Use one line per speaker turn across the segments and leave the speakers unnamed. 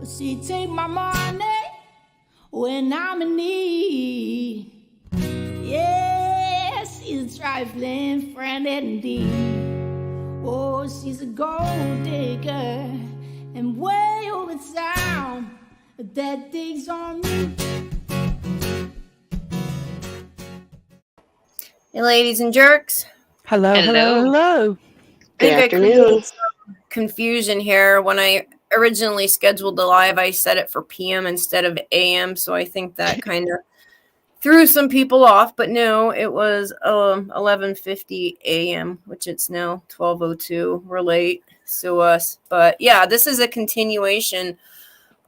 She take my money when I'm in need. Yeah, she's a trifling friend indeed. Oh, she's a gold digger and way over town. That digs on me.
Hey, ladies and jerks.
Hello.
I think I created some confusion here. When I originally scheduled the live, I set it for PM instead of AM, so I think that kind of threw some people off. But no, it was 11:50 AM, which it's now 12:02. We're late, sue us. But yeah, this is a continuation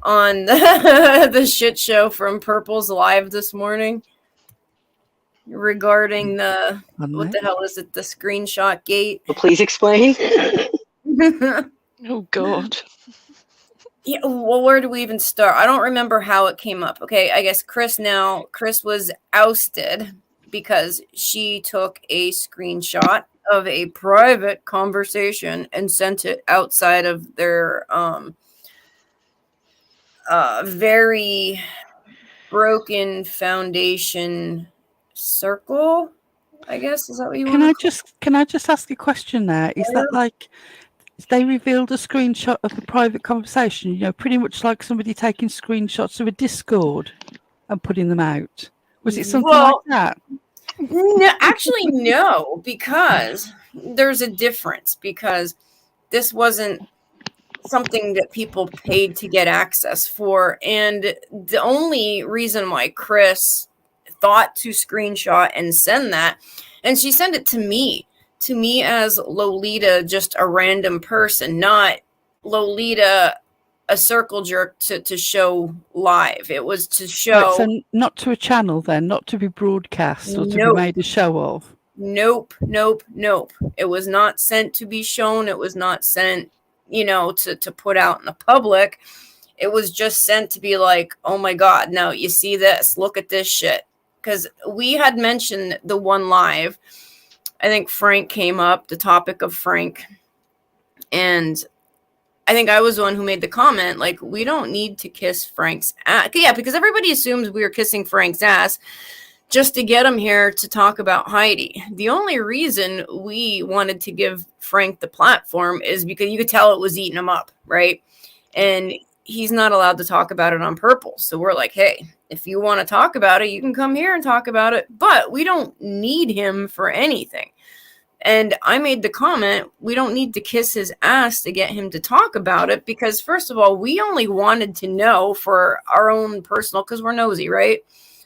on the shit show from Purple's live this morning regarding the what the hell is it, the screenshot gate.
Well, please explain.
Oh God.
Yeah, well, where do we even start? I don't remember how it came up. Okay, I guess Chris was ousted because she took a screenshot of a private conversation and sent it outside of their very broken foundation circle, I guess. Is that what you want to call?
Can I just ask a question there? Is that like they revealed a screenshot of the private conversation, you know, pretty much like somebody taking screenshots of a Discord and putting them out? Was it something like that?
No, actually, no, because there's a difference, because this wasn't something that people paid to get access for. And the only reason why Chris thought to screenshot and send that, and she sent it to me as Lolita, just a random person, not Lolita, a circle jerk to show live. It was to show.
Right, so not to a channel then, not to be broadcast or to be made a show of.
Nope. It was not sent to be shown. It was not sent, to put out in the public. It was just sent to be like, oh my God, no, you see this? Look at this shit. Because we had mentioned the one live. I think Frank came up, the topic of Frank. And I think I was the one who made the comment, like, we don't need to kiss Frank's ass. Yeah, because everybody assumes we were kissing Frank's ass just to get him here to talk about Heidi. The only reason we wanted to give Frank the platform is because you could tell it was eating him up, right? And he's not allowed to talk about it on Purple. So we're like, hey, if you want to talk about it, you can come here and talk about it. But we don't need him for anything. And I made the comment, we don't need to kiss his ass to get him to talk about it. Because first of all, we only wanted to know for our own personal, because we're nosy, right?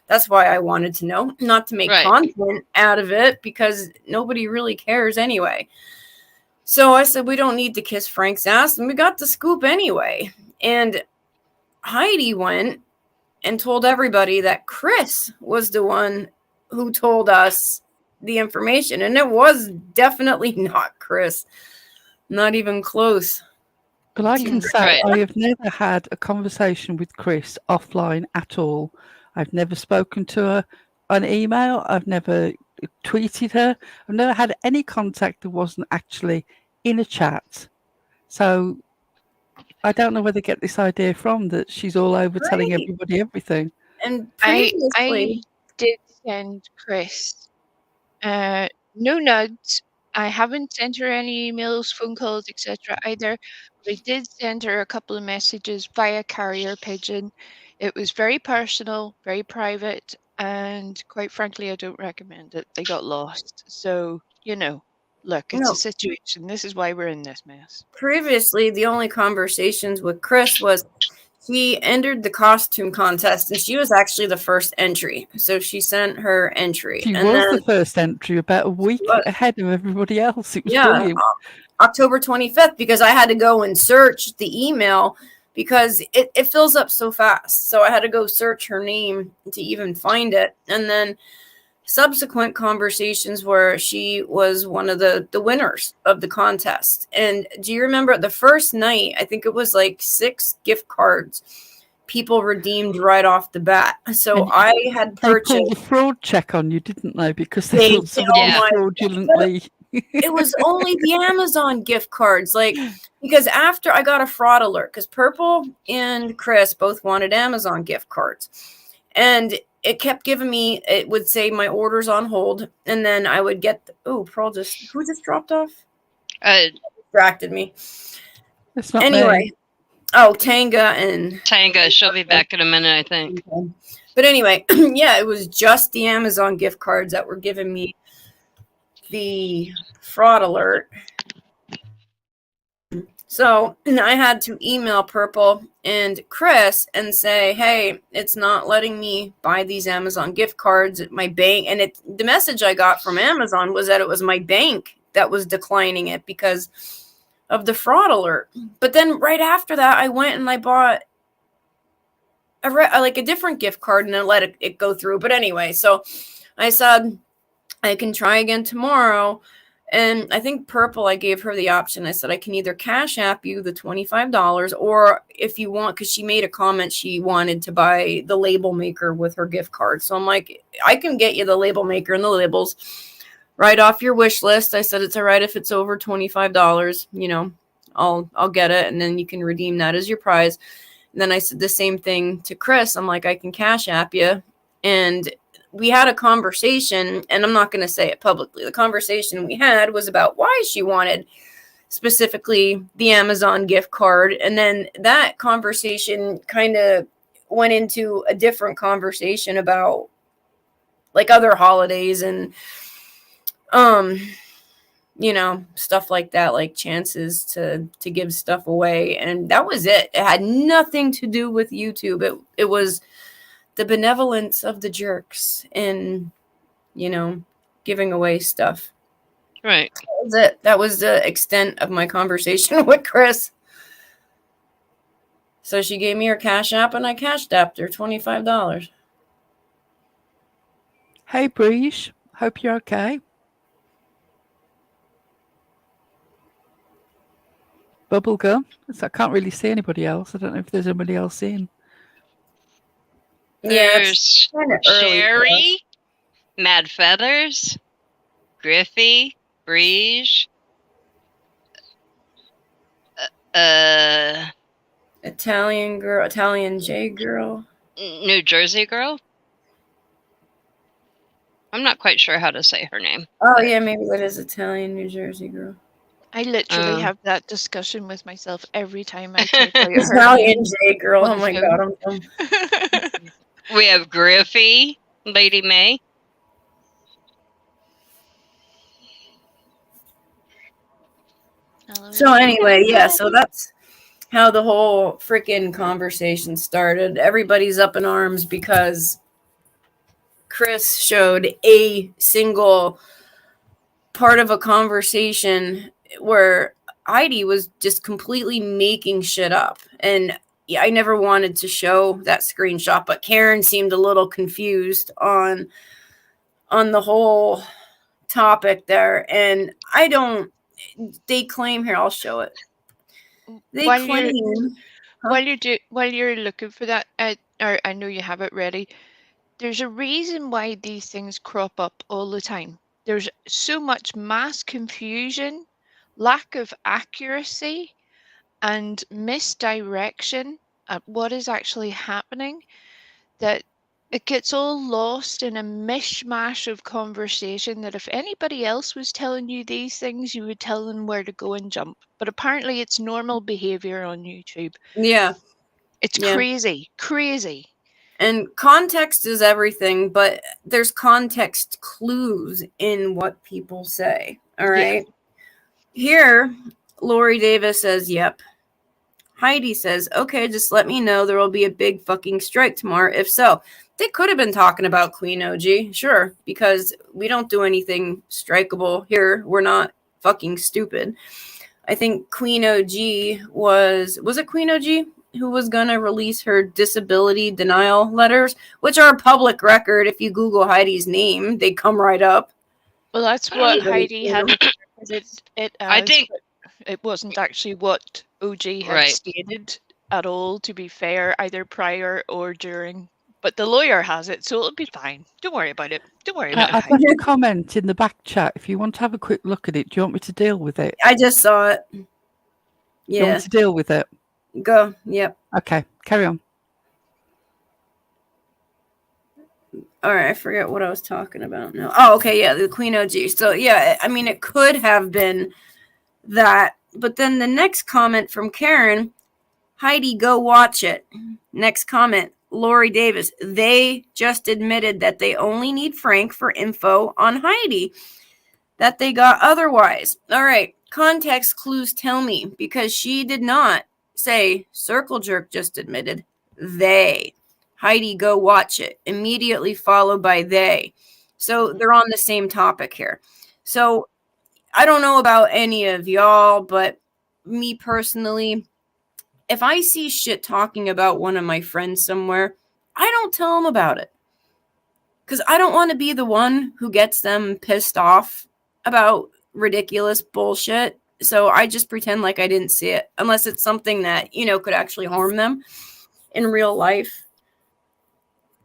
That's why I wanted to know, not to make content out of it, because nobody really cares anyway. So I said, we don't need to kiss Frank's ass. And we got the scoop anyway. And Heidi went and told everybody that Chris was the one who told us the information. And it was definitely not Chris. Not even close.
But I can say I have never had a conversation with Chris offline at all. I've never spoken to her on email. I've never tweeted her. I've never had any contact that wasn't actually in a chat. So I don't know where they get this idea from that she's all over telling everybody everything.
And
I did send Chris no nudes. I haven't sent her any emails, phone calls, etc. either. But I did send her a couple of messages via carrier pigeon. It was very personal, very private, and quite frankly, I don't recommend it. They got lost. So, look, it's a situation. This is why we're in this mess.
Previously, the only conversations with Chris was he entered the costume contest, and she was actually the first entry. So she sent her entry.
She was the first entry about a week ahead of everybody else. It was brilliant.
October 25th, because I had to go and search the email because it fills up so fast. So I had to go search her name to even find it. And then subsequent conversations where she was one of the winners of the contest. And do you remember the first night, I think it was like 6 gift cards people redeemed right off the bat. So I had purchased.
They pulled a fraud check on you, didn't they? Because they thought somebody fraudulently
It was only the Amazon gift cards. Like, because after I got a fraud alert, because Purple and Chris both wanted Amazon gift cards. And it kept giving me, it would say my order's on hold. And then I would get, who just dropped off? Distracted me.
It's not
Anyway.
me.
Oh, Tanga,
she'll be back in a minute, I think.
Okay. But anyway, yeah, it was just the Amazon gift cards that were giving me the fraud alert. So I had to email Purple and Chris and say, hey, it's not letting me buy these Amazon gift cards at my bank. And the message I got from Amazon was that it was my bank that was declining it because of the fraud alert. But then right after that, I went and I bought a different gift card and then let it go through. But anyway, so I said, I can try again tomorrow. And I think Purple, I gave her the option. I said, I can either Cash App you the $25 or if you want, because she made a comment, she wanted to buy the label maker with her gift card. So I'm like, I can get you the label maker and the labels right off your wish list. I said, it's all right if it's over $25, I'll get it. And then you can redeem that as your prize. And then I said the same thing to Chris. I'm like, I can Cash App you. And we had a conversation, and I'm not going to say it publicly. The conversation we had was about why she wanted specifically the Amazon gift card. And then that conversation kind of went into a different conversation about like other holidays and, stuff like that, like chances to give stuff away. And that was it. It had nothing to do with YouTube. It was the benevolence of the jerks in, giving away stuff.
Right.
That was it. That was the extent of my conversation with Chris. So she gave me her Cash App and I cashed apped her $25.
Hey, Breeze. Hope you're okay. Bubblegum. So I can't really see anybody else. I don't know if there's anybody else in.
Yeah,
There's Sherry, Mad Feathers, Griffey, Breege,
Italian girl, Italian J girl,
New Jersey girl. I'm not quite sure how to say her name.
Oh yeah, maybe that is Italian New Jersey girl.
I literally have that discussion with myself every time I type out her
Italian
name.
J girl. Oh my god, I'm dumb.
We have Griffey, Lady May.
So anyway, yeah, so that's how the whole freaking conversation started. Everybody's up in arms because Chris showed a single part of a conversation where Heidi was just completely making shit up. And I never wanted to show that screenshot, but Karen seemed a little confused on the whole topic there. And they claim here, I'll show it.
While you're looking for that, or I know you have it ready. There's a reason why these things crop up all the time. There's so much mass confusion, lack of accuracy, and misdirection at what is actually happening that it gets all lost in a mishmash of conversation that if anybody else was telling you these things, you would tell them where to go and jump. But apparently it's normal behavior on YouTube.
Yeah.
It's crazy.
And context is everything, but there's context clues in what people say. All right. Yeah. Here, Lori Davis says, yep. Heidi says, okay, just let me know. There will be a big fucking strike tomorrow. If so, they could have been talking about Queen OG. Sure. Because we don't do anything strikeable here. We're not fucking stupid. I think Queen OG was it Queen OG who was going to release her disability denial letters, which are a public record. If you Google Heidi's name, they come right up.
Well, that's what Heidi had.
I think
it wasn't actually what OG had stated at all, to be fair, either prior or during But the lawyer has it, so it'll be fine. Don't worry about it. Don't worry about
I've
it.
left a comment in the back chat. If you want to have a quick look at it, do you want me to deal with it?
I just saw it.
Do you want
Yeah.
me to deal with it?
Go. Yep.
Okay, carry on.
All right, I forget what I was talking about now. Oh, okay, yeah, the Queen OG. So, yeah, I mean, it could have been that. But then the next comment from Karen, Heidi, go watch it. Next comment, Lori Davis. They just admitted that they only need Frank for info on Heidi that they got otherwise. All right, context clues tell me, because she did not say Circle Jerk just admitted. They. Heidi, go watch it. Immediately followed by they. So they're on the same topic here. So I don't know about any of y'all, but me personally, if I see shit talking about one of my friends somewhere, I don't tell them about it. Because I don't want to be the one who gets them pissed off about ridiculous bullshit. So I just pretend like I didn't see it, unless it's something that, could actually harm them in real life.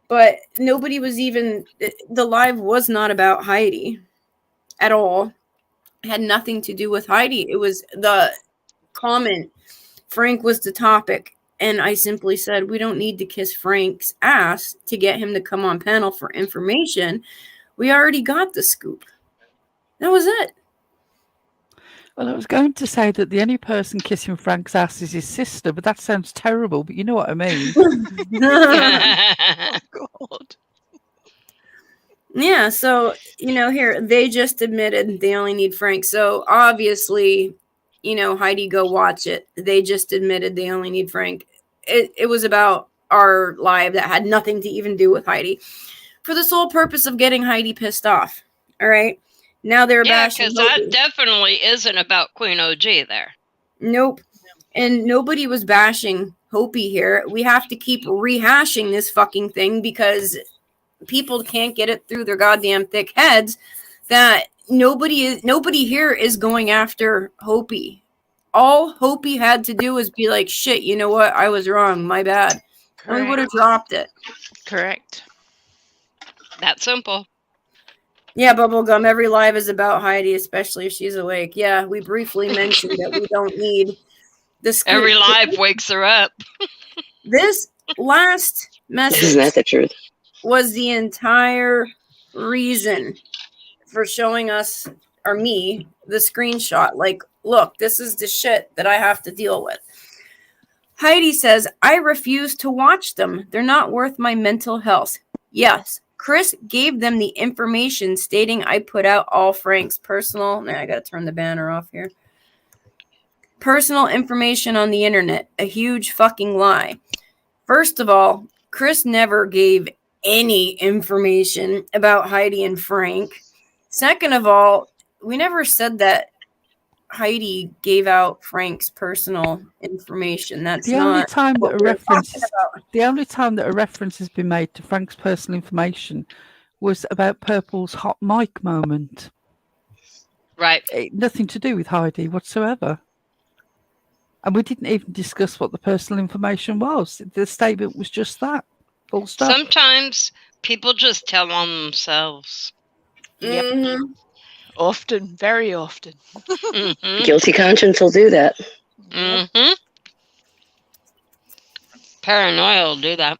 But nobody was even, the live was not about Heidi at all. It had nothing to do with Heidi. It was the comment. Frank was the topic. And I simply said, we don't need to kiss Frank's ass to get him to come on panel for information. We already got the scoop. That was it.
Well, I was going to say that the only person kissing Frank's ass is his sister, but that sounds terrible, but you know what I mean.
Oh, God.
Yeah, so, here, they just admitted they only need Frank. So, obviously, Heidi, go watch it. They just admitted they only need Frank. It was about our live that had nothing to even do with Heidi, for the sole purpose of getting Heidi pissed off. All right? Now they're bashing
because that definitely isn't about Queen OG there.
Nope. And nobody was bashing Hopi here. We have to keep rehashing this fucking thing because people can't get it through their goddamn thick heads that nobody here is going after Hopi. All Hopi had to do was be like, shit, you know what? I was wrong. My bad. And we would have dropped it.
Correct.
That simple.
Yeah, Bubblegum, every live is about Heidi, especially if she's awake. Yeah, we briefly mentioned that we don't need the scoop.
Every live wakes her up.
This last message
Isn't that the truth?
Was the entire reason for showing us, or me, the screenshot. Like, look, this is the shit that I have to deal with. Heidi says, I refuse to watch them. They're not worth my mental health. Yes, Chris gave them the information stating I put out all Frank's personal. Now I gotta turn the banner off here. Personal information on the internet. A huge fucking lie. First of all, Chris never gave any information about Heidi and Frank. Second of all, we never said that Heidi gave out Frank's personal information. That's
the only time that a reference has been made to Frank's personal information was about Purple's hot mic moment.
Right.
Nothing to do with Heidi whatsoever. And we didn't even discuss what the personal information was. The statement was just that. Full stop.
Sometimes people just tell on themselves.
Yep.
Mm-hmm.
Often, very often.
Mm-hmm.
Guilty conscience will do that.
Mm-hmm. Paranoia will do that.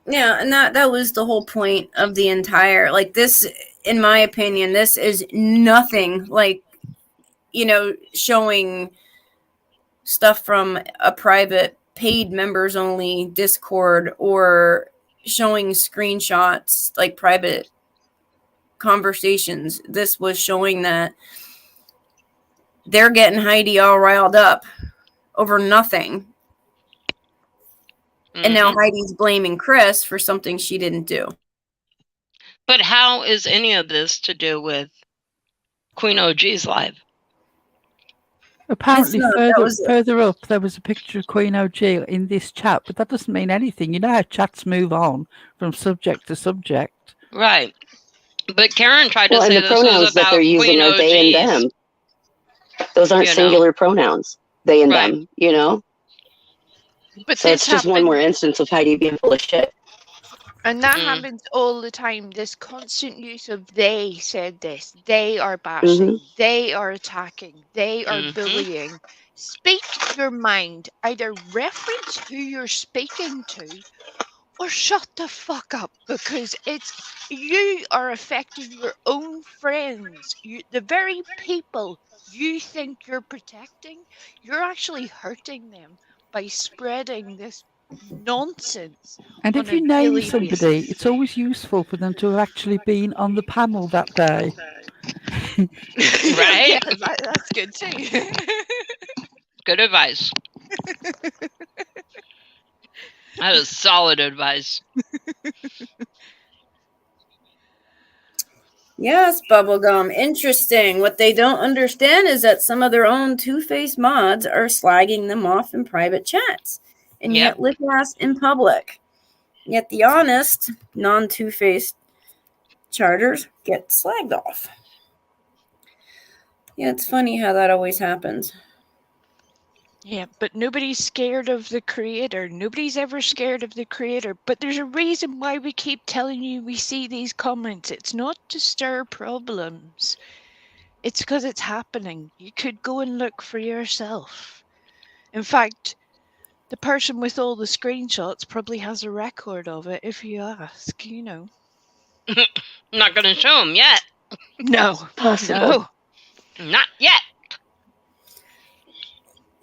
Yeah, and that was the whole point of the entire, like, this, in my opinion, this is nothing like, showing stuff from a private paid members only Discord or showing screenshots, like private conversations. This was showing that they're getting Heidi all riled up over nothing. And now Heidi's blaming Chris for something she didn't do.
But how is any of this to do with Queen OG's live?
Apparently, further up, there was a picture of Queen OG in this chat, but that doesn't mean anything. You know how chats move on from subject to subject.
Right. But Karen tried to say
and the
this
pronouns
was about
that they're using
Queen
are
OG's.
they and them. Those aren't singular pronouns. They and them,
But
So
this
it's just one
happened,
more instance of Heidi being full of shit.
and that happens all the time. This constant use of "they said this," "they are bashing," "they are attacking," "they are bullying." Speak your mind. Either reference who you're speaking to, or shut the fuck up, because you are affecting your own friends. The very people you think you're protecting, you're actually hurting them by spreading this nonsense
And
on
if
a
you name
daily
somebody,
basis.
it's always useful for them to have actually been on the panel that day.
Right?
Yeah, that's good too.
Good advice. That is solid advice.
Yes, Bubblegum. Interesting. What they don't understand is that some of their own two-faced mods are slagging them off in private chats, and
Yep.
yet lick ass in public. Yet the honest, non-two-faced charters get slagged off. Yeah, it's funny how that always happens.
Yeah, but nobody's scared of the creator. Nobody's ever scared of the creator. But there's a reason why we keep telling you we see these comments. It's not to stir problems. It's because it's happening. You could go and look for yourself. In fact, the person with all the screenshots probably has a record of it if you ask,
I'm not going to show them yet.
No,
Possible.
no.
Not yet.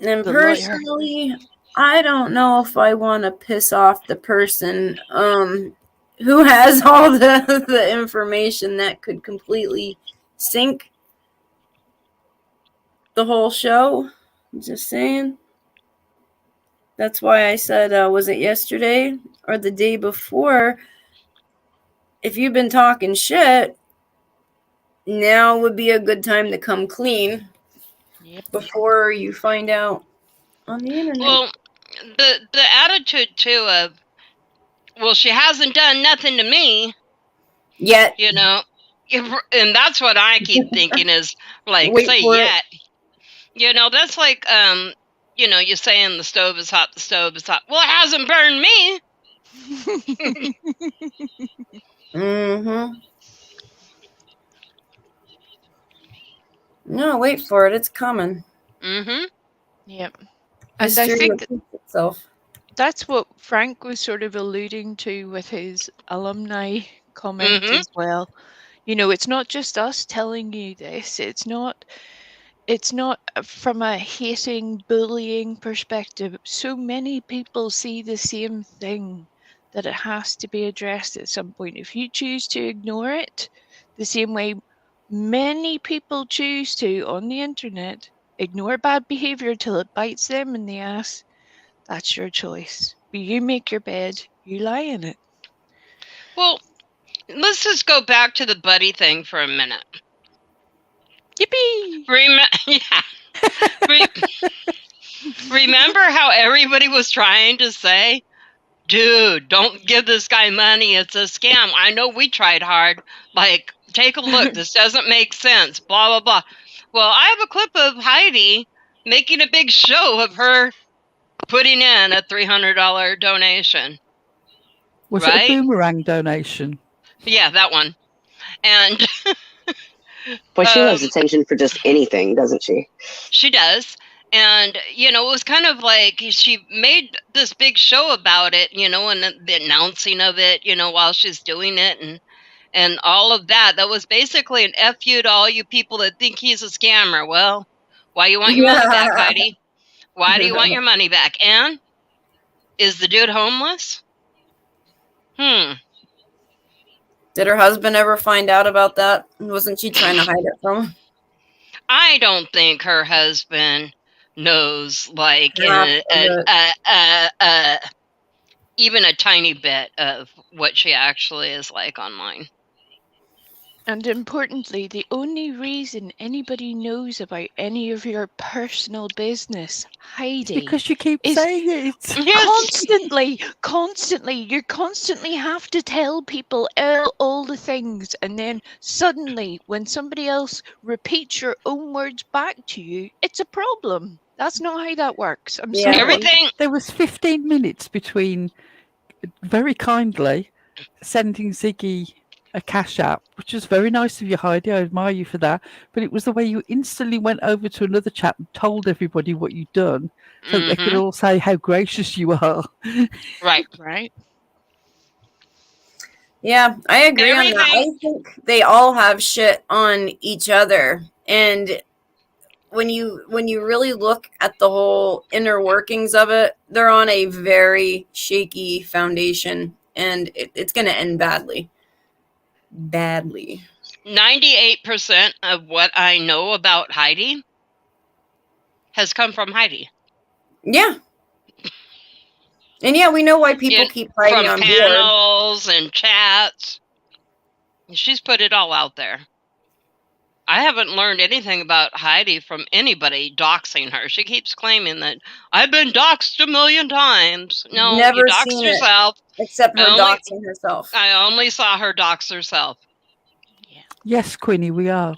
And
The lawyer.
personally, I don't know if I want to piss off the person who has all the information that could completely sink the whole show. I'm just saying. That's why I said, was it yesterday or the day before? If you've been talking shit, now would be a good time to come clean.
Yep.
Before you find out on the internet.
Well, the attitude too of, well, she hasn't done nothing to me
Yet.
You know, and that's what I keep thinking is like,
Wait
say
for it.
yet. You know, that's like, you saying the stove is hot, the stove is hot. Well, it hasn't burned me.
Mm-hmm. No, wait for it. It's coming.
Mm-hmm.
Yep. And
History
I think
repeats itself.
that's what Frank was sort of alluding to with his alumni comment as well. You know, it's not just us telling you this. It's not from a hating, bullying perspective. So many people see the same thing that it has to be addressed at some point. If you choose to ignore it, the same way many people choose to on the internet, ignore bad behavior till it bites them in the ass, that's your choice. But you make your bed, you lie in it.
Well, let's just go back to the buddy thing for a minute.
Yippee!
Remember how everybody was trying to say, dude, don't give this guy money. It's a scam. I know we tried hard. Like, take a look. This doesn't make sense. Blah, blah, blah. Well, I have a clip of Heidi making a big show of her putting in a $300 donation.
Was it a boomerang donation?
Yeah, that one. And
Boy, she loves attention for just anything, doesn't she?
She does. And, it was kind of like she made this big show about it, and the announcing of it, while she's doing it and all of that. That was basically an F you to all you people that think he's a scammer. Well, why you want your money back, Heidi? Why do you want your money back? And is the dude homeless?
Did her husband ever find out about that? Wasn't she trying to hide it from him?
I don't think her husband knows, like, even a tiny bit of what she actually is like online.
And importantly, the only reason anybody knows about any of your personal business, Heidi,
because you keep saying it.
Constantly. You constantly have to tell people all the things. And then suddenly, when somebody else repeats your own words back to you, it's a problem. That's not how that works. I'm
Yeah.
sorry.
Everything.
There was 15 minutes between very kindly sending Ziggy a cash app, which was very nice of you, Heidi. I admire you for that. But it was the way you instantly went over to another chat and told everybody what you'd done, so that they could all say how gracious you are.
Right.
Right.
Yeah, I agree on that. I
Everything.
think they all have shit on each other. And when you really look at the whole inner workings of it, they're on a very shaky foundation, and it's going to end badly.
98% of what I know about Heidi has come from Heidi.
Yeah. And yeah, we know why people keep Heidi
from
on board.
panels and chats. She's put it all out there. I haven't learned anything about Heidi from anybody doxing her. She keeps claiming that I've been doxed a million times. No,
Never
you doxed
seen
yourself.
it, except her doxing herself.
I only saw her dox herself.
Yeah.
Yes, Queenie, we are.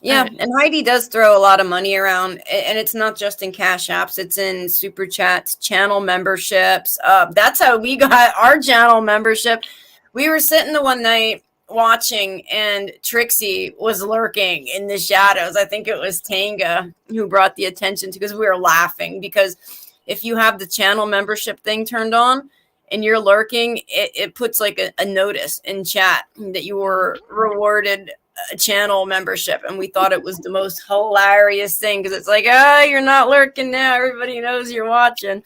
Yeah, and Heidi does throw a lot of money around, and it's not just in cash apps, it's in super chats, channel memberships. That's how we got our channel membership. We were sitting the one night watching, and Trixie was lurking in the shadows. I think it was Tanga who brought the attention to, because we were laughing, because if you have the channel membership thing turned on and you're lurking, it puts like a notice in chat that you were rewarded a channel membership, and we thought it was the most hilarious thing, because it's like, you're not lurking now, everybody knows you're watching.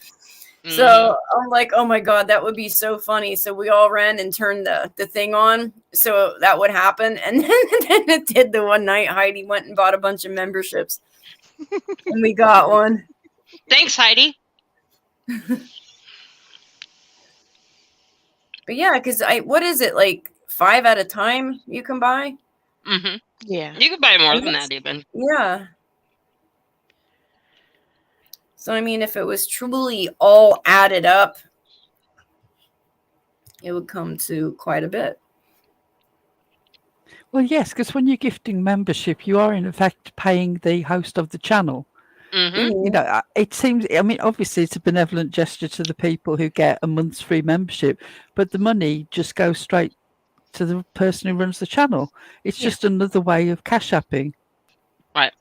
So I'm like, oh my god, that would be so funny. So we all ran and turned the thing on so that would happen, and then it did. The one night Heidi went and bought a bunch of memberships and we got one.
Thanks, Heidi.
But yeah, because what is it, like 5 at a time you can buy?
Yeah.
You could buy more than that even.
Yeah. So, I mean, if it was truly all added up, it would come to quite a bit.
Well, yes, because when you're gifting membership, you are in effect paying the host of the channel. You know, it seems, I mean, obviously it's a benevolent gesture to the people who get a month's free membership, but the money just goes straight to the person who runs the channel. It's just another way of cash apping.
Right.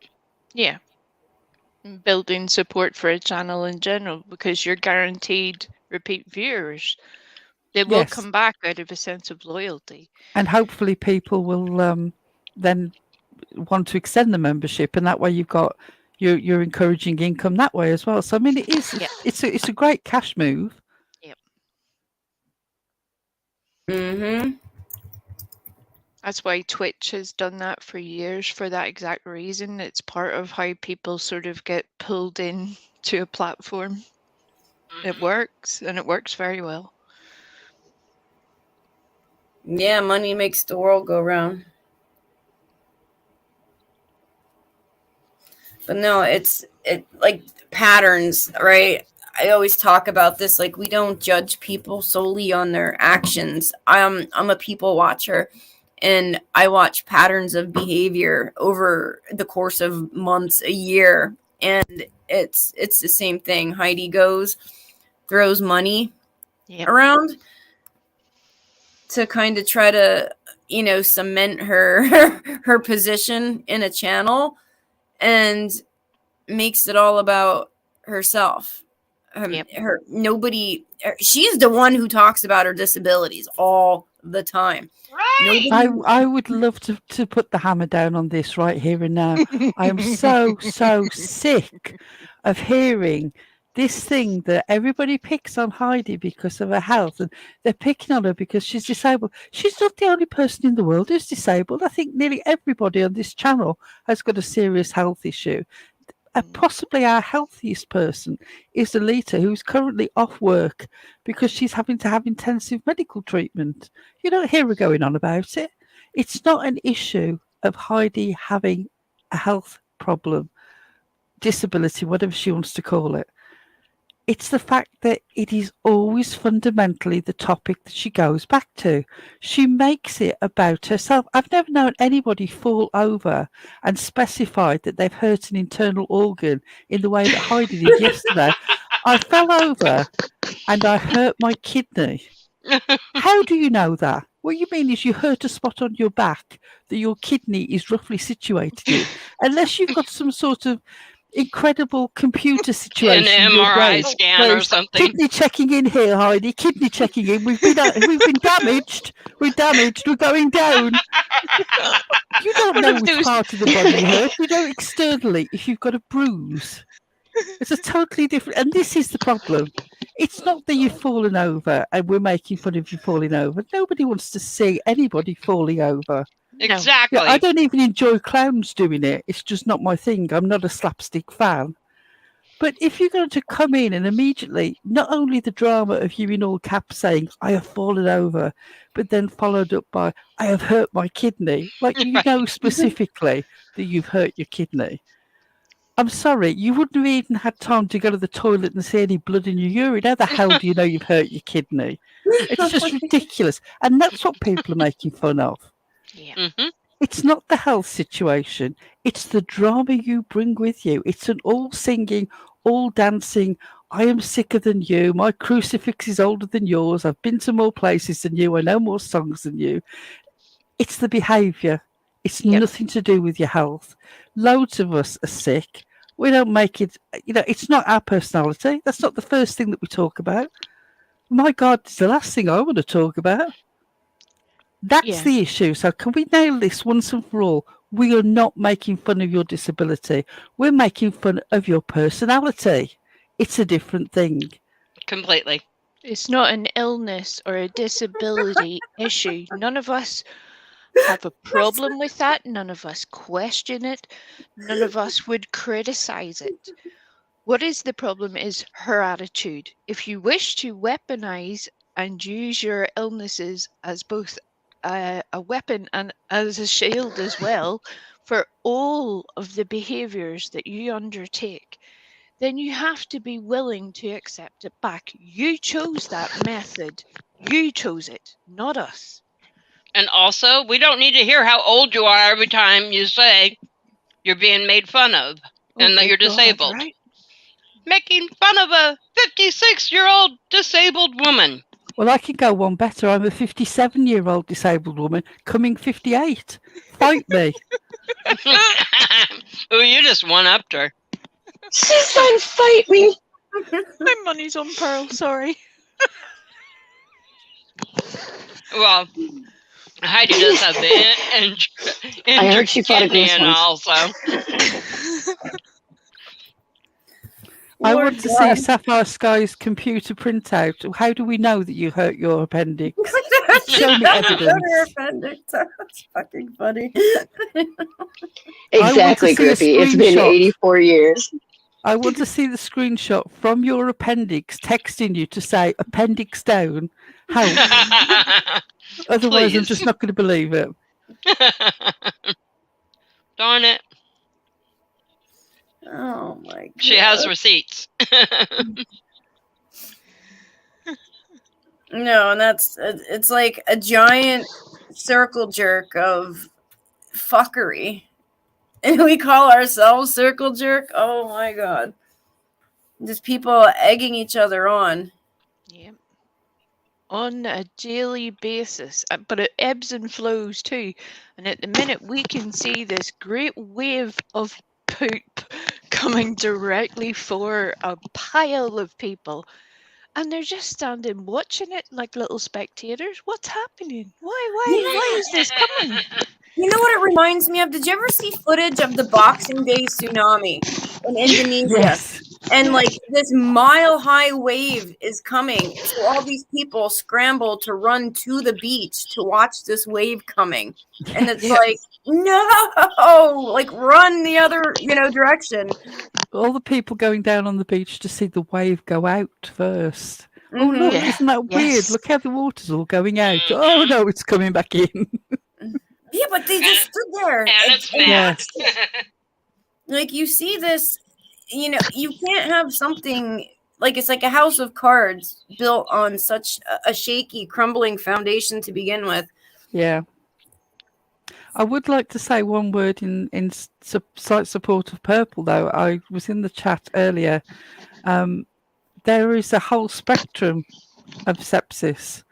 Yeah. Building support for a channel in general, because you're guaranteed repeat viewers. They will come back out of a sense of loyalty. And
hopefully people will then want to extend the membership, and that way you've got you're encouraging income that way as well. So I mean, it is it's a great cash move.
Yep. That's why Twitch has done that for years, for that exact reason. It's part of how people sort of get pulled in to a platform. It works, and it works very well.
Yeah, money makes the world go round. But no, it like patterns, right? I always talk about this, like, we don't judge people solely on their actions. I'm a people watcher, and I watch patterns of behavior over the course of months, a year, and it's the same thing. Heidi throws money around to kind of try to, cement her position in a channel, and makes it all about herself. She's the one who talks about her disabilities all the time.
Right.
I would love to put the hammer down on this right here and now. I am so sick of hearing this thing that everybody picks on Heidi because of her health, and they're picking on her because she's disabled. She's not the only person in the world who's disabled. I think nearly everybody on this channel has got a serious health issue. Possibly our healthiest person is Alita, who's currently off work because she's having to have intensive medical treatment. You don't hear her going on about it. It's not an issue of Heidi having a health problem, disability, whatever she wants to call it. It's the fact that it is always fundamentally the topic that she goes back to. She makes it about herself. I've never known anybody fall over and specify that they've hurt an internal organ in the way that Heidi did yesterday. I fell over and I hurt my kidney. How do you know that? What you mean is you hurt a spot on your back that your kidney is roughly situated in. Unless you've got some sort of incredible computer situation.
An
in your
MRI
brain.
scan or something.
Kidney checking in here, Heidi. Kidney checking in. We've been damaged. We're damaged. We're going down. You don't know which part of the body you hurt. You know externally if you've got a bruise. It's a totally different. And this is the problem. It's not that you've fallen over and we're making fun of you falling over. Nobody wants to see anybody falling over.
Exactly.
Yeah, I don't even enjoy clowns doing it. It's just not my thing. I'm not a slapstick fan. But if you're going to come in and immediately, not only the drama of you in all caps saying, I have fallen over, but then followed up by, I have hurt my kidney. Like you know specifically that you've hurt your kidney. I'm sorry, you wouldn't have even had time to go to the toilet and see any blood in your urine. How the hell do you know you've hurt your kidney? It's just ridiculous. And that's what people are making fun of.
Yeah.
Mm-hmm.
It's not the health situation. It's the drama you bring with you. It's an all singing, all dancing, I am sicker than you. My crucifix is older than yours. I've been to more places than you. I know more songs than you. It's the behaviour. It's nothing to do with your health. Loads of us are sick. We don't make it, it's not our personality. That's not the first thing that we talk about. My God, it's the last thing I want to talk about. That's the issue. So can we nail this once and for all? We are not making fun of your disability. We're making fun of your personality. It's a different thing.
Completely.
It's not an illness or a disability issue. None of us have a problem with that. None of us question it. None of us would criticize it. What is the problem is her attitude. If you wish to weaponize and use your illnesses as both a weapon and as a shield as well for all of the behaviors that you undertake, then you have to be willing to accept it back. You chose that method. You chose it, not us.
And also, we don't need to hear how old you are every time you say you're being made fun of and that you're disabled.
God, right?
Making fun of a 56-year-old disabled woman.
Well, I can go one better. I'm a 57-year-old disabled woman, coming 58. Fight me.
Oh, you just one-upped her.
She said, fight me.
My money's on Pearl, sorry.
Well, Heidi does have the
I heard she fought a
kidney
goose
and
once.
also.
I want to see Sapphire Sky's computer printout. How do we know that you hurt your appendix? Show me evidence.
That's fucking funny.
Exactly, Griffey. It's been 84 years.
I want to see the screenshot from your appendix texting you to say appendix down. Help. Otherwise,
Please.
I'm just not going to believe it.
Darn it.
Oh my God.
She has receipts.
No, and it's like a giant circle jerk of fuckery. And we call ourselves circle jerk. Oh my God. Just people egging each other on.
Yeah. On a daily basis, but it ebbs and flows too. And at the minute, we can see this great wave of poop coming directly for a pile of people. And they're just standing watching it like little spectators. What's happening? Why is this coming?
You know what it reminds me of? Did you ever see footage of the Boxing Day tsunami in Indonesia?
Yes.
And like this mile-high wave is coming. So all these people scramble to run to the beach to watch this wave coming. And it's like, no, like run the other, direction.
All the people going down on the beach to see the wave go out first.
Mm-hmm.
Oh, look, isn't that weird? Look how the water's all going out. Oh, no, it's coming back in.
Yeah, but they just stood there.
And it's fast.
Like you see this, you can't have something like it's like a house of cards built on such a shaky, crumbling foundation to begin with.
Yeah. I would like to say one word in slight support of Purple, though. I was in the chat earlier. There is a whole spectrum of sepsis.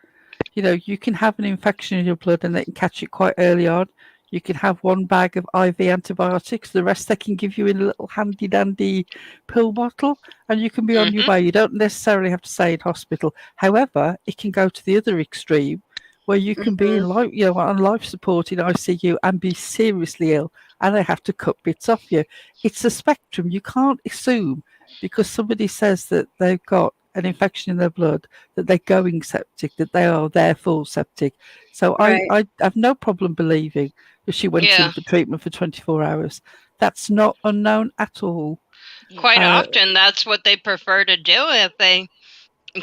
You know, you can have an infection in your blood and they can catch it quite early on. You can have one bag of IV antibiotics. The rest they can give you in a little handy dandy pill bottle, and you can be on your way. You don't necessarily have to stay in hospital. However, it can go to the other extreme, where you can be in on life support in ICU and be seriously ill, and they have to cut bits off you. It's a spectrum. You can't assume because somebody says that they've got an infection in their blood that they're going septic, that they are therefore septic. So
Right.
I have no problem believing that she went in for treatment for 24 hours. That's not unknown at all.
Quite often, that's what they prefer to do if they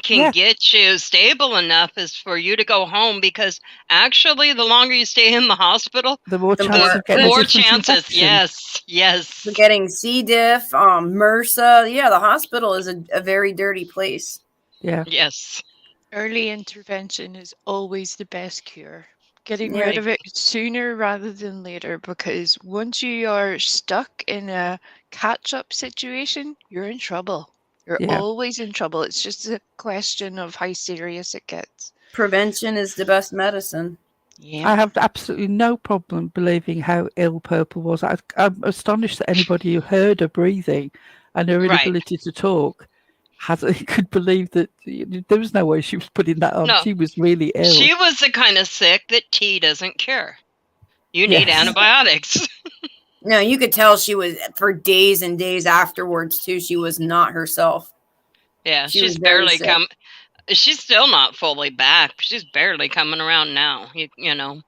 can get you stable enough, is for you to go home, because actually the longer you stay in the hospital,
the more chances of getting
more
a different
chances.
infection.
Yes.
For getting C. diff, MRSA. Yeah, the hospital is a very dirty place.
Yeah.
Yes.
Early intervention is always the best cure. Getting rid of it sooner rather than later, because once you are stuck in a catch-up situation, you're in trouble. You're always in trouble. It's just a question of how serious it gets.
Prevention is the best medicine.
I have absolutely no problem believing how ill Purple was. I'm astonished that anybody who heard her breathing and her inability to talk could believe that there was no way she was putting that on.
No.
She was really ill.
She was the kind of sick that tea doesn't cure. You need antibiotics.
No, you could tell she was, for days and days afterwards too, she was not herself.
Yeah, she's barely come. She's still not fully back. She's barely coming around now, you know.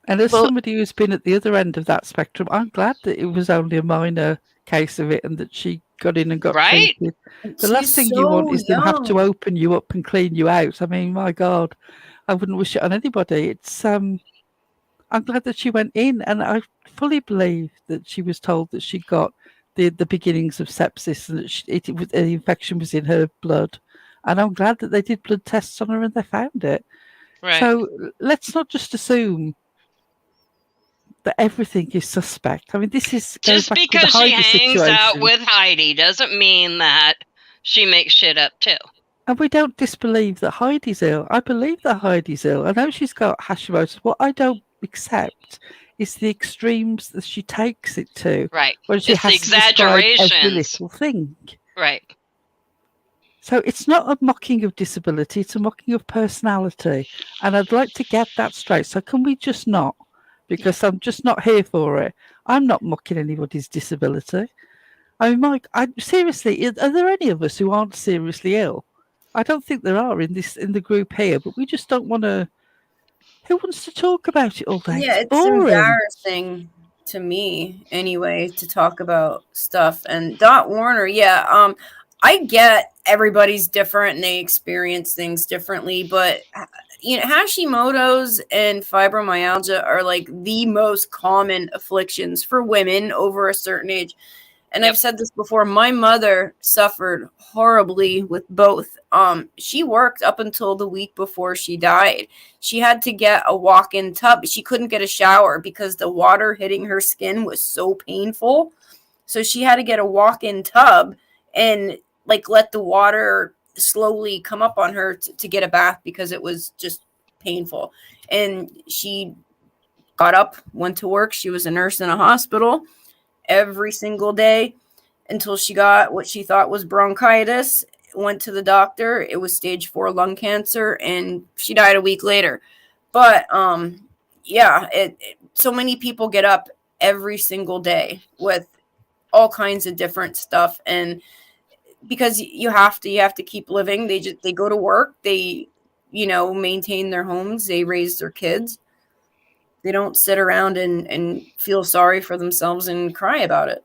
And as somebody who's been at the other end of that spectrum, I'm glad that it was only a minor case of it and that she got in and got treated. The last thing you want is them have to open you up and clean you out. I mean, my God, I wouldn't wish it on anybody. It's I'm glad that she went in, and I fully believe that she was told that she got the beginnings of sepsis and that the infection was in her blood. And I'm glad that they did blood tests on her and they found it.
Right.
So let's not just assume that everything is suspect. I mean, this is
just because she hangs out with Heidi doesn't mean that she makes shit up too.
And we don't disbelieve that Heidi's ill. I believe that Heidi's ill. I know she's got Hashimoto's. What I don't accept is the extremes that she takes it to.
Right.
When she has to describe every little thing.
Right.
So it's not a mocking of disability, it's a mocking of personality. And I'd like to get that straight. So can we just not? Because I'm just not here for it. I'm not mocking anybody's disability. I mean, Mike, seriously, are there any of us who aren't seriously ill? I don't think there are in the group here, but we just don't want to. Who wants to talk about it all day?
Yeah, it's embarrassing to me anyway to talk about stuff. And Dot Warner, I get everybody's different and they experience things differently, but Hashimoto's and fibromyalgia are like the most common afflictions for women over a certain age. And I've said this before, my mother suffered horribly with both. She worked up until the week before she died. She had to get a walk-in tub. She couldn't get a shower because the water hitting her skin was so painful. So she had to get a walk-in tub and let the water slowly come up on her to get a bath because it was just painful. And she got up, went to work. She was a nurse in a hospital every single day until she got what she thought was bronchitis, went to the doctor. It was stage 4 lung cancer, and she died a week later. But so many people get up every single day with all kinds of different stuff, and because you have to keep living. They go to work, they maintain their homes, they raise their kids. They don't sit around and feel sorry for themselves and cry about it.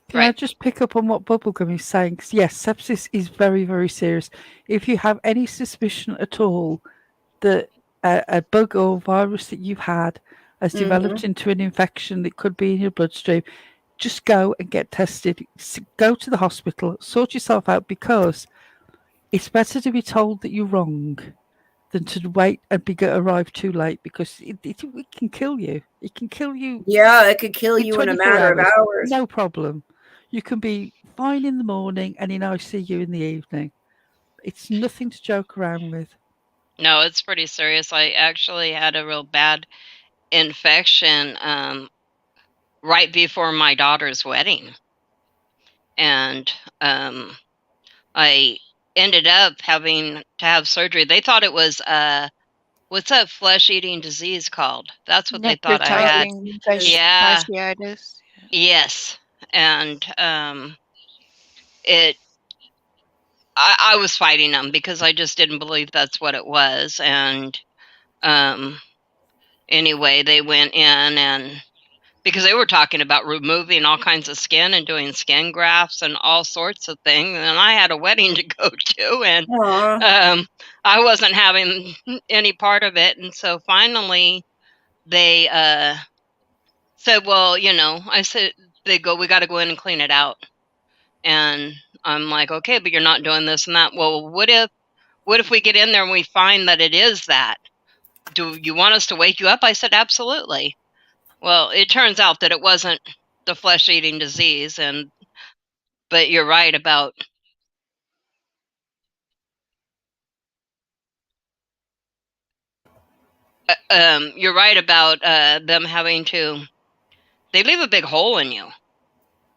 Can I just pick up on what Bubblegum is saying? Because yes, sepsis is very, very serious. If you have any suspicion at all that a bug or virus that you've had has developed into an infection that could be in your bloodstream, just go and get tested. Go to the hospital, sort yourself out, because it's better to be told that you're wrong than to wait and arrive too late, because it can kill you. It can kill you.
Yeah, it could kill
in
you in a
24
matter of hours.
No problem. You can be fine in the morning and in ICU in the evening. It's nothing to joke around with.
No, it's pretty serious. I actually had a real bad infection right before my daughter's wedding. And I ended up having to have surgery. They thought it was what's that flesh-eating disease called? That's what they thought I had.
Necrotizing
Yeah.
fasciitis.
Yes. And I was fighting them because I just didn't believe that's what it was. And anyway, they went in, and because they were talking about removing all kinds of skin and doing skin grafts and all sorts of things. And I had a wedding to go to, and I wasn't having any part of it. And so finally they said, well, I said, they go, we got to go in and clean it out. And I'm like, okay, but you're not doing this and that. Well, what if we get in there and we find that it is that? Do you want us to wake you up? I said, absolutely. Well, it turns out that it wasn't the flesh-eating disease, but you're right about them having to. They leave a big hole in you.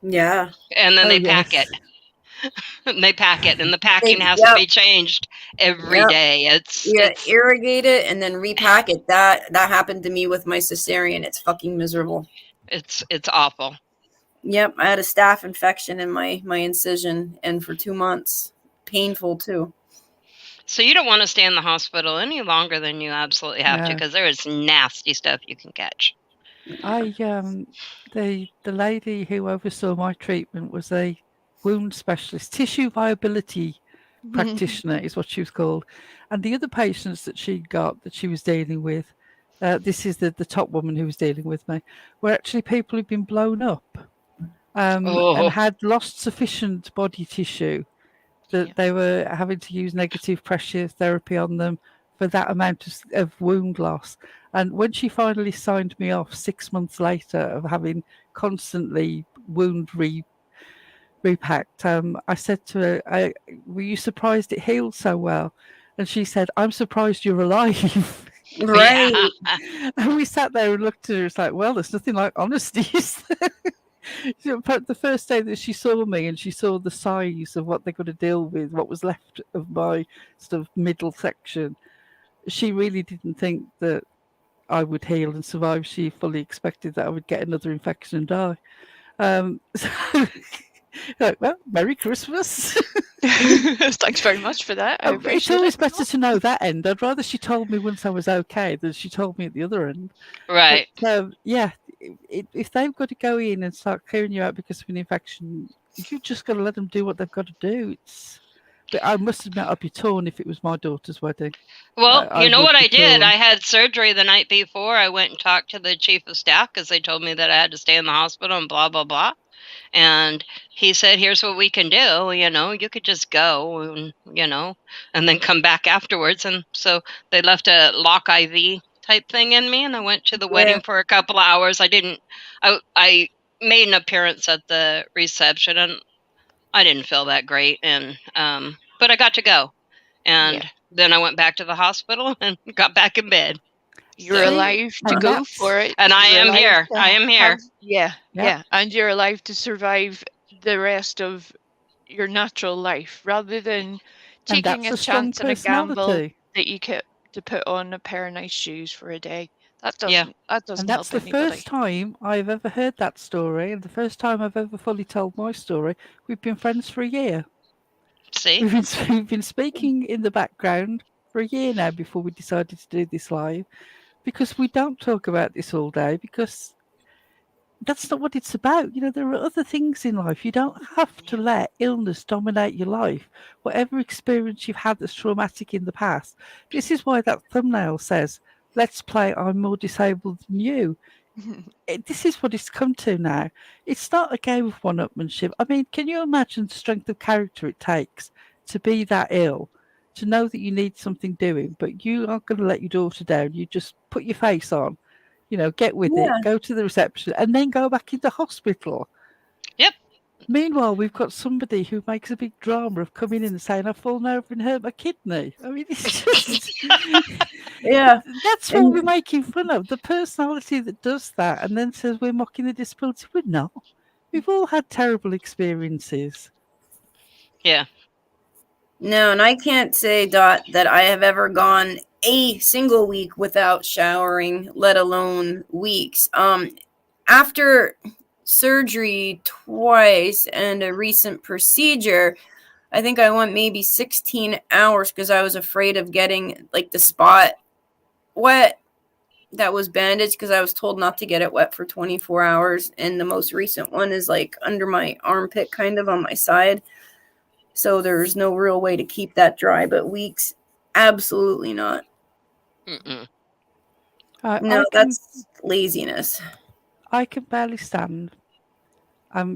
Yeah.
And then they pack it. And they pack it, and the packing has to be changed every day. It's
irrigate it and then repack it. That happened to me with my cesarean. It's fucking miserable.
It's awful.
Yep, I had a staph infection in my incision, and for 2 months, painful too. So
you don't want to stay in the hospital any longer than you absolutely have to, because there is nasty stuff you can catch.
The lady who oversaw my treatment was a wound specialist, tissue viability practitioner is what she was called. And the other patients that she was dealing with, this is the top woman who was dealing with me, were actually people who'd been blown up and had lost sufficient body tissue that they were having to use negative pressure therapy on them for that amount of wound loss. And when she finally signed me off 6 months later of having constantly wound repacked, I said to her, were you surprised it healed so well? And she said, I'm surprised you're alive.
Right.
Yeah. And we sat there and looked at her. It's like, well, there's nothing like honesty, is there? The first day that she saw me and she saw the size of what they got to deal with, what was left of my sort of middle section, she really didn't think that I would heal and survive. She fully expected that I would get another infection and die. Well, Merry Christmas.
Thanks very much for that.
It's always better to know that end. I'd rather she told me once I was okay than she told me at the other end.
Right.
But, if they've got to go in and start clearing you out because of an infection, you've just got to let them do what they've got to do. But I must admit, I'd be torn if it was my daughter's wedding.
Well, you know what I did? I had surgery the night before. I went and talked to the chief of staff because they told me that I had to stay in the hospital and blah, blah, blah. And he said, here's what we can do. You could just go and, and then come back afterwards. And so they left a lock IV type thing in me. And I went to the wedding for a couple of hours. I made an appearance at the reception and I didn't feel that great. And, but I got to go. And then I went back to the hospital and got back in bed.
You're alive to go for it.
And I am here. I am here.
Yeah. And you're alive to survive the rest of your natural life rather than taking a chance and a gamble that you get to put on a pair of nice shoes for a day. That doesn't
and that's
help
the first time I've ever heard that story, and the first time I've ever fully told my story. We've been friends for a year.
See?
We've been speaking in the background for a year now before we decided to do this live, because we don't talk about this all day, because that's not what it's about. There are other things in life. You don't have to let illness dominate your life. Whatever experience you've had that's traumatic in the past. This is why that thumbnail says, let's play I'm more disabled than you. This is what it's come to now. It's not a game of one-upmanship. I mean, can you imagine the strength of character it takes to be that ill, to know that you need something doing, but you aren't going to let your daughter down. You just put your face on, get with it,
Yeah.
go to the reception, and then go back into hospital.
Yep.
Meanwhile, we've got somebody who makes a big drama of coming in and saying, I've fallen over and hurt my kidney. I mean, it's just.
Yeah.
That's what we're making fun of. The personality that does that and then says we're mocking the disability. We're not. We've all had terrible experiences.
Yeah.
No, and I can't say, Dot, that I have ever gone a single week without showering, let alone weeks. After surgery twice and a recent procedure, I think I went maybe 16 hours because I was afraid of getting like the spot wet that was bandaged because I was told not to get it wet for 24 hours. And the most recent one is like under my armpit, kind of on my side. So there's no real way to keep that dry, but weeks, absolutely not.
Mm-mm.
No, that's laziness.
I can barely stand.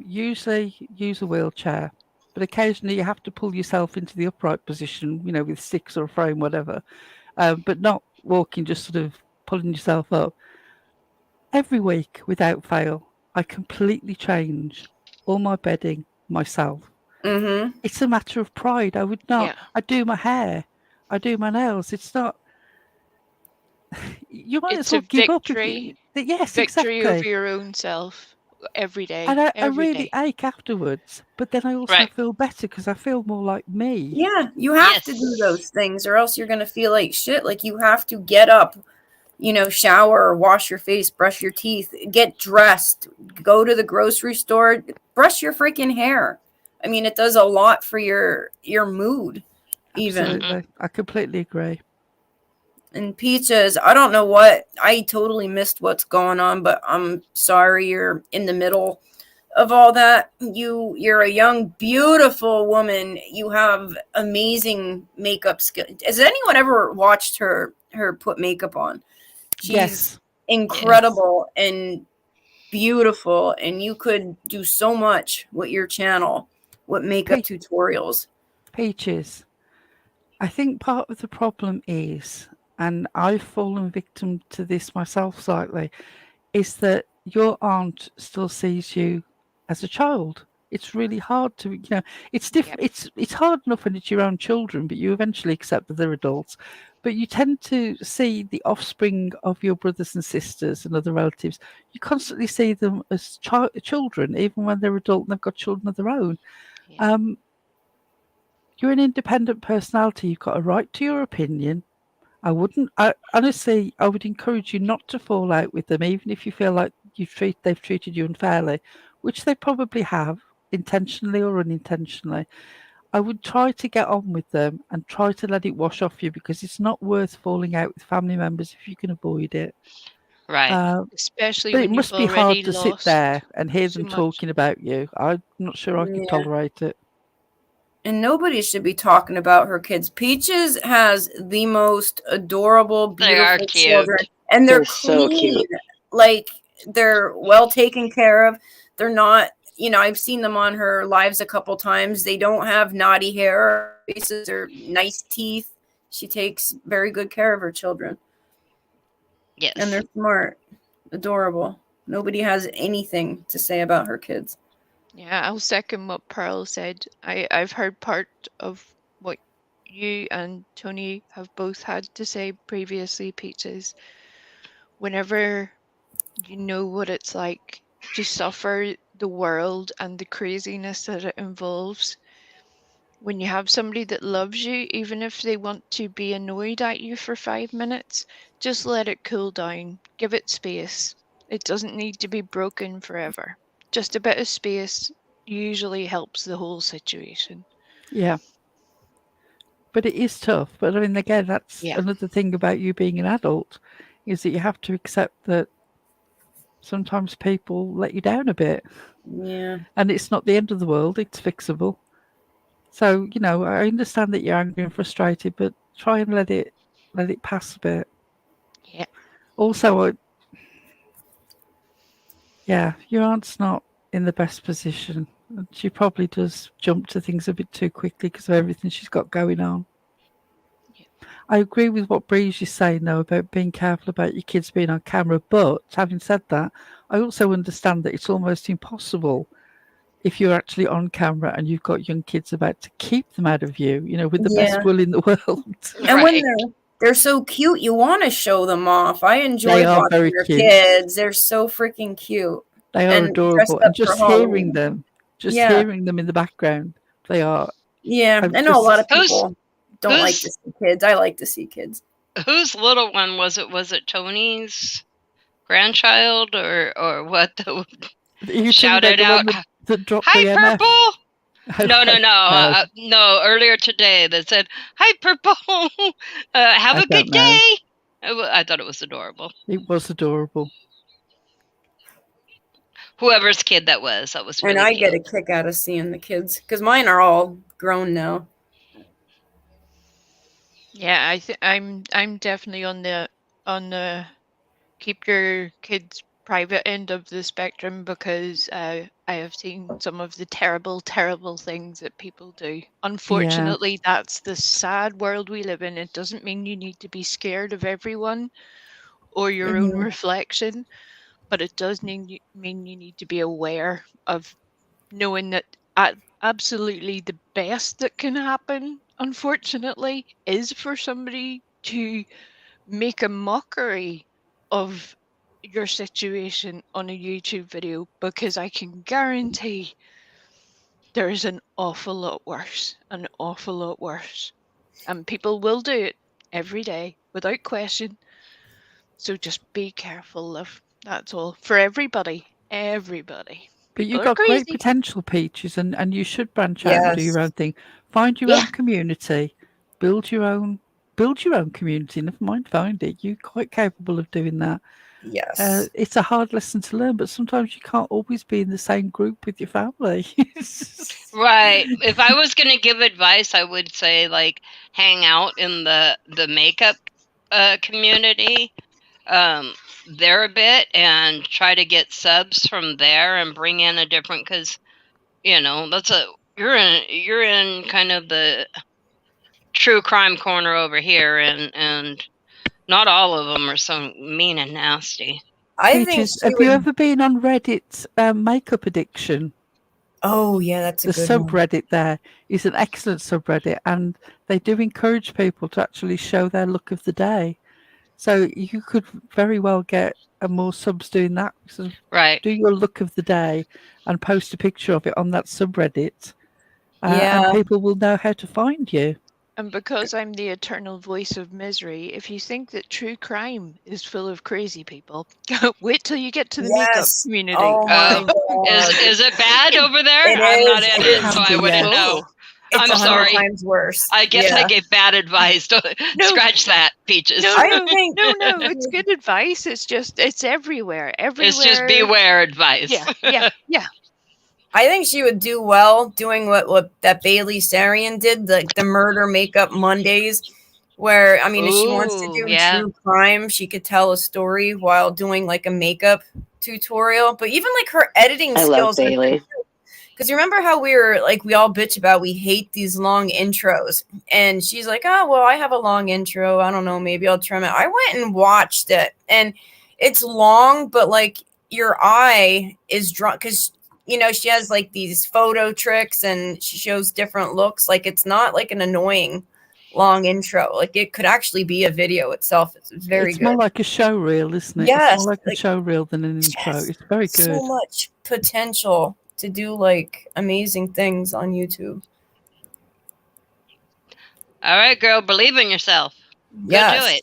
Usually use a wheelchair, but occasionally you have to pull yourself into the upright position, with sticks or a frame, whatever. But not walking, just sort of pulling yourself up. Every week, without fail, I completely change all my bedding myself.
Mm-hmm.
It's a matter of pride. I would not.
Yeah.
I do my hair. I do my nails. It's not. You might
It's
as well
a
give up.
victory.
Yes,
Victory over
exactly.
your own self every day.
And I
every
really
day.
ache afterwards, but then I also
Right.
feel better because I feel more like me.
Yeah, you have to do those things or else you're going to feel like shit. Like you have to get up, shower, wash your face, brush your teeth, get dressed, go to the grocery store, brush your freaking hair. I mean, it does a lot for your mood, even.
Absolutely. I completely agree.
And Peaches, I don't know what, I totally missed what's going on, but I'm sorry you're in the middle of all that. You're a young, beautiful woman. You have amazing makeup skill. Has anyone ever watched her put makeup on? She's
Yes.
incredible and beautiful, and you could do so much with your channel with makeup tutorials.
Peaches, I think part of the problem is, and I've fallen victim to this myself slightly, is that your aunt still sees you as a child. It's really hard to, it's different. It's hard enough when it's your own children, but you eventually accept that they're adults. But you tend to see the offspring of your brothers and sisters and other relatives. You constantly see them as children, even when they're adult and they've got children of their own.
Yeah.
You're an independent personality. You've got a right to your opinion. Honestly, I would encourage you not to fall out with them, even if you feel like they've treated you unfairly, which they probably have, intentionally or unintentionally. I would try to get on with them and try to let it wash off you because it's not worth falling out with family members if you can avoid it.
Right.
Especially
But
when
it must
you've
be hard
already
to sit
lost
there and hear
so
them
much.
talking about you. I'm not sure I could
Yeah.
tolerate it.
And nobody should be talking about her kids. Peaches has the most adorable,
They are
beautiful
cute.
children. And they're
so
clean.
cute.
Like, they're well taken care of. They're not, I've seen them on her lives a couple times. They don't have naughty hair. Faces are nice teeth. She takes very good care of her children.
Yes.
And they're smart, adorable. Nobody has anything to say about her kids.
Yeah, I'll second what Pearl said. I've heard part of what you and Tony have both had to say previously, Peaches. Whenever you know what it's like to suffer the world and the craziness that it involves, when you have somebody that loves you, even if they want to be annoyed at you for 5 minutes, just let it cool down. Give it space. It doesn't need to be broken forever. Just a bit of space usually helps the whole situation.
Yeah. But it is tough. But I mean, again, that's another thing about you being an adult, is that you have to accept that sometimes people let you down a bit.
Yeah.
And it's not the end of the world. It's fixable. So, I understand that you're angry and frustrated, but try and let it pass a bit.
Yeah.
Also, Yeah, your aunt's not in the best position. She probably does jump to things a bit too quickly because of everything she's got going on.
Yeah.
I agree with what Breeze is saying, though, about being careful about your kids being on camera. But having said that, I also understand that it's almost impossible if you're actually on camera and you've got young kids about to keep them out of view, with the best
Yeah.
will in the world.
And when
Right.
they're so cute, you want to show them off. I
They
enjoy
are
watching
very
your
cute.
kids. They're so freaking cute.
They are
And dressed
adorable.
up
And
for
just hearing
Halloween.
them,
Yeah.
in the background, they are.
Yeah.
I'm
I know a lot of
Who's
people don't like to
who's
see kids. I like to see kids.
whose little one was it? Was it Tony's grandchild or what? That
Are you talking about
shouted
the
out,
one that dropped
"Hi,
the MF?
Purple!" No, no, no, no. Earlier today, that said, "Hi, Purple. Have
I
a good
don't know.
day." I thought it was adorable.
It was adorable.
Whoever's kid that was
And
really
I
cute.
get a kick out of seeing the kids because mine are all grown now.
Yeah, I'm definitely on the keep your kids private end of the spectrum because I have seen some of the terrible, terrible things that people do. Unfortunately, that's the sad world we live in. It doesn't mean you need to be scared of everyone or your own
Mhm.
reflection, but it does mean you need to be aware of knowing that absolutely the best that can happen, unfortunately, is for somebody to make a mockery of your situation on a YouTube video, because I can guarantee there is an awful lot worse, and people will do it every day without question. So just be careful, love. That's all for everybody. Everybody.
But
People
you've
are
got great
crazy.
potential, Peaches, and you should branch out and do your
Yes.
own thing. Find your
Yeah.
own community, build your own community. Never mind find it. You're quite capable of doing that.
Yes.
It's a hard lesson to learn, but sometimes you can't always be in the same group with your family.
Right. If I was going to give advice, I would say like hang out in the makeup community there a bit and try to get subs from there and bring in a different, because that's you're in kind of the true crime corner over here, and not all of them are so mean and nasty.
I think
Peaches,
she
have you
would.
ever been on Reddit makeup addiction?
Oh, yeah, that's a
The
good one.
subreddit there is an excellent subreddit, and they do encourage people to actually show their look of the day. So you could very well get more subs doing that. Sort of
Right.
do your look of the day and post a picture of it on that subreddit,
Yeah.
and people will know how to find you.
And because I'm the eternal voice of misery, if you think that true crime is full of crazy people, wait till you get to the makeup
Yes.
community.
Oh my God.
Is it bad over there?
It
I'm not
is.
in
It
it,
is.
so I wouldn't know.
It's
I'm
100
sorry.
times worse.
I guess I
Yeah.
gave bad advice. Scratch that, Peaches.
No,
I
no,
think
no, it's good advice. It's everywhere. Everywhere.
It's just beware advice.
Yeah.
I think she would do well doing what that Bailey Sarian did, the murder makeup Mondays, where I mean, if she wants to
Ooh,
do
yeah.
true crime, she could tell a story while doing like a makeup tutorial. But even like her editing
I love
skills,
Bailey.
because you remember how we all bitch about we hate these long intros, and she's like, oh well, I have a long intro. I don't know, maybe I'll trim it. I went and watched it, and it's long, but like your eye is drawn because she has like these photo tricks and she shows different looks. Like it's not like an annoying long intro. Like it could actually be a video itself. It's very
It's
good.
more like a show reel, isn't it?
Yes,
It's more like a show reel than an intro.
yes,
It's very good.
so much potential to do like amazing things on YouTube.
All right, girl, believe in yourself.
Yes.
Go do it.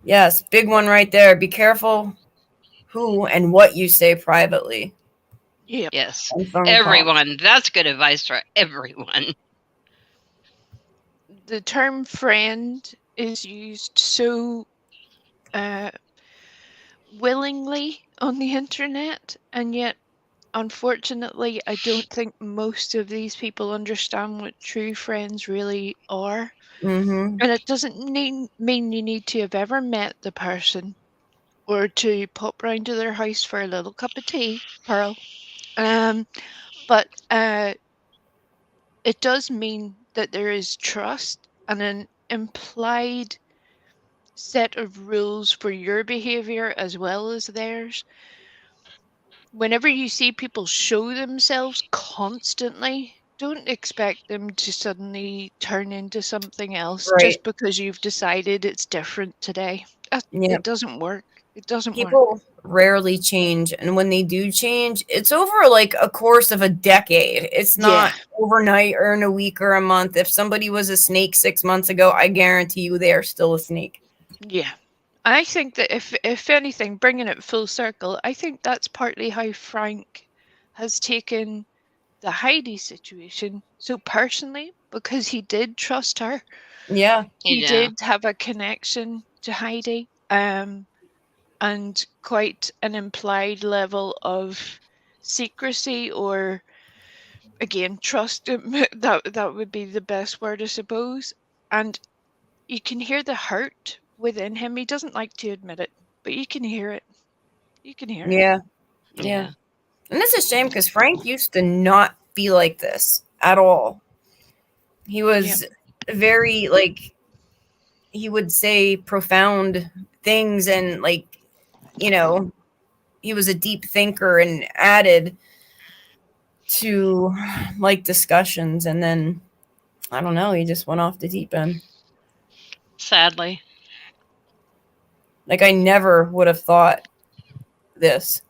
Yes, big one right there. Be careful who and what you say privately.
Yep.
Yes.
on phone
Everyone.
calls.
That's good advice for everyone.
The term friend is used so willingly on the internet, and yet unfortunately I don't think most of these people understand what true friends really are.
Mm-hmm.
And it doesn't mean you need to have ever met the person or to pop round to their house for a little cup of tea, Pearl. But it does mean that there is trust and an implied set of rules for your behavior as well as theirs. Whenever you see people show themselves constantly, don't expect them to suddenly turn into something else
Right.
just because you've decided it's different today.
Yeah.
It doesn't work. It doesn't work.
People rarely change, and when they do change, it's over like a course of a decade. It's not overnight or in a week or a month. If somebody was a snake 6 months ago, I guarantee you they are still a snake.
Yeah. I think that if anything, bringing it full circle, I think that's partly how Frank has taken the Heidi situation so personally, because he did trust her.
Yeah.
He
Yeah.
did have a connection to Heidi, and quite an implied level of secrecy, or again trust. That would be the best word, I suppose. And you can hear the hurt within him. He doesn't like to admit it, but you can hear it. You can hear it.
Yeah. Yeah. And it's a shame because Frank used to not be like this at all. He was very, like, he would say profound things, and, like, you know, he was a deep thinker and added to, like, discussions. And then, I don't know, he just went off the deep end.
Sadly.
Like, I never would have thought this.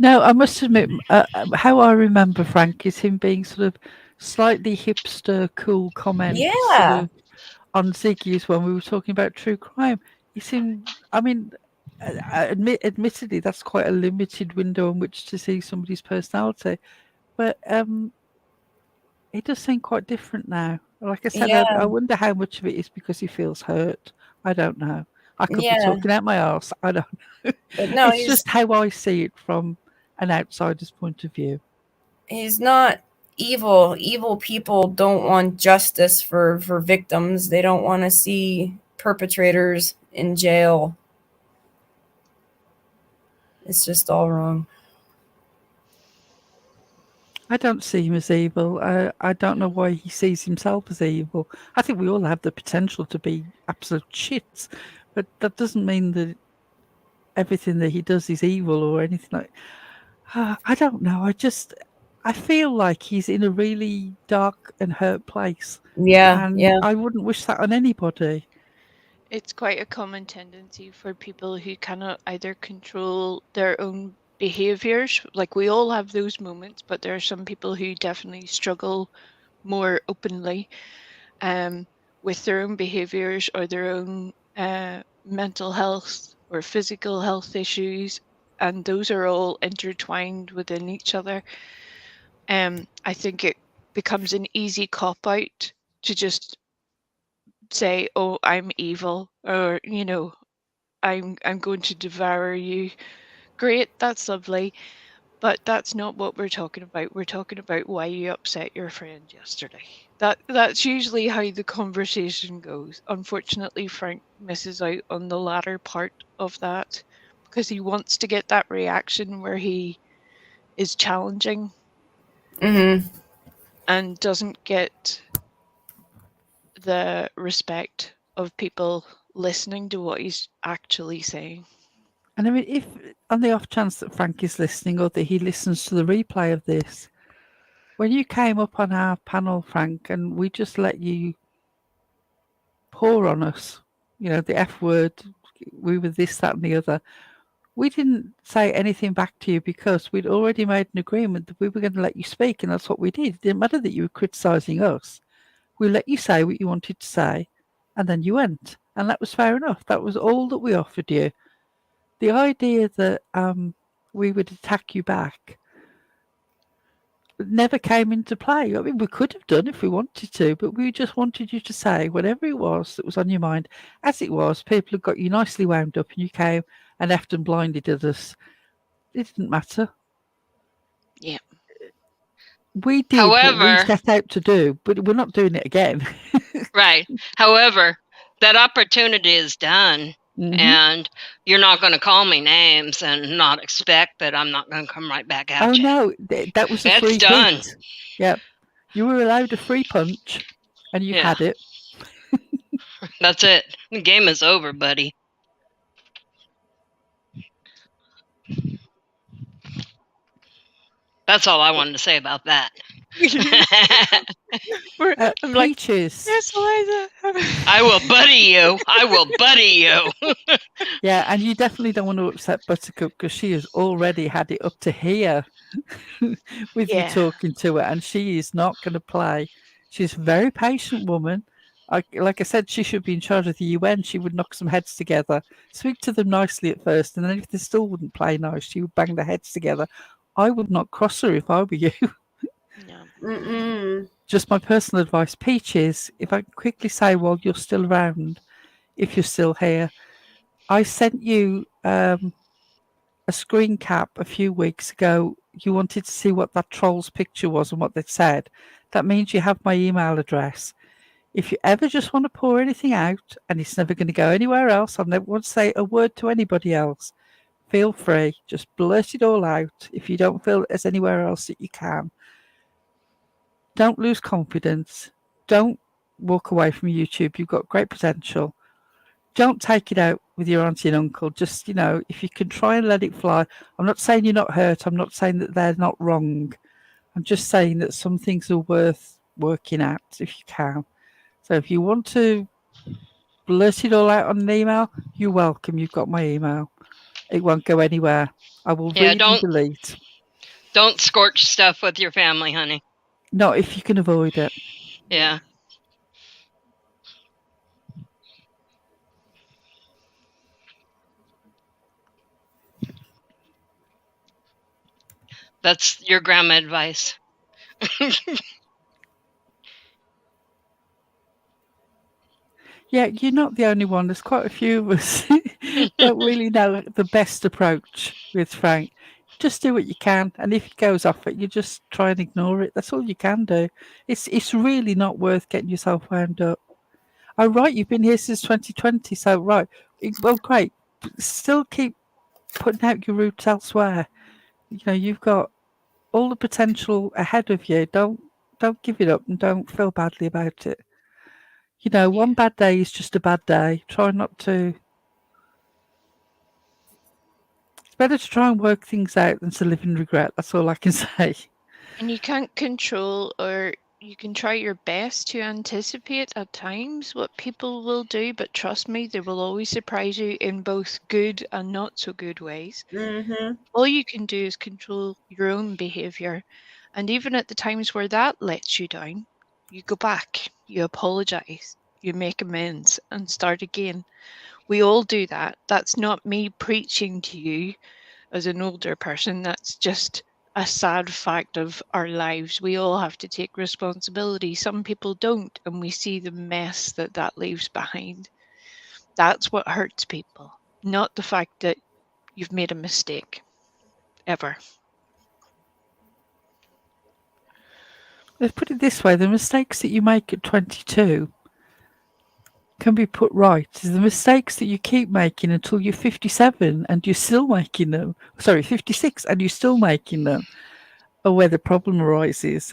No, I must admit, how I remember Frank is him being sort of slightly hipster, cool comments sort of on Ziggy's when we were talking about true crime. He seemed, I mean, admittedly, that's quite a limited window in which to see somebody's personality, but he does seem quite different now. Like I said, I wonder how much of it is because he feels hurt. I don't know. I could be talking out my arse. I don't know.
But no,
it's just how I see it from an outsider's point of view.
He's not evil. Evil people don't want justice for victims. They don't want to see perpetrators in jail. It's just all wrong.
I don't see him as evil. I don't know why he sees himself as evil. I think we all have the potential to be absolute shits, but that doesn't mean that everything that he does is evil or anything like. I don't know. I feel like he's in a really dark and hurt place. And I wouldn't wish that on anybody.
It's quite a common tendency for people who cannot either control their own behaviors. Like, we all have those moments, but there are some people who definitely struggle more openly with their own behaviors or their own mental health or physical health issues, and those are all intertwined within each other. I think it becomes an easy cop-out to just say, oh, I'm evil, or, you know, I'm going to devour you. Great, that's lovely, but that's not what we're talking about. We're talking about why you upset your friend yesterday. That's usually how the conversation goes. Unfortunately, Frank misses out on the latter part of that because he wants to get that reaction where he is challenging and doesn't get the respect of people listening to what he's actually saying.
And I mean, if on the off chance that Frank is listening or that he listens to the replay of this, when you came up on our panel, Frank, and we just let you pour on us, you know, the F word, we were this, that, and the other, we didn't say anything back to you because we'd already made an agreement that we were going to let you speak, and that's what we did. It didn't matter that you were criticising us. We let you say what you wanted to say, and then you went. And that was fair enough. That was all that we offered you. The idea that we would attack you back never came into play. I mean, we could have done if we wanted to, but we just wanted you to say whatever it was that was on your mind. As it was, people had got you nicely wound up, and you came and effed and blinded at us. It didn't matter.
Yeah.
We did what we set out to do, but we're not doing it again.
Right. However, that opportunity is done. And you're not going to call me names and not expect that I'm not going to come right back at you.
No, that was a
It's
free
done.
hit. Yep. You were allowed a free punch, and you had it.
That's it. The game is over, buddy. That's all I wanted to say about that.
I'm like,
Peaches.
yes, Eliza.
I will buddy you. I will buddy you.
Yeah, and you definitely don't want to upset Buttercup because she has already had it up to here with you talking to her, and she is not going to play. She's a very patient woman. Like I said, she should be in charge of the UN. She would knock some heads together, speak to them nicely at first, and then if they still wouldn't play nice, she would bang their heads together. I would not cross her if I were you.
Mm-mm.
Just my personal advice. Peaches, if I can quickly say while you're still around, if you're still here, I sent you a screen cap a few weeks ago. You wanted to see what that troll's picture was and what they'd said. That means you have my email address. If you ever just want to pour anything out and it's never going to go anywhere else, I never want to say a word to anybody else, feel free. Just blurt it all out if you don't feel there's anywhere else that you can. Don't lose confidence. Don't walk away from YouTube. You've got great potential. Don't take it out with your auntie and uncle. Just, if you can try and let it fly. I'm not saying you're not hurt. I'm not saying that they're not wrong. I'm just saying that some things are worth working at if you can. So if you want to blurt it all out on an email, you're welcome. You've got my email. It won't go anywhere. I will read and delete.
Don't scorch stuff with your family, honey.
Not if you can avoid it.
Yeah. That's your grandma advice.
Yeah, you're not the only one. There's quite a few of us don't really know the best approach with Frank. Just do what you can, and if he goes off it, you just try and ignore it. That's all you can do. It's really not worth getting yourself wound up. Oh, right, you've been here since 2020, so right. Well, great. Still keep putting out your roots elsewhere. You've got all the potential ahead of you. Don't give it up and don't feel badly about it. One bad day is just a bad day. Try not to. It's better to try and work things out than to live in regret. That's all I can say.
And you can't control, or you can try your best to anticipate at times what people will do, but trust me, they will always surprise you in both good and not so good ways. All you can do is control your own behavior. And even at the times where that lets you down, you go back, you apologize, you make amends and start again. We all do that. That's not me preaching to you as an older person. That's just a sad fact of our lives. We all have to take responsibility. Some people don't, and we see the mess that leaves behind. That's what hurts people, not the fact that you've made a mistake, ever.
Let's put it this way, the mistakes that you make at 22 can be put right. The mistakes that you keep making until you're 57 and you're still making them, 56 and you're still making them, are where the problem arises.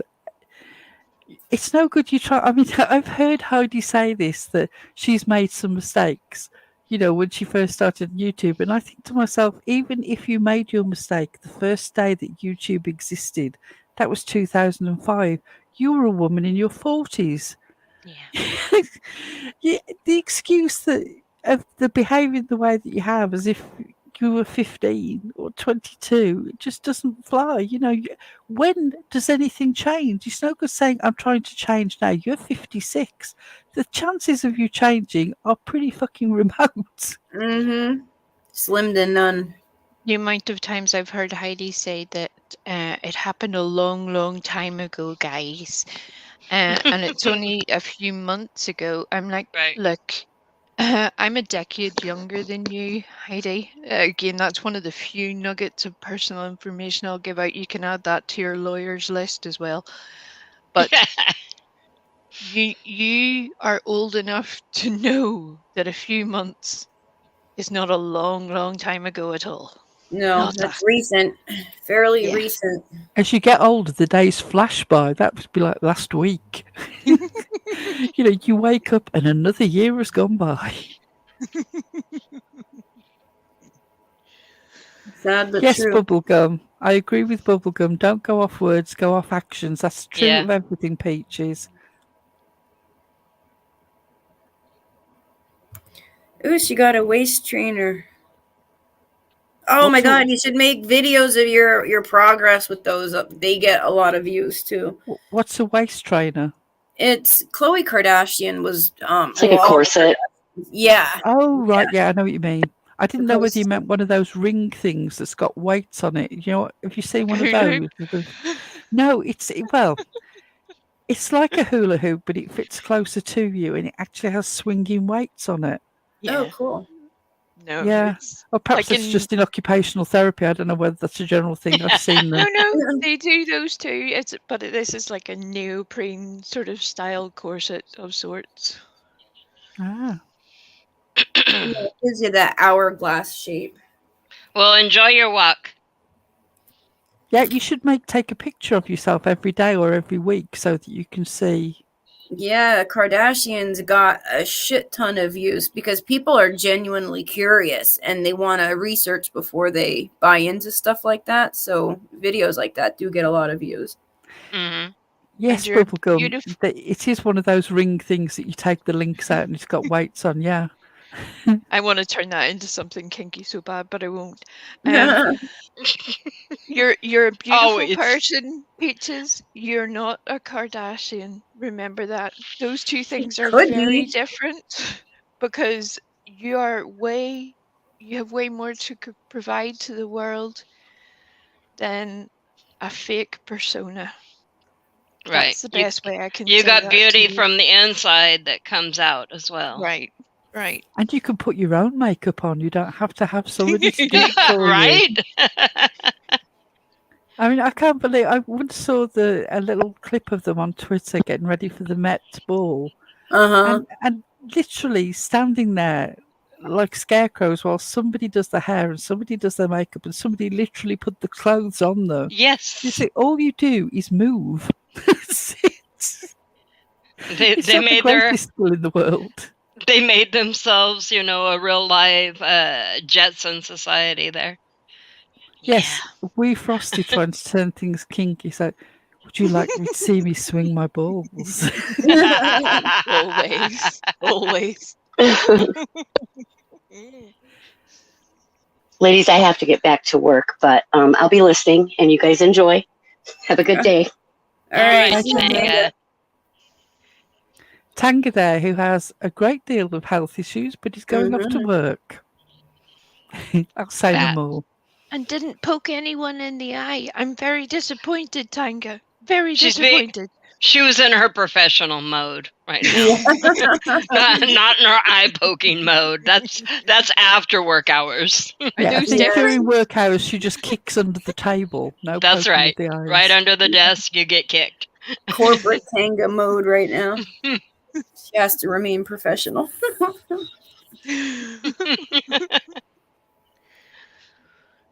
It's no good you try. I mean, I've heard Heidi say this, that she's made some mistakes, when she first started YouTube. And I think to myself, even if you made your mistake the first day that YouTube existed, that was 2005, you were a woman in your 40s.
Yeah.
Yeah, the excuse of the behaving the way that you have as if you were 15 or 22, it just doesn't fly. When does anything change? It's no good saying, I'm trying to change now. You're 56. The chances of you changing are pretty fucking remote.
Slim to none.
The amount of times I've heard Heidi say that it happened a long, long time ago, guys. And it's only a few months ago. I'm like, look, I'm a decade younger than you, Heidi. Again, that's one of the few nuggets of personal information I'll give out. You can add that to your lawyer's list as well. But you are old enough to know that a few months It's not a long time ago at all.
No,
Not
that's
that.
recent. Fairly
Yeah.
recent.
As you get older, the days flash by. That would be like last week. You wake up and another year has gone by.
Sad but
Yes,
true.
Bubblegum. I agree with Bubblegum. Don't go off words, go off actions. That's true
Yeah.
of everything, Peaches.
Ooh, she got a waist trainer. Oh my
What's a-
god, you should make videos of your progress with those. They get a lot of views too.
What's a waist trainer?
It's Khloe Kardashian was
It's like a corset.
Yeah.
Oh, right. Yeah, I know what you mean. I didn't know whether you
Supposed
meant one of those ring things that's got weights on it. You know, have you seen one of
Hula
those? No, well, it's like a hula hoop, but it fits closer to you and it actually has swinging weights on it.
Yeah.
Oh, cool.
No.
Yeah.
It's
Or perhaps
like
it's just in occupational therapy. I don't know whether that's a general thing. I've seen them.
no. They do those too. But this is like a neoprene sort of style corset of sorts.
Ah.
Yeah, it gives you that hourglass shape.
Well, enjoy your walk.
Yeah, you should take a picture of yourself every day or every week so that you can see.
Yeah, Kardashians got a shit ton of views because people are genuinely curious and they want to research before they buy into stuff like that. So videos like that do get a lot of views.
Mm-hmm.
Yes,
you're
Bubblegum.
beautiful.
It is one of those ring things that you take the links out and it's got weights on. Yeah.
I want to turn that into something kinky so bad, but I won't. You're a beautiful
Always.
person, Peaches. You're not a Kardashian. Remember that. Those two things are
could
very
be.
different because you have way more to provide to the world than a fake persona.
Right.
That's the best way I can
You
say
got
that
beauty
to you.
from the inside that comes out as well.
Right.
And you can put your own makeup on. You don't have to have somebody to do it for you.
Right?
I mean, I can't believe I once saw a little clip of them on Twitter getting ready for the Met Ball, and literally standing there like scarecrows while somebody does the hair and somebody does their makeup and somebody literally put the clothes on them.
Yes.
You see, all you do is move. It's
They
not
made
the greatest skill in the world.
They made themselves, a real live Jetson society there.
Yes, we Frosty trying to turn things kinky. So, would you like me to see me swing my balls?
Always.
Ladies, I have to get back to work, but I'll be listening, and you guys enjoy. Have a good day.
All right.
Tanga.
Tanga there, who has a great deal of health issues, but is going off to work. I'll say no more.
And didn't poke anyone in the eye. I'm very disappointed, Tanga. Very disappointed.
She was in her professional mode right now. not in her eye poking mode. That's after work hours.
Yeah, I think during work hours she just kicks under the table. No,
that's right.
The eyes.
Right under the desk, you get kicked.
Corporate Tanga mode right now. She has to remain professional.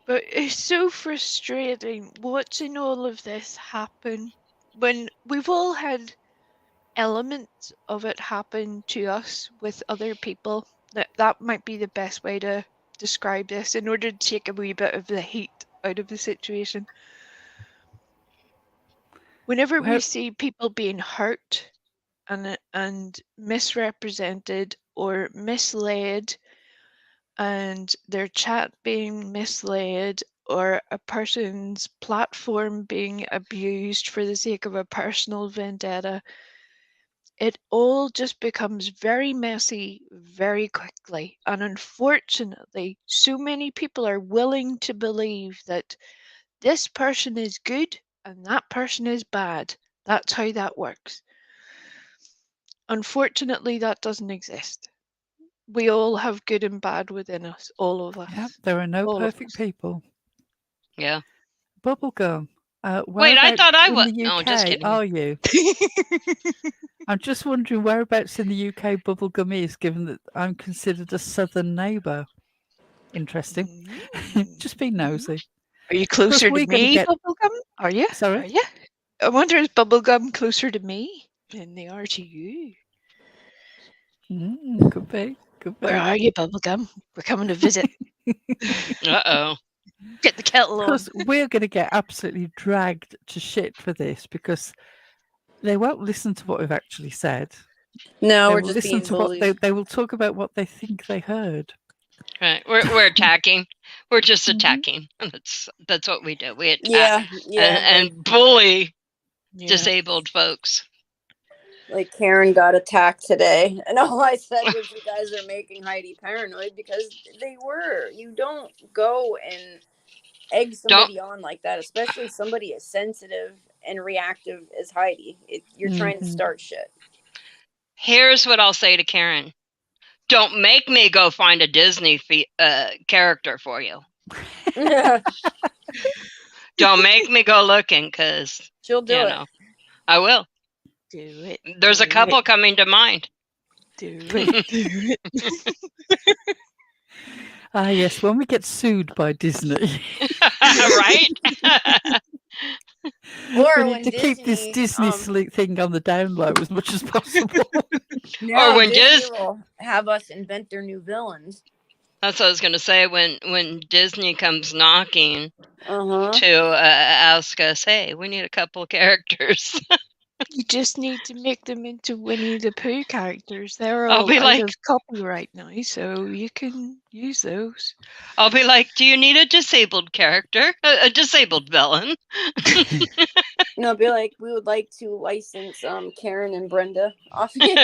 But it's so frustrating watching all of this happen when we've all had elements of it happen to us with other people. That might be the best way to describe this in order to take a wee bit of the heat out of the situation. Whenever we see people being hurt and misrepresented or misled, and their chat being misled or a person's platform being abused for the sake of a personal vendetta, it all just becomes very messy very quickly. And unfortunately, so many people are willing to believe that this person is good and that person is bad. That's how that works. Unfortunately, that doesn't exist. We all have good and bad within us, all of us.
Yeah, there are no perfect people.
Yeah.
Bubblegum.
Wait, I thought I was.
No,
just kidding.
Are you? I'm just wondering whereabouts in the UK Bubblegum is, given that I'm considered a southern neighbour. Interesting.
Mm.
Just being nosy.
Are you closer to
we're gonna
me,
get-
Bubblegum? Are you?
Sorry?
Are you? I wonder, is Bubblegum closer to me than they are to you?
Could be. Could be.
Where are you, Bubblegum? We're coming to visit.
Uh-oh.
Get the kettle on.
Because we're going to get absolutely dragged to shit for this because they won't listen to what we've actually said.
No,
They
we're
will
just
listen
being
to what
bullies.
they will talk about what they think they heard.
Right. We're attacking. We're just
Mhm.
attacking. That's what we do. We attack
Yeah, yeah.
and bully
Yeah.
disabled folks.
Like Karen got attacked today, and all I said was, "You guys are making Heidi paranoid," because they were. You don't go and egg somebody on like that, especially somebody as sensitive and reactive as Heidi. You're trying to
Mhm.
start shit.
Here's what I'll say to Karen. Don't make me go find a Disney character for you. Don't make me go looking, because
She'll do it.
I will.
Do it.
There's a
do
couple
it,
coming to mind.
Do it. Do it.
Ah, yes, when we get sued by Disney.
Right?
We
Or
need
when
to keep this Disney thing on the down low as much as possible.
Or
when
Disney will have us invent their new villains.
That's what I was going to say. When Disney comes knocking
Uh-huh.
to ask us, hey, we need a couple characters.
You just need to make them into Winnie the Pooh characters. They're
I'll
all
be
out
like-
of copyright now, so you can use those.
I'll be like, do you need a disabled character? A disabled villain?
No, be like, we would like to license Karen and Brenda off you.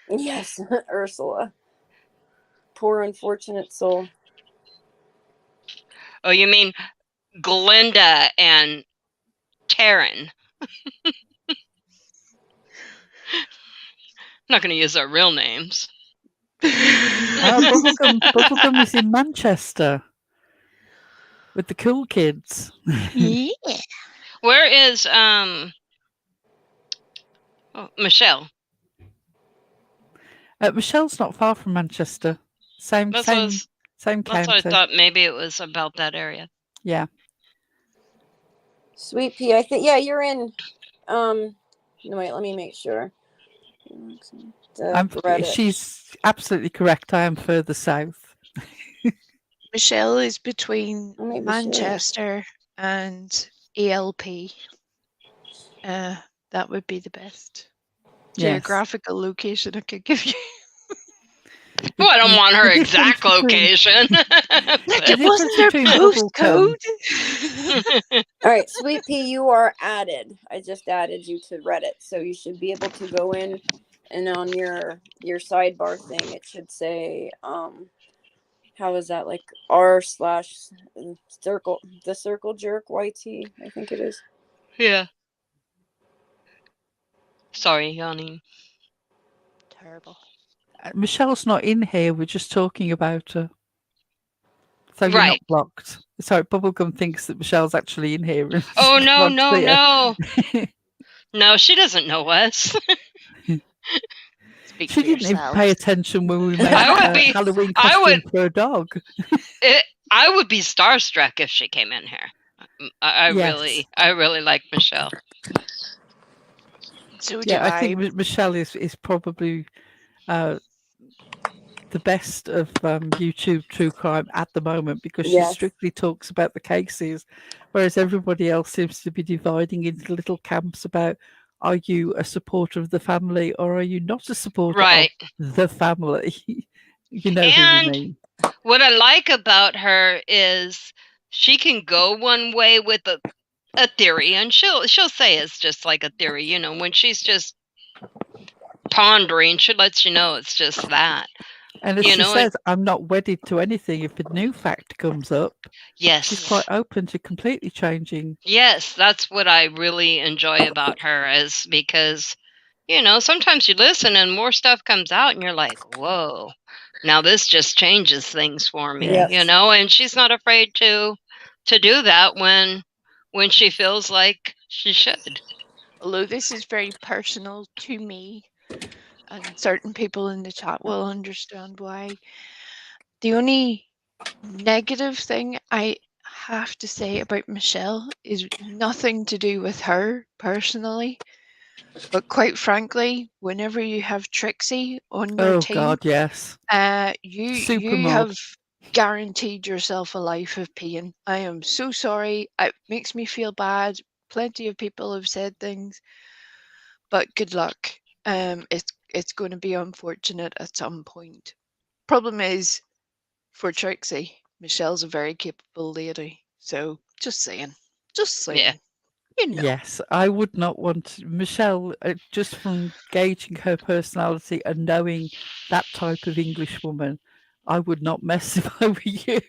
Yes, Ursula. Poor unfortunate soul.
Oh, you mean Glinda and Taryn? I'm not going to use their real names.
Bubblegum is in Manchester with the cool kids.
Yeah.
Where is Michelle?
Michelle's not far from Manchester. Same
That's
county.
what I thought. Maybe it was about that area.
Yeah.
Sweet Pea, I think, yeah, you're in, no, wait, let me make sure.
She's absolutely correct. I am further south.
Michelle is between
Maybe she is.
Manchester and ELP. That would be the best geographical location I could give you.
Well, I don't want her exact location.
It wasn't their postcode.
All right, Sweet Pea, you are added. I just added you to Reddit, so you should be able to go in, and on your sidebar thing, it should say, how is that, like r/circle, the circle jerk YT, I think it is.
Yeah. Sorry, yawning.
Terrible.
Michelle's not in here. We're just talking about her. So you're
Right.
not blocked. Sorry, Bubblegum thinks that Michelle's actually in here.
Oh, no. No, she doesn't know us.
Speak
She
for
didn't even
yourself.
pay attention when we made Halloween
I
costume
would-
for a dog.
I would be starstruck if she came in here. I
Yes.
really like Michelle.
So
Yeah,
do
I think Michelle is probably the best of YouTube true crime at the moment because she
Yes.
strictly talks about the cases, whereas everybody else seems to be dividing into little camps about, are you a supporter of the family or are you not a supporter
Right.
of the family? You know
And
who you mean.
what I like about her is she can go one way with a theory, and she'll say it's just like a theory, when she's just pondering, she lets you know it's just that.
And as
you
she
know,
says, I'm not wedded to anything. If a new fact comes up,
Yes.
she's quite open to completely changing.
Yes, that's what I really enjoy about her, is because, sometimes you listen and more stuff comes out and you're like, whoa, now this just changes things for me,
Yes.
and she's not afraid to do that when she feels like she should.
Although this is very personal to me, and certain people in the chat will understand why. The only negative thing I have to say about Michelle is nothing to do with her personally, but quite frankly, whenever you have Trixie on your
Oh
team,
God, yes.
you
Supermod.
have guaranteed yourself a life of pain. I am so sorry. It makes me feel bad. Plenty of people have said things, but good luck. It's going to be unfortunate at some point. Problem is, for Trixie, Michelle's a very capable lady. So just saying,
Yeah.
you know.
Yes, I would not want Michelle, just from gauging her personality and knowing that type of English woman, I would not mess if I were you.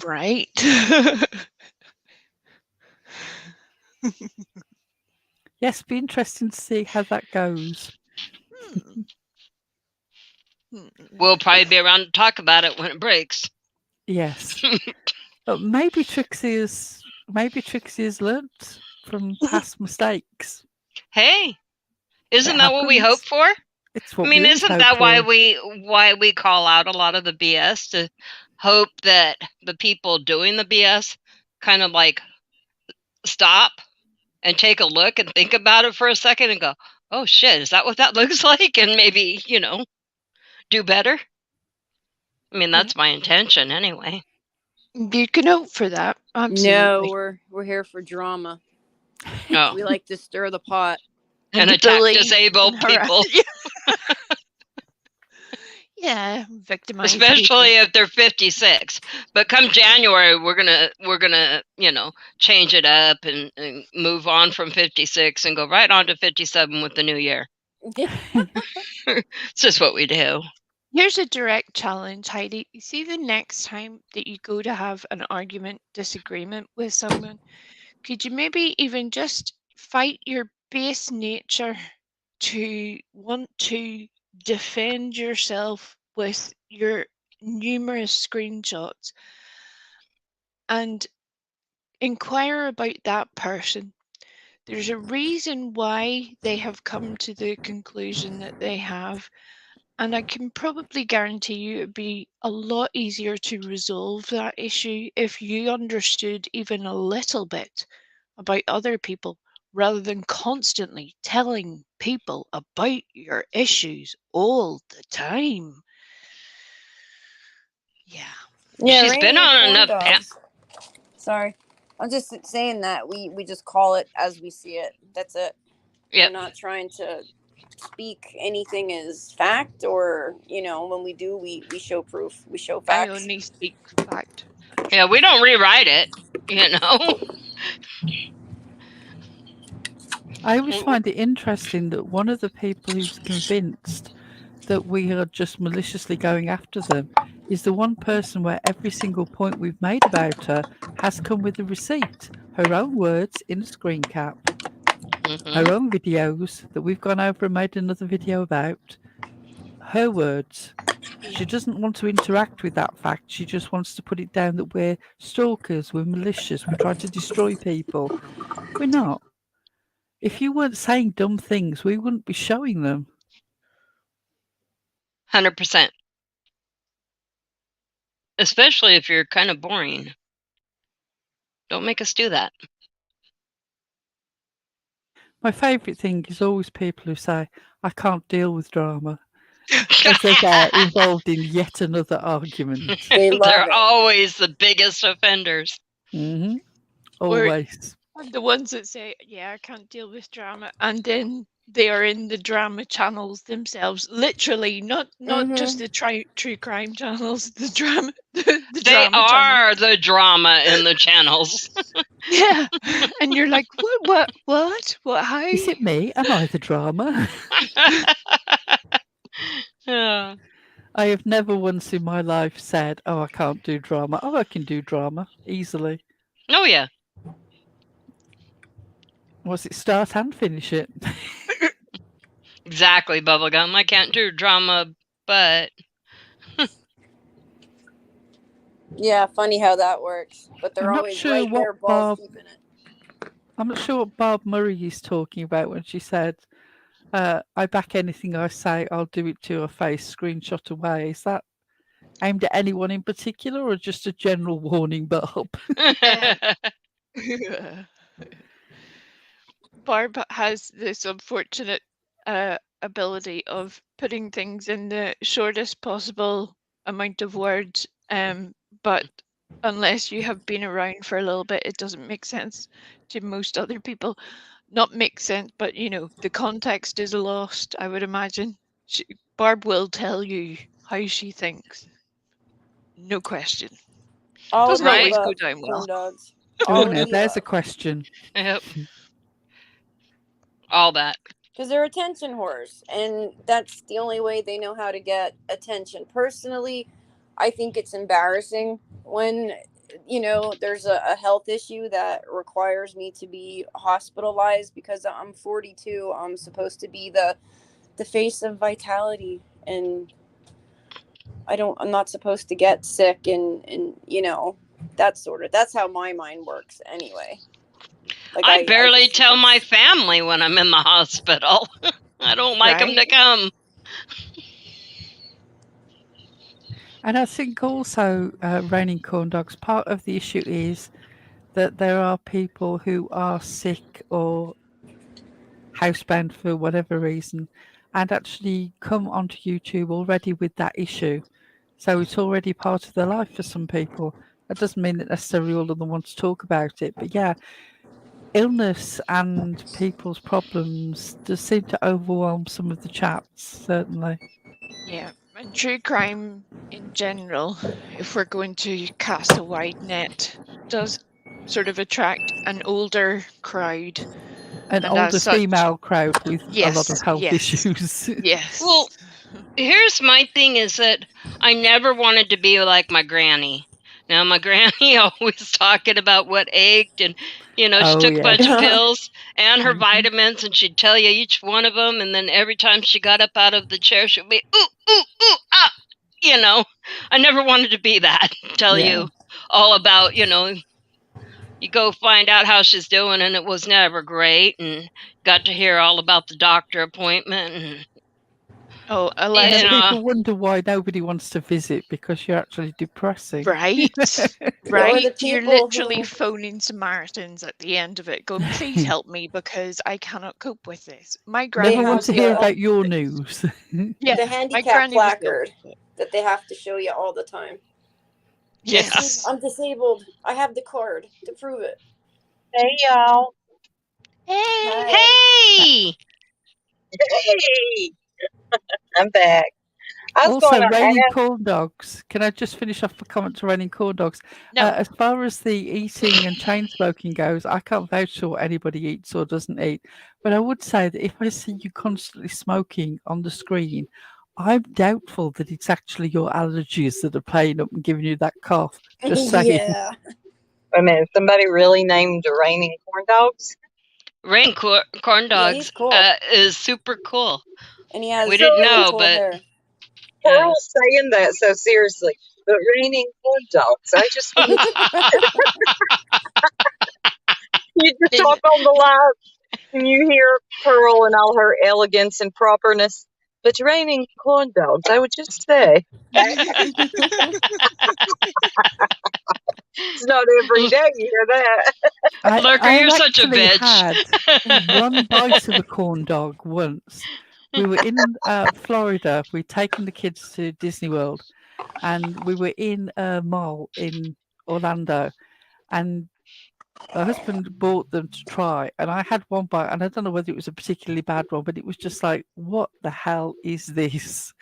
Right.
Yes, be interesting to see how that goes.
We'll probably be around to talk about it when it breaks.
Yes. Maybe Trixie has learnt from past mistakes.
Hey, isn't
It
that what we hope
happens.
for?
It's
I
what
mean,
we always
isn't
hope
that why
for.
we call out a lot of the BS, to hope that the people doing the BS kind of like stop and take a look and think about it for a second and go, "Oh shit, is that what that looks like?" And maybe, do better. I mean, that's my intention anyway.
You can hope for that.
No,
Absolutely.
we're here for drama.
Oh,
We like to stir the pot.
and attack disabled people,
Yeah, victimize
especially
people.
if they're 56. But come January, we're gonna change it up and move on from 56 and go right on to 57 with the new year. It's just what we do.
Here's a direct challenge, Heidi. You see, the next time that you go to have an argument, disagreement with someone, could you maybe even just fight your base nature to want to defend yourself with your numerous screenshots and inquire about that person? There's a reason why they have come to the conclusion that they have. And I can probably guarantee you it'd be a lot easier to resolve that issue if you understood even a little bit about other people rather than constantly telling people about your issues all the time. Yeah.
Yeah,
She's been
raining
on
corn
enough.
dogs. Sorry, I'm just saying that we just call it as we see it. That's it.
Yep.
We're not trying to speak anything as fact, or when we do, we show proof. We show
I
facts.
only speak fact.
Yeah, we don't rewrite it.
I always find it interesting that one of the people who's convinced that we are just maliciously going after them is the one person where every single point we've made about her has come with a receipt, her own words in a screen cap, her own videos that we've gone over and made another video about, her words. She doesn't want to interact with that fact. She just wants to put it down that we're stalkers, we're malicious, we're trying to destroy people. We're not. If you weren't saying dumb things, we wouldn't be showing them.
100%. Especially if you're kind of boring. Don't make us do that.
My favourite thing is always people who say, I can't deal with drama. As they get involved in yet another argument.
They love
They're
it.
always the biggest offenders.
Mm-hmm.
Or
Always.
the ones that say, yeah, I can't deal with drama, and then they are in the drama channels themselves, literally, not just the true crime channels, the drama the
They
drama
are
channels.
the drama in the channels.
Yeah. And you're like, what, how?
Is it me? Am I the drama?
Yeah.
I have never once in my life said, oh, I can't do drama. Oh, I can do drama easily.
Oh, yeah.
Was it start and finish it?
Exactly, Bubblegum. I can't do drama, but...
Yeah, funny how that works. But they're
I'm not
always
sure
right
what
there, balls deep in it.
I'm not sure what Barb Murray is talking about when she said, I back anything I say, I'll do it to a face, screenshot away. Is that aimed at anyone in particular or just a general warning, Barb?
Barb has this unfortunate ability of putting things in the shortest possible amount of words, but unless you have been around for a little bit, it doesn't make sense to most other people. Not make sense, but the context is lost, I would imagine. Barb will tell you how she thinks. No question.
All
Doesn't
of the
always
above,
go down well.
corn dogs.
Oh,
All
now
of the
there's a
above.
question.
Yep. All that.
Because they're attention whores, and that's the only way they know how to get attention. Personally, I think it's embarrassing when there's a health issue that requires me to be hospitalized because I'm 42. I'm supposed to be the face of vitality, and I'm not supposed to get sick, and that's how my mind works anyway. Like
I barely
just
tell my family when I'm in the hospital. I don't like them to come.
And I think also, raining corn dogs, part of the issue is that there are people who are sick or housebound for whatever reason and actually come onto YouTube already with that issue. So it's already part of their life for some people. That doesn't mean that necessarily all of them want to talk about it. But yeah, illness and people's problems does seem to overwhelm some of the chats, certainly.
Yeah, and true crime in general, if we're going to cast a wide net, does sort of attract an older crowd.
An older female crowd with a lot of health issues.
Yes.
Well, here's my thing is that I never wanted to be like my granny. Now, my granny always talking about what ached, and, she took a bunch of pills and her vitamins, and she'd tell you each one of them, and then every time she got up out of the chair, she'd be, ooh, ooh, ooh, ah, I never wanted to be that, tell you all about, you go find out how she's doing, and it was never great, and got to hear all about the doctor appointment, and
people wonder why nobody wants to visit because you're actually depressing.
Right. Right. You're literally phoning Samaritans at the end of it, going, please help me because I cannot cope with this. My granny
never want to hear about your news.
The handicap placard that they have to show you all the time.
Yes.
I'm disabled. I have the card to prove it.
Hey, y'all.
Hey.
Hey. I'm back.
Also, raining corn dogs. Can I just finish off a comment to raining corn dogs?
No.
As far as the eating and chain smoking goes, I can't vouch for what anybody eats or doesn't eat. But I would say that if I see you constantly smoking on the screen, I'm doubtful that it's actually your allergies that are playing up and giving you that cough. Just saying.
Yeah.
Wait a minute. Somebody really named raining corn dogs?
Rain corn dogs
he's cool.
Is super cool.
And he has
we didn't know,
cool
but
hair.
Pearl's saying that so seriously. But raining corn dogs. I just you just talk on the live and you hear Pearl and all her elegance and properness. But raining corn dogs, I would just say. It's not every day you hear that.
Lurker, you're such a bitch.
Had one bite of a corn dog once. We were in Florida. We'd taken the kids to Disney World, and we were in a mall in Orlando, and my husband bought them to try, and I had one bite, and I don't know whether it was a particularly bad one, but it was just like, what the hell is this?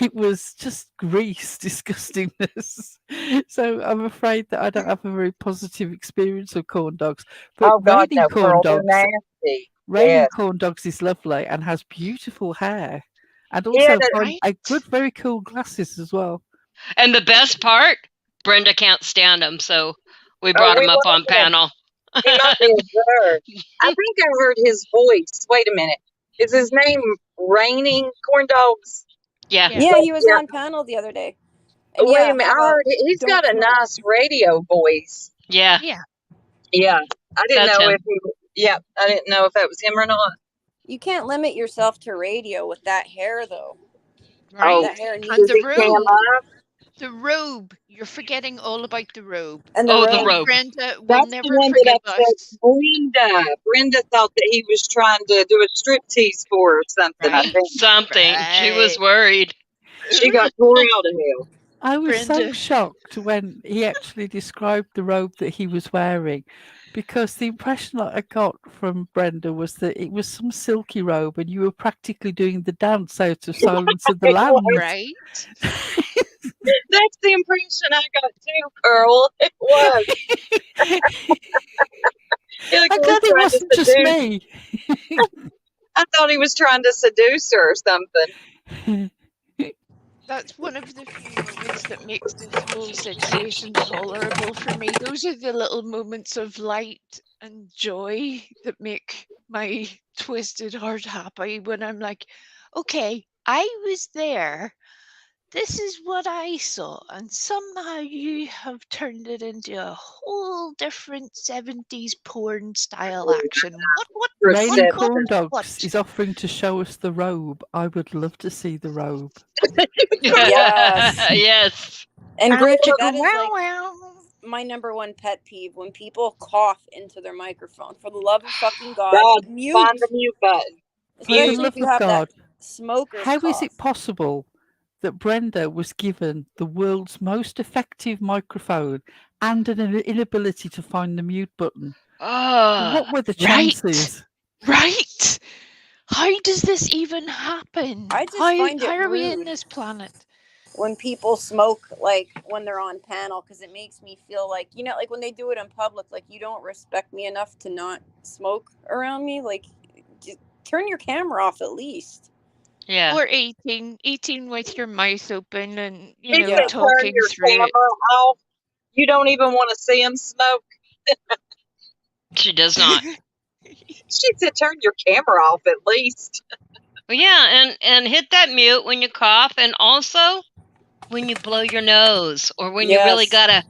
It was just grease, disgustingness. So I'm afraid that I don't have a very positive experience of corn dogs. But
oh God, no,
corn
dogs,
nasty. Raining corn dogs is lovely and has beautiful hair, and also a good, very cool glasses as well.
And the best part, Brenda can't stand them, so we brought him up on panel.
He might be a bird. I think I heard his voice. Wait a minute. Is his name Raining Corn Dogs?
Yeah.
Yeah, he was on panel the other day.
And wait a minute. I heard he's got a nice radio voice.
Yeah.
Yeah. I didn't know if I didn't know if that was him or not.
You can't limit yourself to radio with that hair, though.
Right?
That hair
And
needs
the
Does it cam
robe.
up?
The robe. You're forgetting all about the robe.
and the
Oh, the
robe.
robe.
Brenda will
That's the
never
one that
forgive
upset
us.
Brenda. Brenda thought that he was trying to do a striptease for her or something, I
Right?
think.
Something. She was
Right.
worried.
She got tore out of hell.
I was so
Brenda.
shocked when he actually described the robe that he was wearing, because the impression that I got from Brenda was that it was some silky robe and you were practically doing the dance out of Silence of the
It was.
Lambs.
Right?
That's the impression I got too, Pearl. It was. Like
I'm
he was
glad it
trying to
wasn't just
seduce.
me.
I thought he was trying to seduce her or something.
That's one of the few moments that makes this whole situation tolerable for me. Those are the little moments of light and joy that make my twisted heart happy when I'm like, okay, I was there. This is what I saw, and somehow you have turned it into a whole different 70s porn style action. What?
Raining
Perception.
Corn Dogs
What?
is offering to show us the robe. I would love to see the robe.
Yes.
Yes.
And Griffin, that is
Wow,
like
wow.
my number one pet peeve when people cough into their microphone. For the love of fucking God,
God,
mute.
find the mute button.
For the
Especially
love
if you
of
have
God,
that smoker's
how
cough.
is it possible that Brenda was given the world's most effective microphone and an inability to find the mute button? What were the chances?
Right. How does this even happen?
I just
How
find it
are we in
rude
this planet?
when people smoke, like when they're on panel, because it makes me feel like, you know, like when they do it in public, like you don't respect me enough to not smoke around me. Like, just turn your camera off at least.
Yeah.
Or eating with your mouth open and,
He
Yeah.
said, turn
talking
your
through
camera
it.
off. You don't even want to see him smoke.
She does not.
She said, turn your camera off at least.
Well, yeah, and hit that mute when you cough, and also when you blow your nose, or when you really
Yes.
gotta.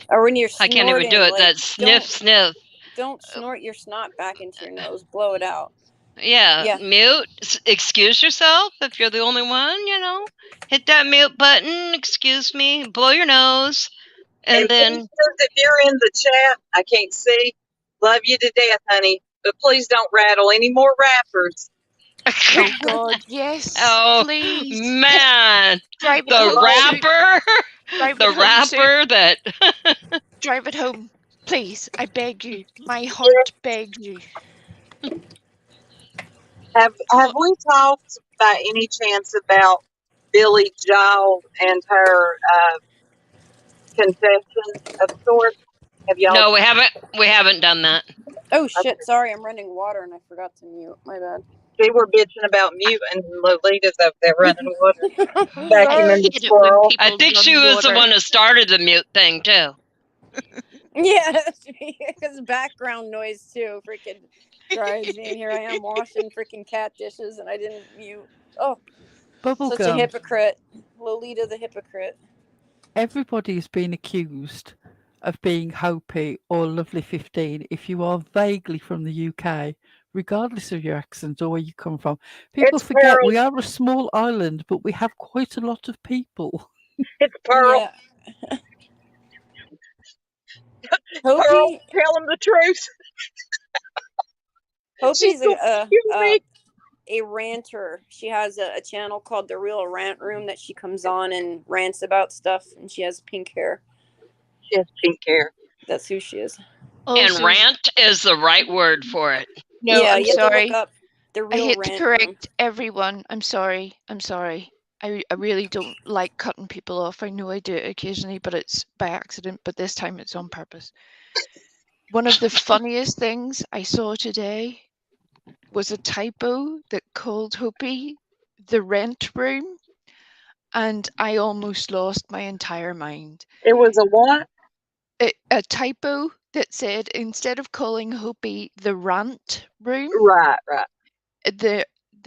Or when you're
I
snorting,
can't even do it.
like,
That sniff, sniff.
don't snort your snot back into your nose. Blow it out.
Yeah,
Yeah.
mute. Excuse yourself if you're the only one. You know, hit that mute button. Excuse me. Blow your nose, and then.
Princess, if you're in the chat, I can't see. Love you to death, honey. But please don't rattle any more rappers.
Oh God, yes.
Oh
please.
man,
Drive it
the
home.
rapper,
Drive
the
it home, Sue.
rapper that.
Drive it home. Please, I beg you. My heart begs you.
Have we talked by any chance about Billy Joel and her confession of sorts? Have y'all?
No, we haven't done that.
Oh shit! Sorry, I'm running water and I forgot to mute. My bad.
They were bitching about mute, and Lolita's up there running water,
I'm
vacuuming the
hate it when
squirrel.
people
I think
run
she was the
water.
one who started the mute thing too.
Yeah, that's me. Because background noise too freaking drives me. And here I am washing freaking cat dishes and I didn't mute. Oh, such a
Bubblegum.
hypocrite. Lolita the hypocrite.
Everybody's been accused of being Hopi or Lovely 15 if you are vaguely from the UK, regardless of your accent or where you come from. People
It's
forget
Pearl.
we are a small island, but we have quite a lot of people.
It's Pearl.
Yeah.
Pearl,
Hopi,
tell him the truth.
Hopi's
She's
a ranter. She has a channel called The Real Rant Room that she comes on and rants about stuff, and she has pink hair.
She has pink hair.
That's who she is.
And
Also,
rant is the right word for it.
no,
yeah,
I'm
you have to
sorry.
look up The
I
Real
hate to
Rant
correct
Room.
everyone. I'm sorry. I really don't like cutting people off. I know I do it occasionally, but it's by accident. But this time it's on purpose. One of the funniest things I saw today was a typo that called Hopi the rent room, and I almost lost my entire mind.
It was a what?
A typo that said instead of calling Hopi the rant room,
Right.
the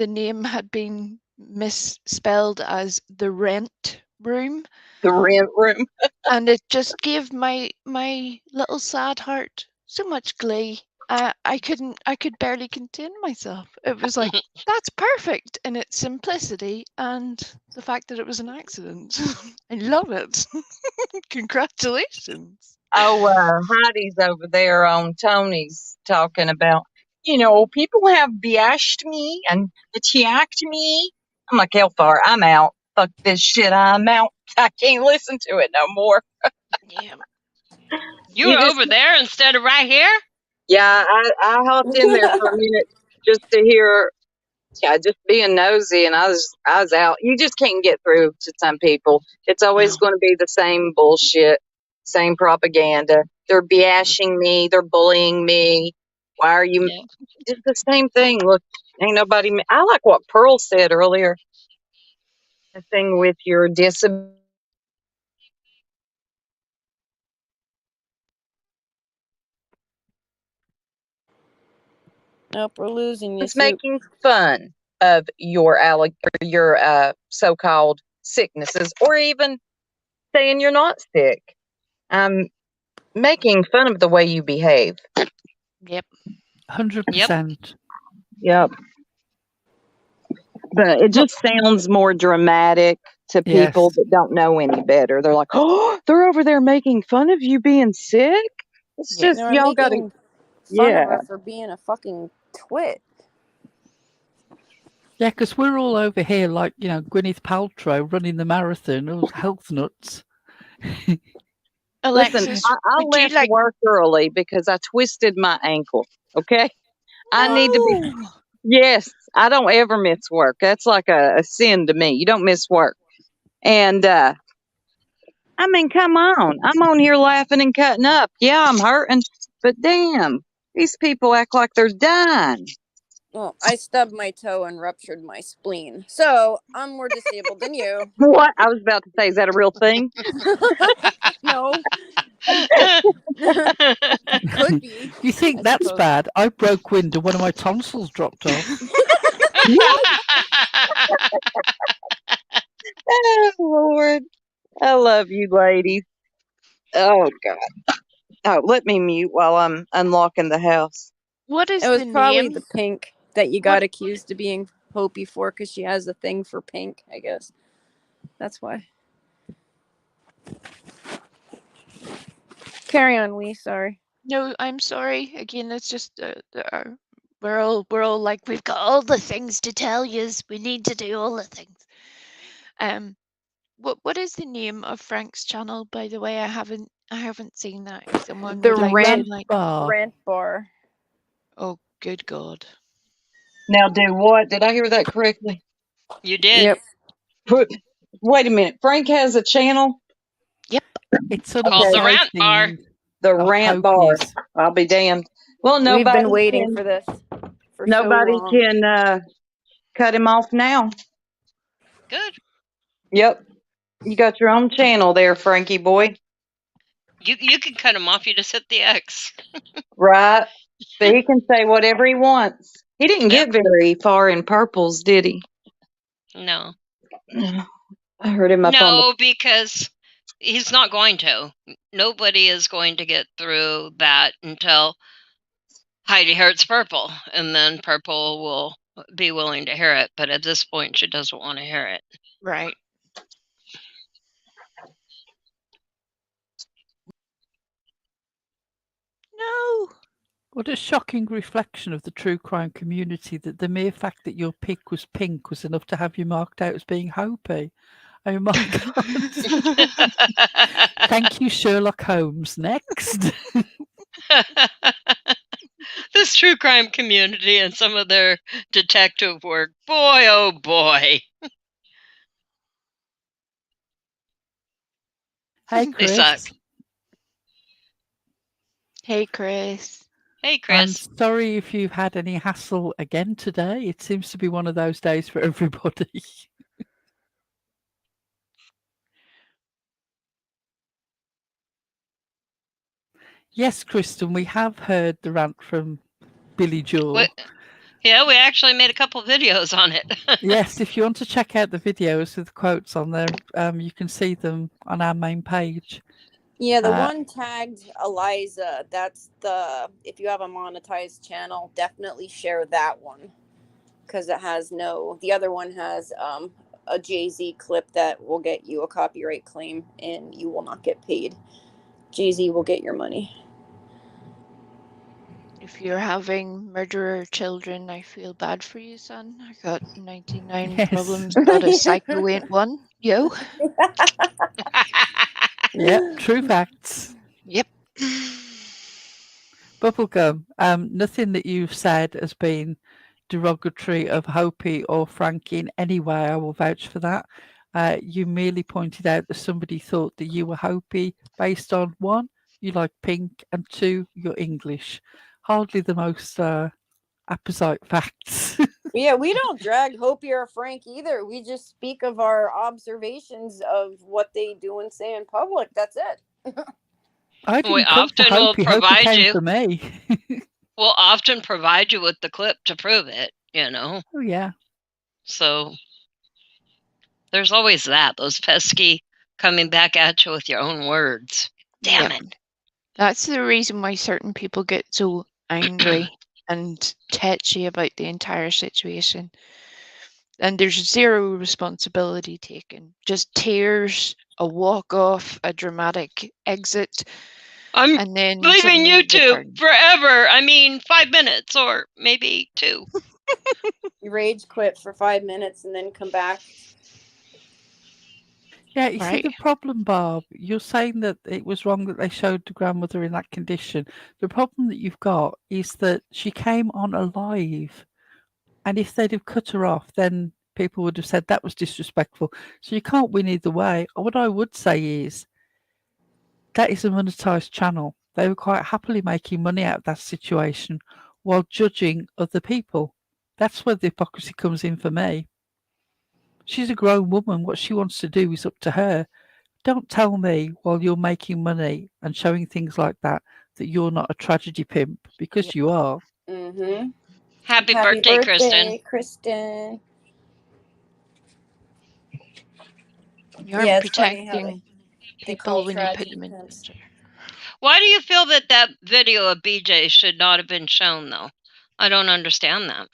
name had been misspelled as the rent room,
The rent room.
and it just gave my little sad heart so much glee. I could barely contain myself. It was like, that's perfect in its simplicity and the fact that it was an accident. I love it. Congratulations.
Oh, Heidi's over there on Tony's talking about, people have bashed me and attacked me. I'm like, hellfire, I'm out. Fuck this shit, I'm out. I can't listen to it no more.
Yeah.
You were over there instead of right here?
Yeah, I hopped in there for a minute just to hear, just being nosy, and I was out. You just can't get through to some people. It's always going to be the same bullshit, same propaganda. They're bashing me, they're bullying me. Why are you? It's the same thing. Look, ain't nobody. I like what Pearl said earlier. The thing with your disability.
Nope, we're losing you.
It's making fun of your so-called sicknesses, or even saying you're not sick. Making fun of the way you behave.
Yep.
100%.
Yep. But it just sounds more dramatic to people that don't know any better. They're like, oh, they're over there making fun of you being sick? It's just, y'all got to...
Fun of her for being a fucking twit.
Yeah, because we're all over here like, Gwyneth Paltrow running the marathon, all health nuts.
Alexis,
listen, I left work early because I twisted my ankle, okay? I need to be... Yes, I don't ever miss work. That's like a sin to me. You don't miss work. And, I mean, come on. I'm on here laughing and cutting up. Yeah, I'm hurting, but damn, these people act like they're dying.
Well, I stubbed my toe and ruptured my spleen, so I'm more disabled than you.
What? I was about to say, is that a real thing?
No. Could be.
You think that's bad? I broke wind and one of my tonsils dropped off.
Oh, Lord. I love you, ladies. Oh, God. Oh, let me mute while I'm unlocking the house.
What is
it was
the
probably
name?
the pink that you got accused of being Hopi for, because she has a thing for pink, I guess. That's why. Carry on, Lee. Sorry.
No, I'm sorry. Again, it's just we're all like, we've got all the things to tell you. We need to do all the things. What is the name of Frank's channel, by the way? I haven't seen that. If someone
The
would like
rant
to, like,
bar.
Rant bar.
Oh, good God.
Now do what? Did I hear that correctly?
You did.
Yep.
Wait a minute. Frank has a channel?
Yep.
It's sort
Called
of
the Rant Bar.
The Rant Bar.
Hopies.
I'll be damned. Well,
We've been waiting for this for
nobody
so long.
can cut him off now.
Good.
Yep. You got your own channel there, Frankie boy.
You can cut him off. You just hit the X.
Right. But he can say whatever he wants. He didn't get very far in purples, did he?
No.
I heard him up on
No, because he's not going to. Nobody is going to get through that until Heidi hurts Purple, and then Purple will be willing to hear it. But at this point, she doesn't want to hear it.
Right. No.
What a shocking reflection of the true crime community that the mere fact that your pick was pink was enough to have you marked out as being Hopi. Oh my God. Thank you, Sherlock Holmes. Next.
This true crime community and some of their detective work. Boy, oh boy.
Hey,
They
Chris.
suck.
Hey, Chris.
Hey,
I'm
Chris.
sorry if you've had any hassle again today. It seems to be one of those days for everybody. Yes, Kristen, we have heard the rant from Billy Joel.
Yeah, we actually made a couple videos on it.
Yes, if you want to check out the videos with the quotes on there, you can see them on our main page.
Yeah, the
Uh,
one tagged Eliza, that's if you have a monetized channel, definitely share that one. Because it has the other one has a Jay-Z clip that will get you a copyright claim and you will not get paid. Jay-Z will get your money.
If you're having murderer children, I feel bad for you, son. I got 99
Yes.
problems, but a psycho ain't one. Yo.
Yep, true facts.
Yep.
Bubblegum, nothing that you've said has been derogatory of Hopi or Frankie in any way. I will vouch for that. You merely pointed out that somebody thought that you were Hopi based on one, you like pink, and two, you're English. Hardly the most apposite facts.
Yeah, we don't drag Hopi or Frank either. We just speak of our observations of what they do and say in public. That's it.
I
We
didn't come for
often will
Hopi. Hopi
provide
came
you.
for me.
We'll often provide you with the clip to prove it.
Oh yeah.
So there's always that. Those pesky coming back at you with your own words. Damn
Yep.
it.
That's the reason why certain people get so angry and tetchy about the entire situation. And there's zero responsibility taken. Just tears, a walk off, a dramatic exit,
I'm
and then
leaving
suddenly
YouTube
return.
forever. I mean, 5 minutes or maybe 2.
You rage quit for 5 minutes and then come back.
Yeah, you see
Right.
the problem, Barb. You're saying that it was wrong that they showed the grandmother in that condition. The problem that you've got is that she came on alive. And if they'd have cut her off, then people would have said that was disrespectful. So you can't win either way. What I would say is that is a monetized channel. They were quite happily making money out of that situation while judging other people. That's where the hypocrisy comes in for me. She's a grown woman. What she wants to do is up to her. Don't tell me while you're making money and showing things like that that you're not a tragedy pimp, because you are.
Mm-hmm.
Happy
Happy
birthday,
birthday,
Kristen.
Kristen.
You aren't
Yeah, it's funny how
protecting
they call
people when you put
tragedy
them in
pimps.
danger.
Why do you feel that video of BJ should not have been shown, though? I don't understand that.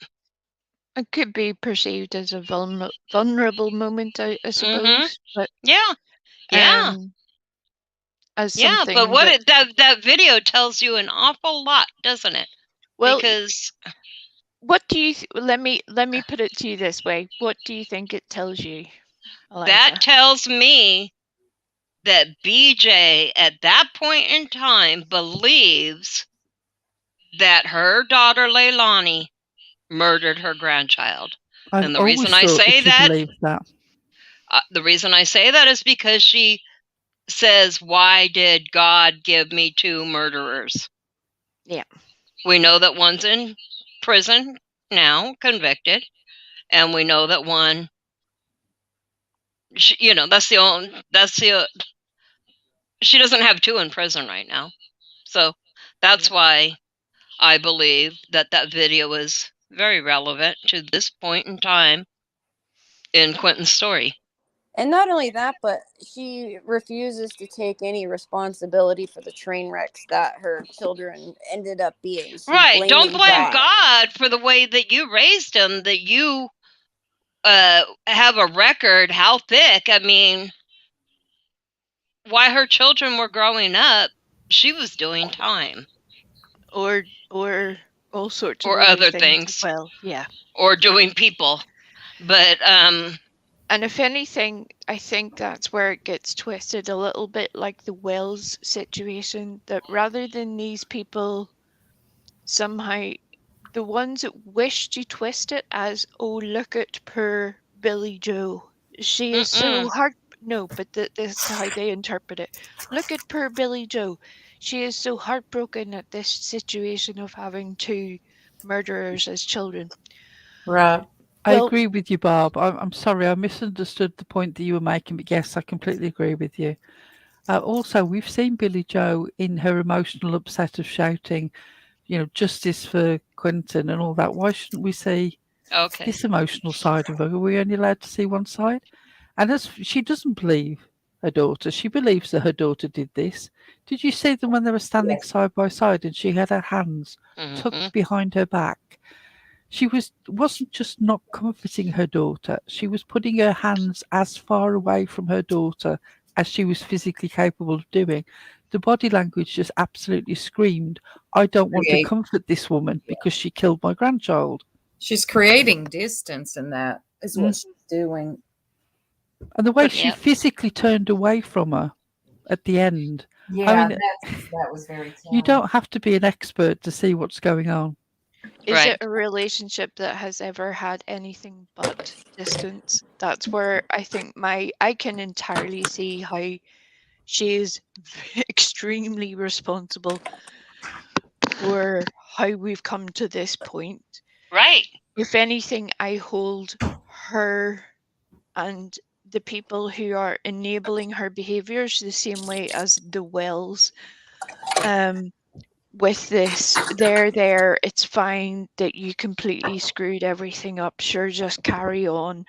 It could be perceived as a vulnerable moment, I suppose. But
Yeah. Yeah.
as
Yeah,
something
but what
that,
that video tells you an awful lot, doesn't it?
well,
Because
what do you let me put it to you this way. What do you think it tells you, Eliza?
that tells me that BJ at that point in time believes that her daughter Leilani murdered her grandchild.
I've
And the
always
reason I
thought
say
that she
that,
believes that.
the reason I say that is because she says, "Why did God give me 2 murderers?"
Yeah.
We know that one's in prison now, convicted, and we know that one, she doesn't have 2 in prison right now. So that's why I believe that video is very relevant to this point in time in Quentin's story.
And not only that, but she refuses to take any responsibility for the train wrecks that her children ended up being. She's
Right. Don't
blaming
blame God for the way that you raised him, that you have a record how thick. I mean, while her children were growing up, she was doing time.
Or all sorts of
Or
other
other
things
things.
as well. Yeah.
Or doing people. But
and if anything, I think that's where it gets twisted a little bit, like the Wells situation, that rather than these people somehow, the ones that wish to twist it as, oh, look at poor Billy Joe. She is so hard. No, but this is how they interpret it. Look at poor Billy Joe. She is so heartbroken at this situation of having 2 murderers as children.
Right.
I agree with you, Barb. I'm sorry, I misunderstood the point that you were making, but yes, I completely agree with you. Also, we've seen Billy Joe in her emotional upset of shouting, justice for Quentin and all that. Why shouldn't we see this emotional side of her? Are we only allowed to see one side? And she doesn't believe her daughter. She believes that her daughter did this. Did you see them when they were standing side by side and she had her hands tucked behind her back? She wasn't just not comforting her daughter, she was putting her hands as far away from her daughter as she was physically capable of doing. The body language just absolutely screamed, I don't want to comfort this woman because she killed my grandchild.
She's creating distance, and that is what she's doing.
And the way she physically turned away from her at the end.
Yeah,
I mean,
that was very telling.
You don't have to be an expert to see what's going on.
Is it a relationship that has ever had anything but distance? That's where I think I can entirely see how she is extremely responsible for how we've come to this point.
Right.
If anything, I hold her and the people who are enabling her behaviors the same way as the Wells. With this, there, it's fine that you completely screwed everything up. Sure, just carry on.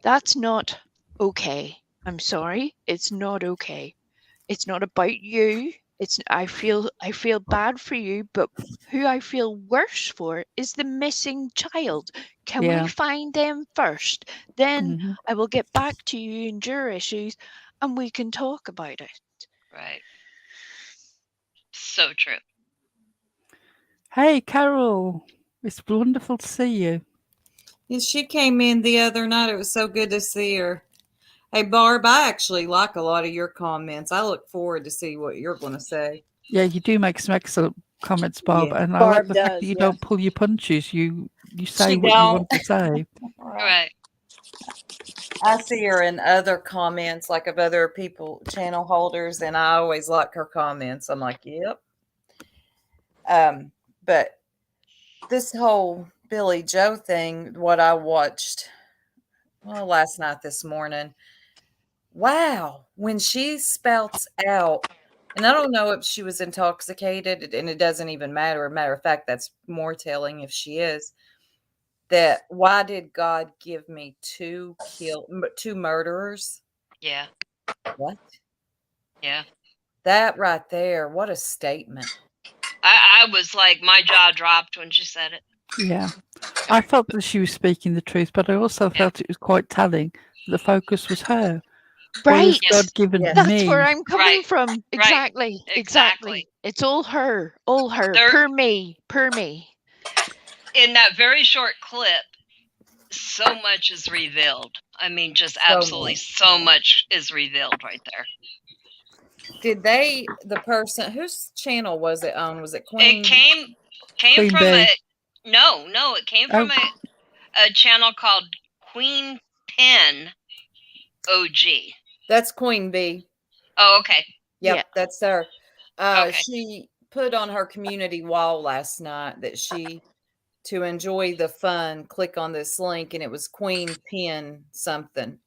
That's not okay. I'm sorry. It's not okay. It's not about you. I feel bad for you, but who I feel worse for is the missing child. Can we find them first? Then I will get back to you and your issues and we can talk about it.
Right. So true.
Hey, Carol. It's wonderful to see you.
And she came in the other night. It was so good to see her. Hey, Barb, I actually like a lot of your comments. I look forward to see what you're going to say.
Yeah, you do make some excellent comments, Barb.
Yeah.
And I like the fact that you don't pull your punches. You say what you want to say.
Right.
I see her in other comments, like of other people, channel holders, and I always like her comments. I'm like, yep. But this whole Billy Joe thing, what I watched, last night, this morning, wow, when she spouts out, and I don't know if she was intoxicated, and it doesn't even matter. Matter of fact, that's more telling if she is, that why did God give me two murderers?
Yeah.
What?
Yeah.
That right there, what a statement.
I was like, my jaw dropped when she said it.
Yeah. I felt that she was speaking the truth, but I also felt it was quite telling that the focus was her.
Right.
God given me.
That's where I'm coming from.
Right.
Exactly. It's all her. All her. Per me.
In that very short clip, so much is revealed. I mean, just absolutely so much is revealed right there.
Did the person, whose channel was it on? Was it Queen?
It came
Queen
from
Bee.
it came from a channel called Queen Pen OG.
That's Queen Bee.
Oh, okay.
Yep, that's her. She put on her community wall last night that to enjoy the fun, click on this link, and it was Queen Pen something.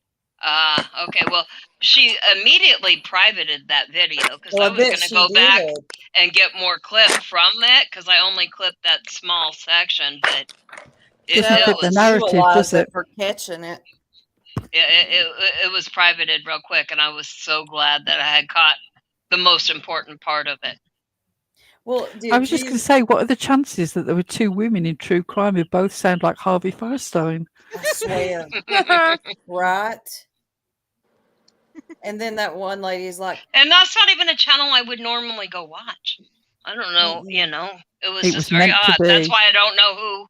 Okay. Well, she immediately privated that video because I was going to go back and get more clip from it because I only clipped that small section, but
it was the narrative, does it?
For catching it.
It was privated real quick, and I was so glad that I had caught the most important part of it.
Well,
I was just going to say, what are the chances that there were two women in true crime who both sound like Harvey Firestein?
I swear. Right? And then that one lady's like...
And that's not even a channel I would normally go watch. I don't know, It was just very odd. That's why I don't know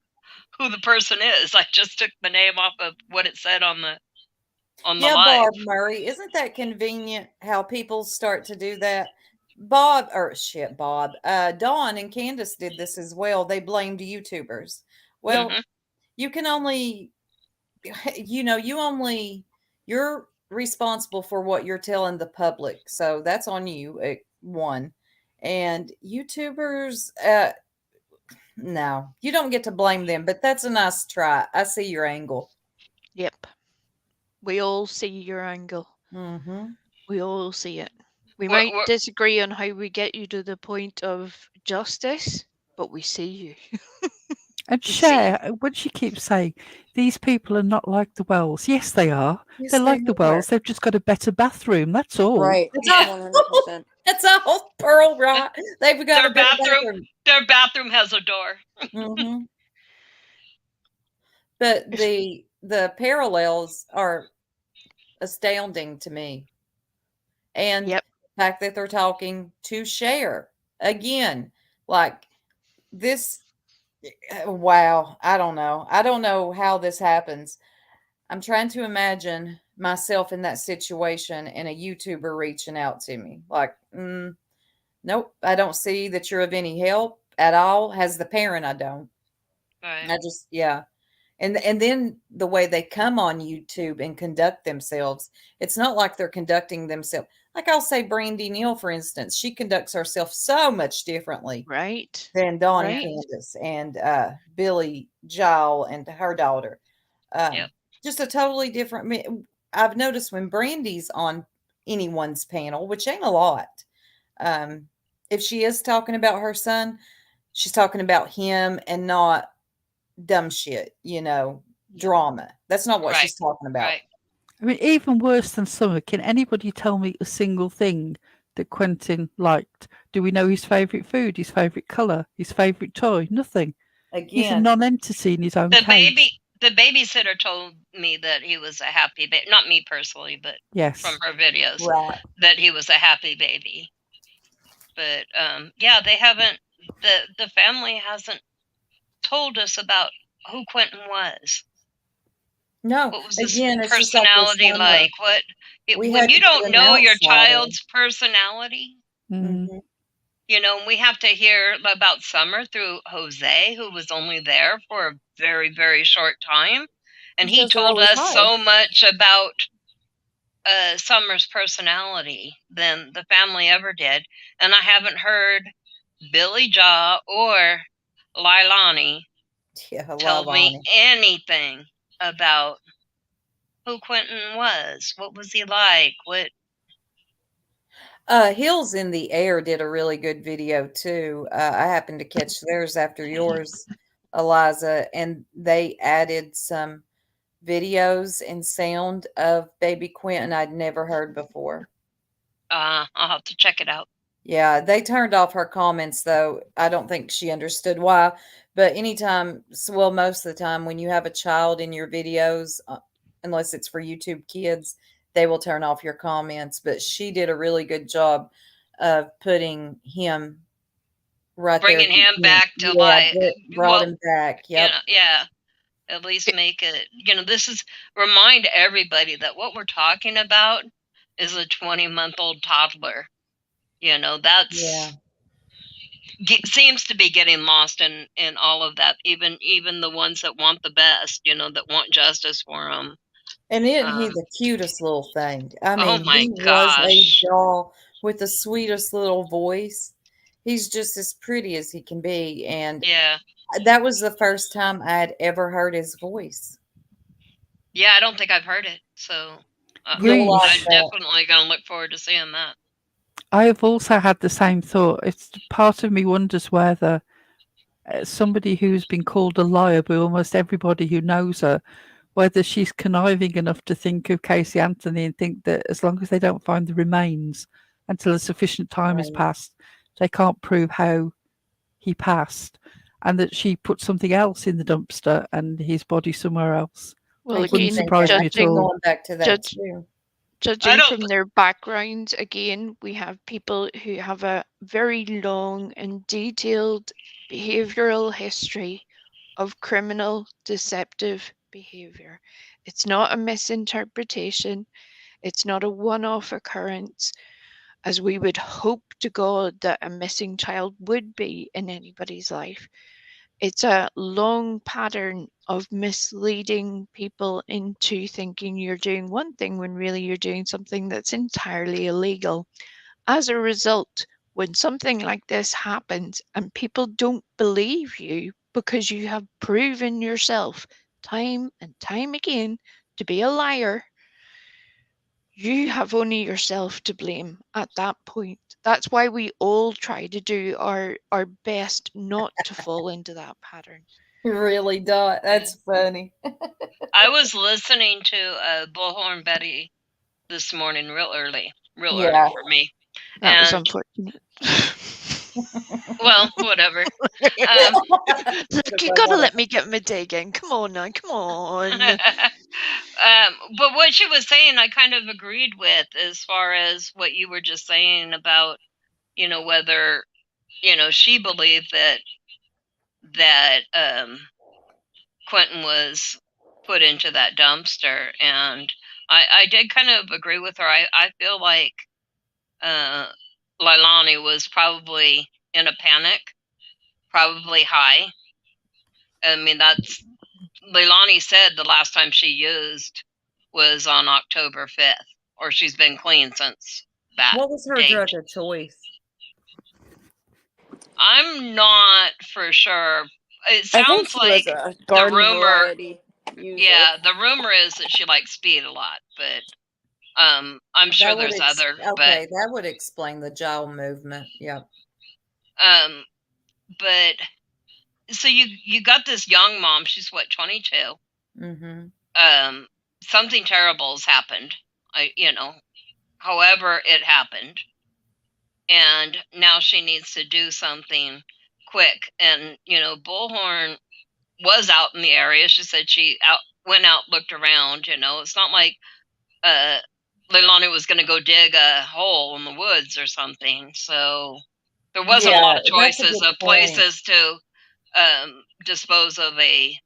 who the person is. I just took the name off of what it said on the live.
Bob Murray, isn't that convenient how people start to do that? Dawn and Candace did this as well. They blamed YouTubers. Well, you can only, you're responsible for what you're telling the public. So that's on you, one. And YouTubers, no, you don't get to blame them, but that's a nice try. I see your angle.
Yep. We all see your angle. We all see it. We might disagree on how we get you to the point of justice, but we see you.
And
You see,
Cher, when she keeps saying, these people are not like the Wells. Yes, they are.
Yes,
They're
they
like the
are.
Wells. They've just got a better bathroom. That's all.
Right.
That's
yeah,
all.
100%.
That's all, Pearl. Right? They've got
their
a better
bathroom, their bathroom has a door.
hmm But the parallels are astounding to me, and
Yep.
the fact that they're talking to Cher again, like this. Wow, I don't know. I don't know how this happens. I'm trying to imagine myself in that situation and a YouTuber reaching out to me. Like, nope, I don't see that you're of any help at all. As the parent, I don't.
Right.
I just, yeah. And then the way they come on YouTube and conduct themselves, it's not like they're conducting themselves. Like I'll say Brandy Neal, for instance, she conducts herself so much differently
Right.
than Dawn and
Right.
Candace and Billy Giles and her daughter.
Yep.
Just a totally different. I've noticed when Brandy's on anyone's panel, which ain't a lot, um, if she is talking about her son, she's talking about him and not dumb shit, drama. That's not what
Right.
she's talking about.
Right.
I mean, even worse than Summer, can anybody tell me a single thing that Quentin liked? Do we know his favourite food, his favourite colour, his favourite toy? Nothing. He's a
Again,
non-entity in his own
The
cage.
babysitter told me that he was a happy baby. Not me personally, but
Yes.
from her videos,
right.
that he was a happy baby. But yeah, they haven't. The family hasn't told us about who Quentin was.
No,
What was his
again, it's just like with
personality
Summer.
like?
We
When
had
you
to get
don't
an
know your
outsider.
child's personality,
Mm.
Mhm.
we have to hear about Summer through Jose, who was only there for a very, very short time. And he
Because they're
told
always
us
high.
so much about Summer's personality than the family ever did. And I haven't heard Billy Jaw or Lailani
Yeah,
tell me
Lavani.
anything about who Quentin was. What was he like? What?
Hills in the Air did a really good video too. I happened to catch theirs after yours, Eliza, and they added some videos and sound of baby Quentin I'd never heard before.
I'll have to check it out.
Yeah, they turned off her comments though. I don't think she understood why. But anytime, well, most of the time when you have a child in your videos, unless it's for YouTube Kids, they will turn off your comments. But she did a really good job of putting him right there.
Bringing him back to
Yeah,
life.
brought him back. Yep.
Yeah. At least make it. This is remind everybody that what we're talking about is a 20-month-old toddler. That's
Yeah.
seems to be getting lost in all of that. Even the ones that want the best, that want justice for them.
And isn't he the cutest little thing? I
Oh
mean,
my
he was a
gosh.
doll with the sweetest little voice. He's just as pretty as he can be. And
Yeah.
that was the first time I had ever heard his voice.
Yeah, I don't think I've heard it. So I'm
You'll like
definitely going to look forward to seeing that.
I have also had the same thought. It's part of me wonders whether somebody who's been called a liar by almost everybody who knows her, whether she's conniving enough to think of Casey Anthony and think that as long as they don't find the remains until a sufficient time has
Right.
passed, they can't prove how he passed, and that she put something else in the dumpster and his body somewhere else.
Well,
It wouldn't
again,
surprise me at all.
Going back to that
judge-
too.
judging from their backgrounds, again, we have people who have a very long and detailed behavioral history of criminal deceptive behavior. It's not a misinterpretation. It's not a one-off occurrence, as we would hope to God that a missing child would be in anybody's life. It's a long pattern of misleading people into thinking you're doing one thing when really you're doing something that's entirely illegal. As a result, when something like this happens and people don't believe you because you have proven yourself time and time again to be a liar, you have only yourself to blame at that point. That's why we all try to do our best not to fall into that pattern.
really does. That's funny.
I was listening to Bullhorn Betty this morning real early
Yeah.
for me.
That was
And
unfortunate.
well, whatever.
Look, you gotta let me get my day again. Come on now, come on.
But what she was saying, I kind of agreed with, as far as what you were just saying about, whether, she believed that Quentin was put into that dumpster, and I did kind of agree with her. I feel like Leilani was probably in a panic, probably high. I mean, that's Leilani said the last time she used was on October 5th, or she's been clean since that
What was her
date.
drug of choice?
I'm not for sure. It
I think
sounds
she
like
was a
the
garden
rumor.
variety user.
Yeah, the rumor is that she likes speed a lot, but I'm sure there's other.
Okay, that would explain the jowl movement. Yep.
But so you got this young mom. She's what, 22.
Mm-hmm.
Something terrible's happened. However it happened, and now she needs to do something quick. And Bullhorn was out in the area. She said she went out, looked around. It's not like Leilani was going to go dig a hole in the woods or something. So there wasn't a lot of choices of places to dispose of a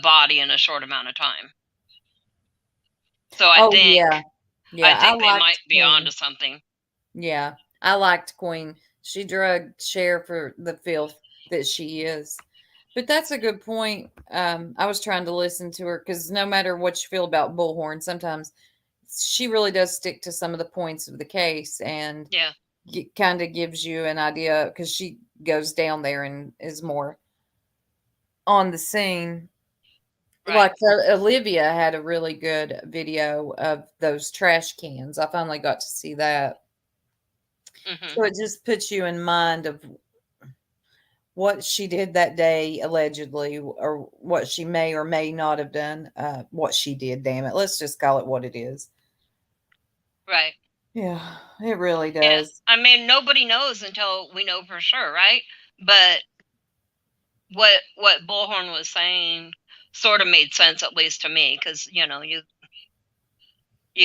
body in a short amount of time. So I think they might be onto something.
Yeah, I liked Queen. She drugged Cher for the filth that she is. But that's a good point. I was trying to listen to her because no matter what you feel about Bullhorn, sometimes she really does stick to some of the points of the case, and it kind of gives you an idea because she goes down there and is more on the scene.
Right.
Like Olivia had a really good video of those trash cans. I finally got to see that.
Mm-hmm.
So it just puts you in mind of what she did that day, allegedly, or what she may or may not have done. What she did, damn it. Let's just call it what it is.
Right.
Yeah, it really does.
I mean, nobody knows until we know for sure, right? But what Bullhorn was saying sort of made sense, at least to me, because you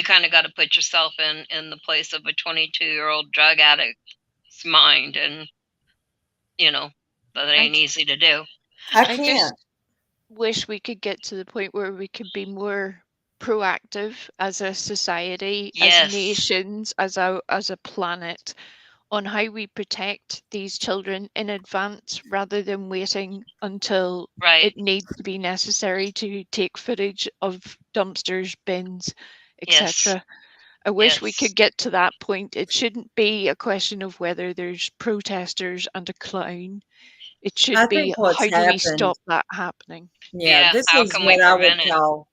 kind of got to put yourself in the place of a 22-year-old drug addict's mind, and that ain't easy to do.
I
just wish we could get to the point where we could be more proactive as a society, as nations, as a planet, on how we protect these children in advance, rather than waiting until it needs to be necessary to take footage of dumpsters, bins, etc. I wish we could get to that point. It shouldn't be a question of whether there's protesters and a clown. It should be, how do we stop that happening?
Yeah, this is what I would call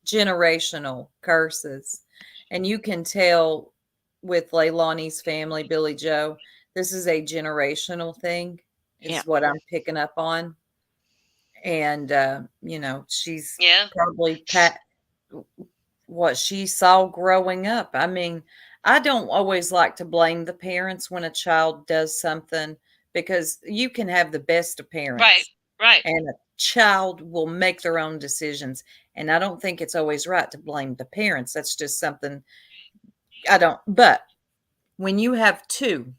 generational curses. And you can tell with Leilani's family, Billy Joe, this is a generational thing, is what I'm picking up on. And, she's probably what she saw growing up. I mean, I don't always like to blame the parents when a child does something, because you can have the best of parents.
Right.
And a child will make their own decisions. And I don't think it's always right to blame the parents. That's just something but when you have two,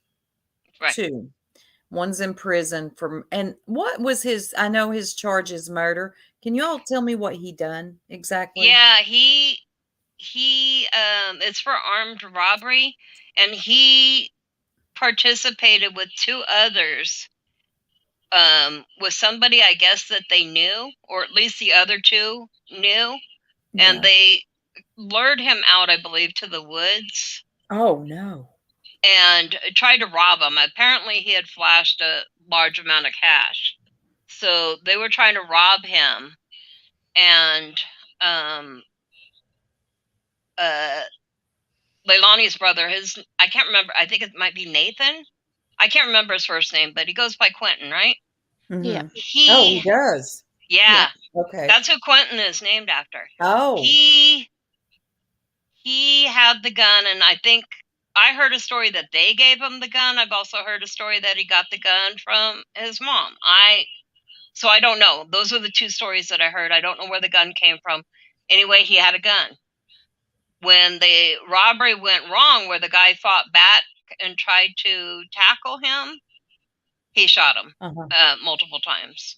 one's in prison and what was I know his charge is murder. Can you all tell me what he done exactly?
Yeah, he it's for armed robbery, and he participated with two others, with somebody, I guess, that they knew, or at least the other two knew, and they lured him out, I believe, to the woods.
Oh no.
And tried to rob him. Apparently he had flashed a large amount of cash, so they were trying to rob him. And Leilani's brother, I can't remember, I think it might be Nathan. I can't remember his first name, but he goes by Quentin, right?
Yeah.
He does.
Yeah,
Okay.
that's who Quentin is named after.
Oh.
He had the gun, and I think I heard a story that they gave him the gun. I've also heard a story that he got the gun from his mom. So I don't know. Those are the two stories that I heard. I don't know where the gun came from. Anyway, he had a gun. When the robbery went wrong, where the guy fought back and tried to tackle him, he shot him multiple times.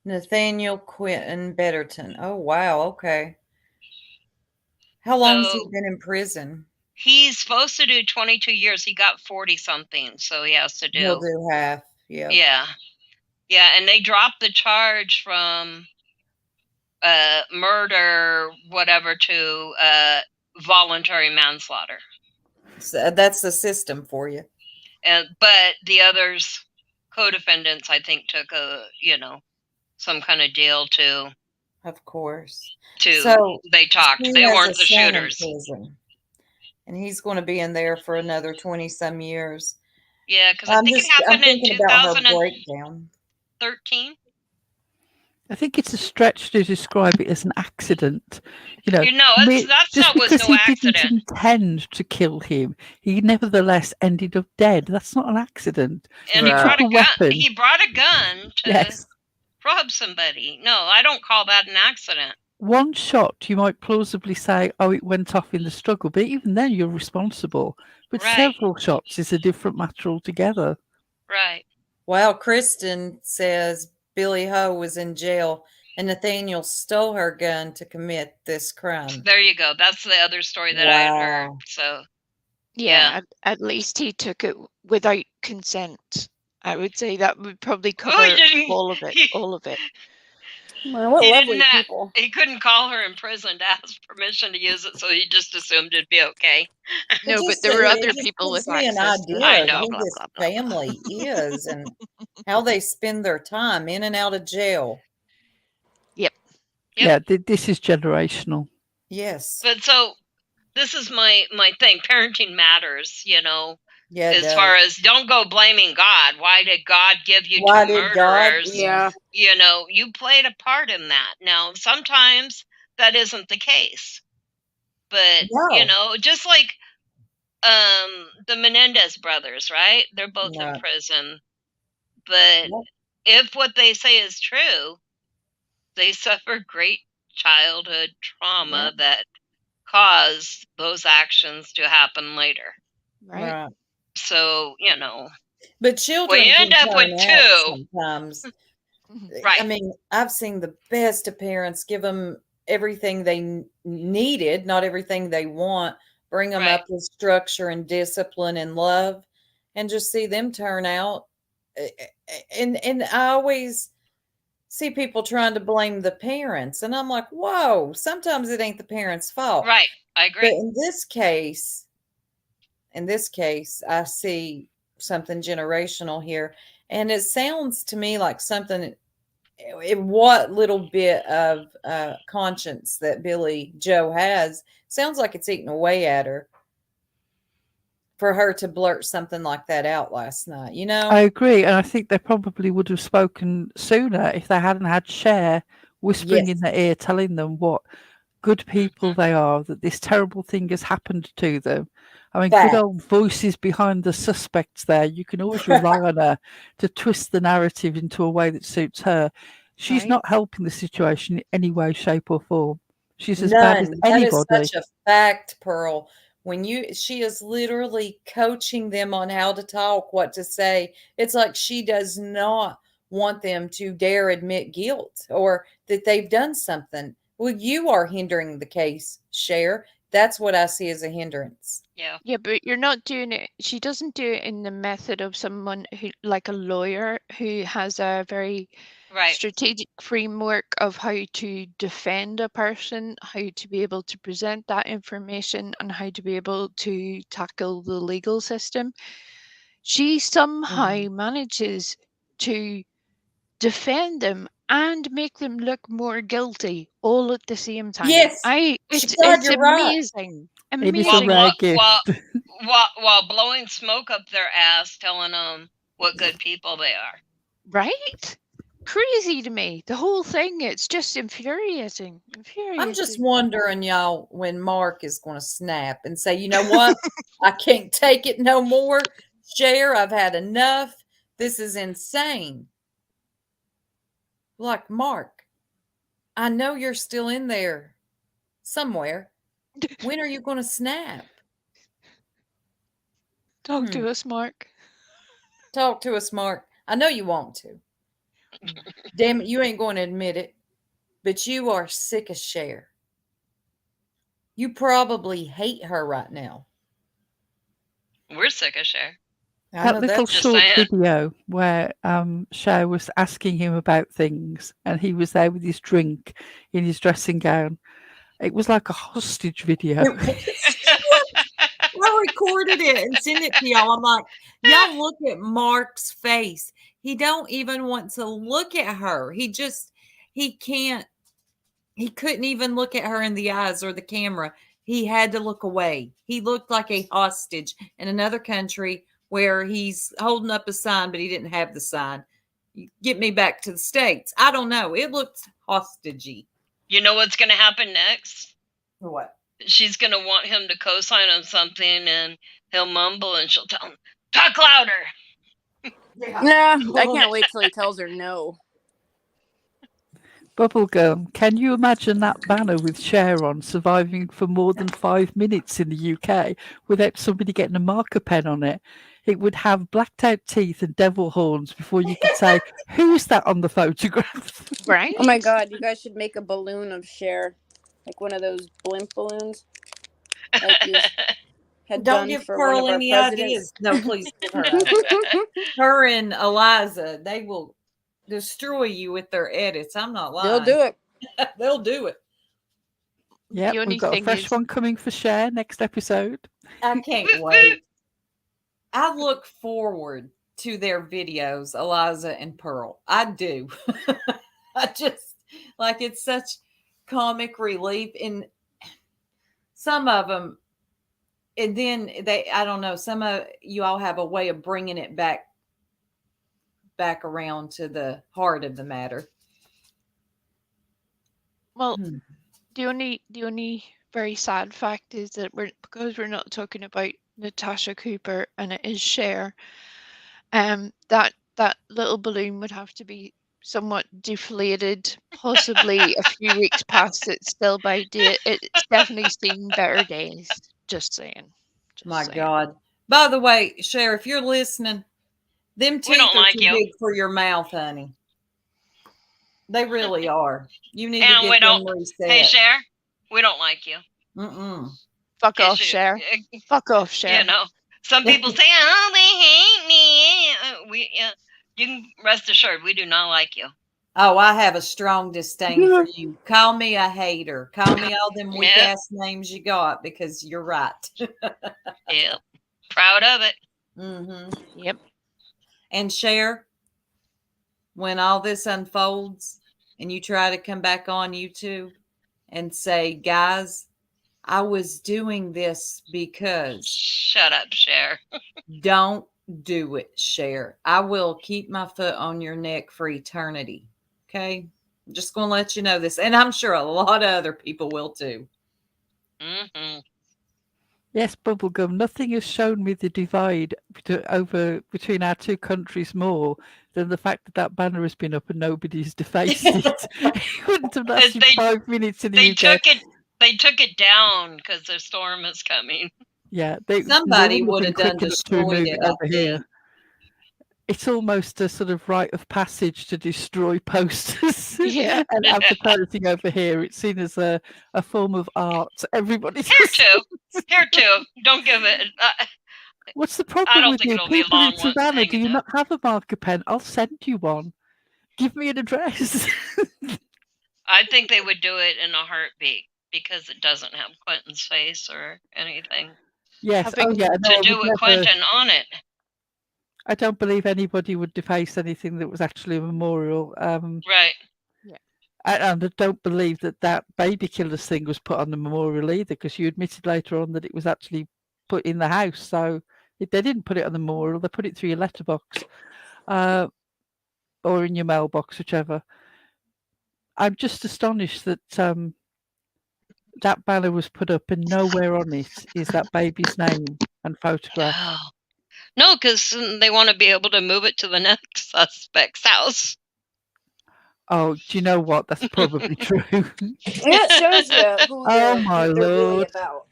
Nathaniel Quentin Betterton. Oh, wow. Okay. How long has he been in prison?
He's supposed to do 22 years. He got 40 something, so he has to do.
He'll do half. Yeah.
Yeah. Yeah, and they dropped the charge from murder, whatever, to voluntary manslaughter.
So that's the system for you.
But the others, co-defendants, I think, took some kind of deal to.
Of course.
So they talked. They weren't the shooters.
And he's going to be in there for another 20-some years.
Yeah, because I think it happened in 2013.
I think it's a stretch to describe it as an accident.
That's
just
was
because
no
he
accident.
didn't intend to kill him, he nevertheless ended up dead. That's not an accident.
And he brought a gun. He brought a gun to rob somebody. No, I don't call that an accident.
One shot, you might plausibly say, "Oh, it went off in the struggle," but even then, you're responsible. But several shots is a different matter altogether.
Right.
Well, Kristen says Billy Ho was in jail and Nathaniel stole her gun to commit this crime.
There you go. That's the other story that I had heard. So,
yeah. At least he took it without consent. I would say that would probably cover all of it. All of it.
Well, what lovely people.
He couldn't call her in prison to ask permission to use it, so he just assumed it'd be okay.
No, but there were other people with access.
I know who this family is and how they spend their time in and out of jail.
Yep.
Yeah, this is generational.
Yes.
But so this is my thing. Parenting matters,
Yeah,
as far as don't go blaming God. Why did God give you two murderers?
Yeah.
You played a part in that. Now, sometimes that isn't the case. But, just like the Menendez brothers, right? They're both in prison. But if what they say is true, they suffer great childhood trauma that caused those actions to happen later.
Right.
So,
But children
you end
can
up
turn
with
out
two.
sometimes.
Right.
I mean, I've seen the best of parents give them everything they needed, not everything they want, bring them up with structure and discipline and love, and just see them turn out. And I always see people trying to blame the parents, and I'm like, whoa, sometimes it ain't the parents' fault.
Right. I agree.
But in this case, I see something generational here. And it sounds to me like something, what little bit of conscience that Billy Joe has, sounds like it's eating away at her for her to blurt something like that out last night, I
agree. And I think they probably would have spoken sooner if they hadn't had Cher whispering in their ear, telling them what good people they are, that this terrible thing has happened to them. I mean, good old voices behind the suspects there. You can always rely on her to twist the narrative into a way that suits her. She's not helping the situation in any way, shape, or form. She's as bad as anybody.
That is such a fact, Pearl. She is literally coaching them on how to talk, what to say. It's like she does not want them to dare admit guilt or that they've done something. Well, you are hindering the case, Cher. That's what I see as a hindrance.
Yeah.
Yeah, but you're not doing it. She doesn't do it in the method of someone who, like a lawyer, who has a very strategic framework of how to defend a person, how to be able to present that information, and how to be able to tackle the legal system. She somehow manages to defend them and make them look more guilty all at the same time.
Yes,
it's
you're
amazing.
It is a rare gift.
While blowing smoke up their ass, telling them what good people they are.
Right? crazy to me. The whole thing, it's just infuriating.
I'm just wondering, y'all, when Mark is going to snap and say, you know what? I can't take it no more. Cher, I've had enough. This is insane. Like, Mark, I know you're still in there somewhere. When are you going to snap?
Talk to us, Mark.
Talk to us, Mark. I know you want to. Damn it, you ain't going to admit it. But you are sick of Cher. You probably hate her right now.
We're sick of Cher.
I
That
know
little
that's
Just
short
saying.
video where Cher was asking him about things and he was there with his drink in his dressing gown. It was like a hostage video.
I recorded it and sent it to y'all. I'm like, y'all look at Mark's face. He don't even want to look at her. He couldn't even look at her in the eyes or the camera. He had to look away. He looked like a hostage in another country where he's holding up a sign, but he didn't have the sign. Get me back to the States. I don't know. It looked hostagey.
You know what's going to happen next?
What?
She's going to want him to co-sign on something, and he'll mumble, and she'll tell him, talk louder.
Yeah, I can't wait till he tells her no.
Bubblegum, can you imagine that banner with Cher on surviving for more than 5 minutes in the UK without somebody getting a marker pen on it? It would have blacked out teeth and devil horns before you could say, who's that on the photograph?
Right?
Oh my god, you guys should make a balloon of Cher. Like one of those blimp balloons. Like you had
Don't
done
give
for
Pearl
one of our
any
presidents.
ideas. No, please give her ideas. Her and Eliza, they will destroy you with their edits. I'm not lying.
They'll do it.
They'll do it.
Yeah,
The only
we've got a
thing
fresh
is-
one coming for Cher next episode.
I can't wait. I look forward to their videos, Eliza and Pearl. I do. I just like it's such comic relief in some of them. And then I don't know, some of you all have a way of bringing it back around to the heart of the matter.
Well, the only very sad fact is that because we're not talking about Natasha Cooper and it is Cher, that little balloon would have to be somewhat deflated, possibly a few weeks past its still by date. It's definitely seen better days. Just saying.
My God. By the way, Cher, if you're listening, them teeth
don't
are
like
too
you.
big for your mouth, honey. They really are. You need
And
to
we
get them
don't.
reset.
Hey, Cher, we don't like you.
Fuck
Yes,
off, Cher. Fuck off, Cher.
You know, some people say, "Oh, they hate me." You can rest assured, we do not like you.
Oh, I have a strong disdain for you. Call me a hater. Call me all them weak ass names you got because you're right.
Yep. Proud of it.
Yep.
And Cher, when all this unfolds and you try to come back on YouTube and say, guys, I was doing this because.
Shut up, Cher.
Don't do it, Cher. I will keep my foot on your neck for eternity. Okay? I'm just going to let you know this. And I'm sure a lot of other people will too.
Yes, Bubblegum, nothing has shown me the divide between our two countries more than the fact that banner has been up and nobody's defaced it. It wouldn't have lasted 5 minutes in the UK.
They took it down because the storm is coming.
Yeah,
somebody would have done destroyed it
over here. It's almost a sort of rite of passage to destroy posters.
Yeah.
And advertising over here. It's seen as a form of art. Everybody's
here too. Don't give it.
What's the problem with you? People in Savannah, do you
up.
not have a marker pen? I'll send you one. Give me an address.
I think they would do it in a heartbeat because it doesn't have Quentin's face or anything.
Yes.
To do with Quentin on it.
I don't believe anybody would deface anything that was actually a memorial.
Right.
Yeah.
And I don't believe that baby killers thing was put on the memorial either, because you admitted later on that it was actually put in the house. So if they didn't put it on the memorial, they put it through your letterbox. or in your mailbox, whichever. I'm just astonished that that banner was put up and nowhere on it is that baby's name and photograph.
Oh. No, because they want to be able to move it to the next suspect's house.
Oh, do you know what? That's probably true.
It shows you who they're,
my
who they're really
Lord.
about.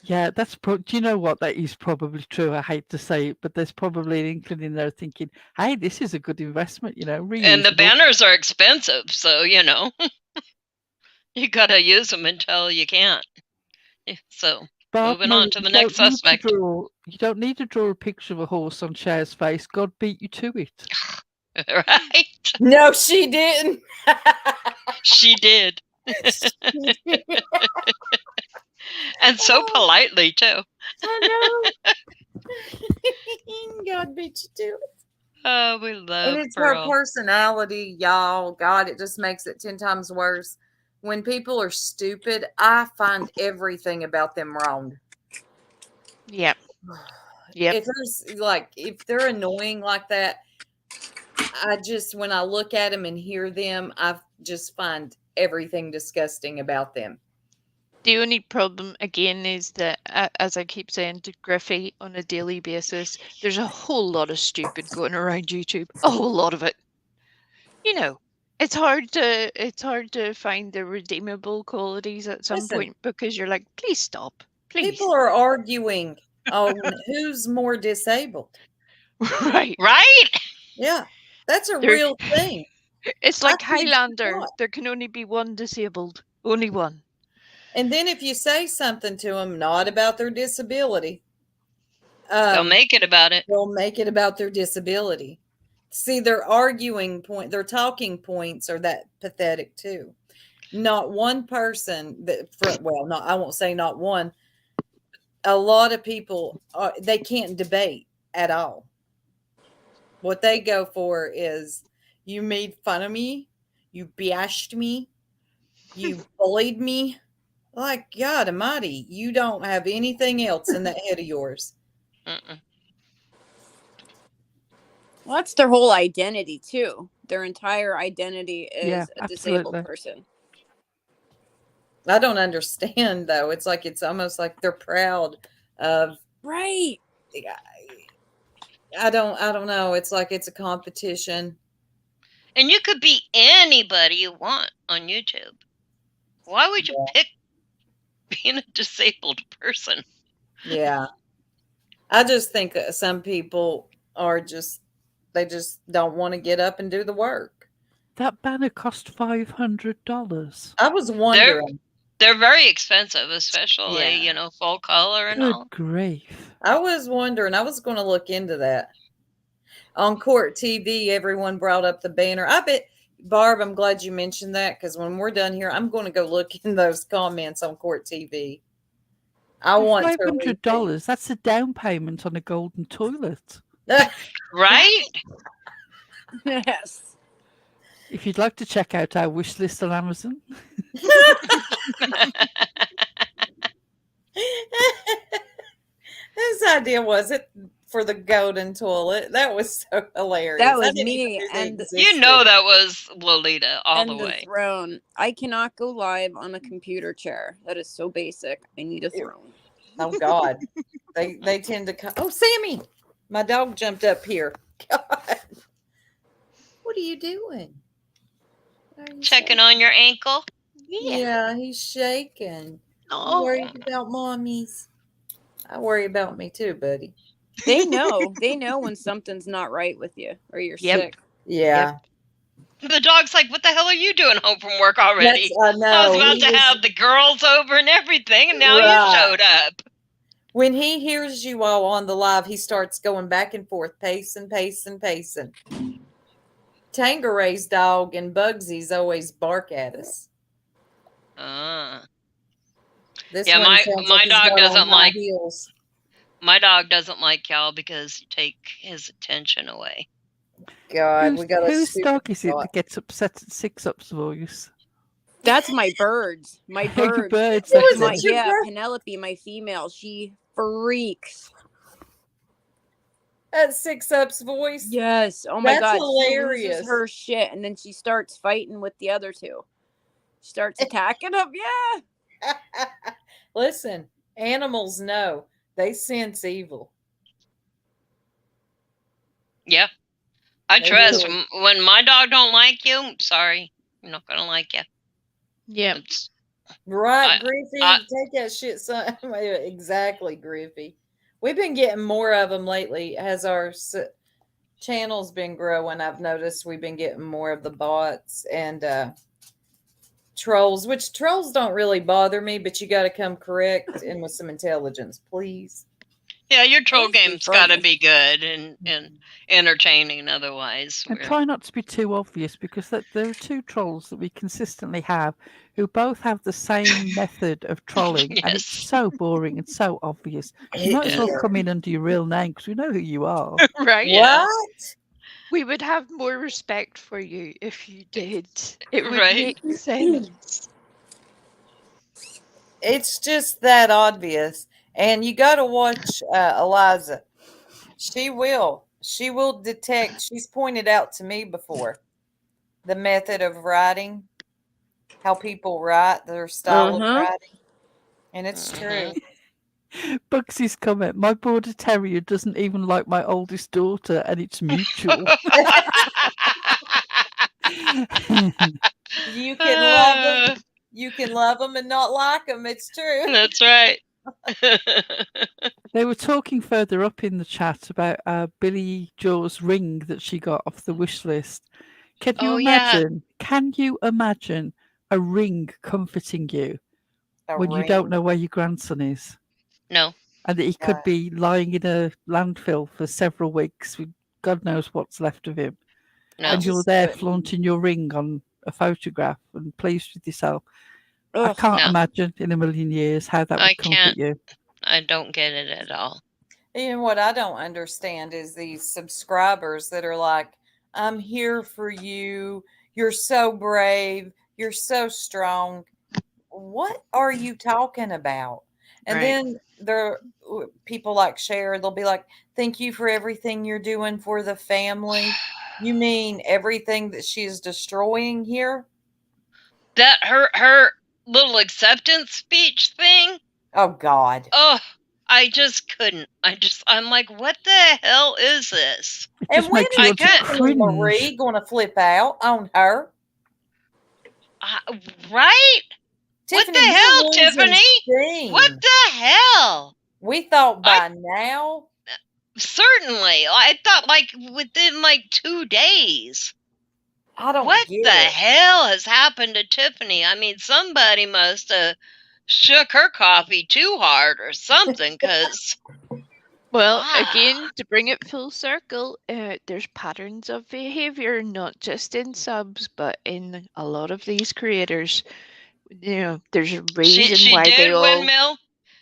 Yeah, that's do you know what? That is probably true. I hate to say it, but there's probably an inkling in there thinking, hey, this is a good investment, reusable.
And the banners are expensive, so, you got to use them until you can't. So, moving on to the next suspect.
You don't need to draw a picture of a horse on Cher's face. God beat you to it.
Right?
No, she didn't.
She did. And so politely, too.
I know. God beat you to it.
Oh, we love
And it's
Pearl.
her personality, y'all. God, it just makes it 10 times worse. When people are stupid, I find everything about them wrong.
Yep.
If they're annoying like that, when I look at them and hear them, I just find everything disgusting about them.
The only problem, again, is that, as I keep saying to Griffey on a daily basis, there's a whole lot of stupid going around YouTube. A whole lot of it. It's hard to find the redeemable qualities at some point because you're like, please stop. Please.
People are arguing on who's more disabled.
Right.
Yeah, that's a real thing.
It's like Highlander. There can only be one disabled. Only one.
And then if you say something to them not about their disability,
they'll make it about it.
They'll make it about their disability. See, their talking points are that pathetic too. Not one person I won't say not one. A lot of people, they can't debate at all. What they go for is, you made fun of me, you bashed me, you bullied me. Like, God almighty, you don't have anything else in that head of yours.
Well, that's their whole identity, too. Their entire identity is a disabled person.
I don't understand, though. It's almost like they're proud of.
Right.
I don't know. It's like it's a competition.
And you could be anybody you want on YouTube. Why would you pick being a disabled person?
Yeah. I just think some people they just don't want to get up and do the work.
That banner cost $500.
I was wondering.
They're very expensive, especially, full color and all.
Good grief.
I was wondering. I was going to look into that. On Court TV, everyone brought up the banner. I bet, Barb, I'm glad you mentioned that, because when we're done here, I'm going to go look in those comments on Court TV. I want
$500. That's a down payment on a golden toilet.
Right?
Yes.
If you'd like to check out our wish list on Amazon.
Whose idea was it for the golden toilet? That was so hilarious.
That was me. And
that was Lolita all
the way. Throne. I cannot go live on a computer chair. That is so basic. I need a throne.
Oh God. They tend to come. Oh, Sammy. My dog jumped up here. God. What are you doing?
Checking on your ankle?
Yeah, he's shaking.
Oh.
Worried about mommies. I worry about me too, buddy.
They know when something's not right with you or you're sick.
Yeah.
Yep. The dog's like, what the hell are you doing home from work already?
I know.
I was about to have the girls over and everything, and now you showed up.
When he hears you all on the live, he starts going back and forth, pacing. Tangeray's dog and Bugsy's always bark at us.
My dog doesn't like
heels.
My dog doesn't like y'all because you take his attention away.
God,
whose dog is it that gets upset at 6-Up's voice?
That's my birds. My birds. Penelope, my female. She freaks.
That's Six Up's voice.
Yes. Oh my
That's
God. She
hilarious.
loses her shit, and then she starts fighting with the other two. She starts attacking them. Yeah.
Listen, animals know. They sense evil.
Yeah. I
They
trust.
do.
When my dog don't like you, sorry, I'm not gonna like you.
Yeah.
It's,
Right,
I,
Griffey.
I,
Take that shit, son. Exactly, Griffey. We've been getting more of them lately as our channel's been growing. I've noticed we've been getting more of the bots and trolls, which trolls don't really bother me, but you got to come correct and with some intelligence, please.
yeah, your troll
least be
game's got to
funny.
be good and entertaining. Otherwise,
And
we're
try not to be too obvious, because there are two trolls that we consistently have who both have the same method of trolling, and it's
yes,
so boring and so obvious. You might as well come in under your real name, because we know who you are.
Right?
Yeah.
What?
We would have more respect for you if you did. It would
Right.
make sense.
It's just that obvious. And you got to watch Eliza. She will. She will detect. She's pointed out to me before the method of writing, how people write, their style of writing. And it's true.
Bugsy's comment, my border terrier doesn't even like my oldest daughter, and it's mutual.
You can love them. You can love them and not like them. It's true.
That's right.
They were talking further up in the chat about Billy Joe's ring that she got off the wish list. Can you
Oh, yeah.
imagine? Can you imagine a ring comforting you when you
ring.
don't know where your grandson is,
No.
and that he could be lying in a landfill for several weeks with God knows what's left of him,
No.
and you're there flaunting your ring on a photograph and pleased with yourself? I can't
No.
imagine in a million years how that would comfort
can't.
you.
I don't get it at all.
And what I don't understand is these subscribers that are like, I'm here for you. You're so brave. You're so strong. What are you talking about? And
Right.
then there people like Cher, they'll be like, thank you for everything you're doing for the family. You mean everything that she is destroying here?
That her little acceptance speech thing.
Oh God.
Oh, I just couldn't. I'm like, what the hell is this?
It
And
just
when
makes you
is
want to
Tiffany Marie
cringe.
going to flip out on her?
Right?
Tiffany,
what the
you're
hell,
losing
Tiffany?
steam.
What the hell?
We thought by now.
Certainly. I thought like within like 2 days.
I don't
What
get
the
it.
hell has happened to Tiffany? I mean, somebody must have shook her coffee too hard or something, because
Well,
wow.
again, to bring it full circle, there's patterns of behavior, not just in subs, but in a lot of these creators. You know, there's a reason
she
why
did
they all
windmill.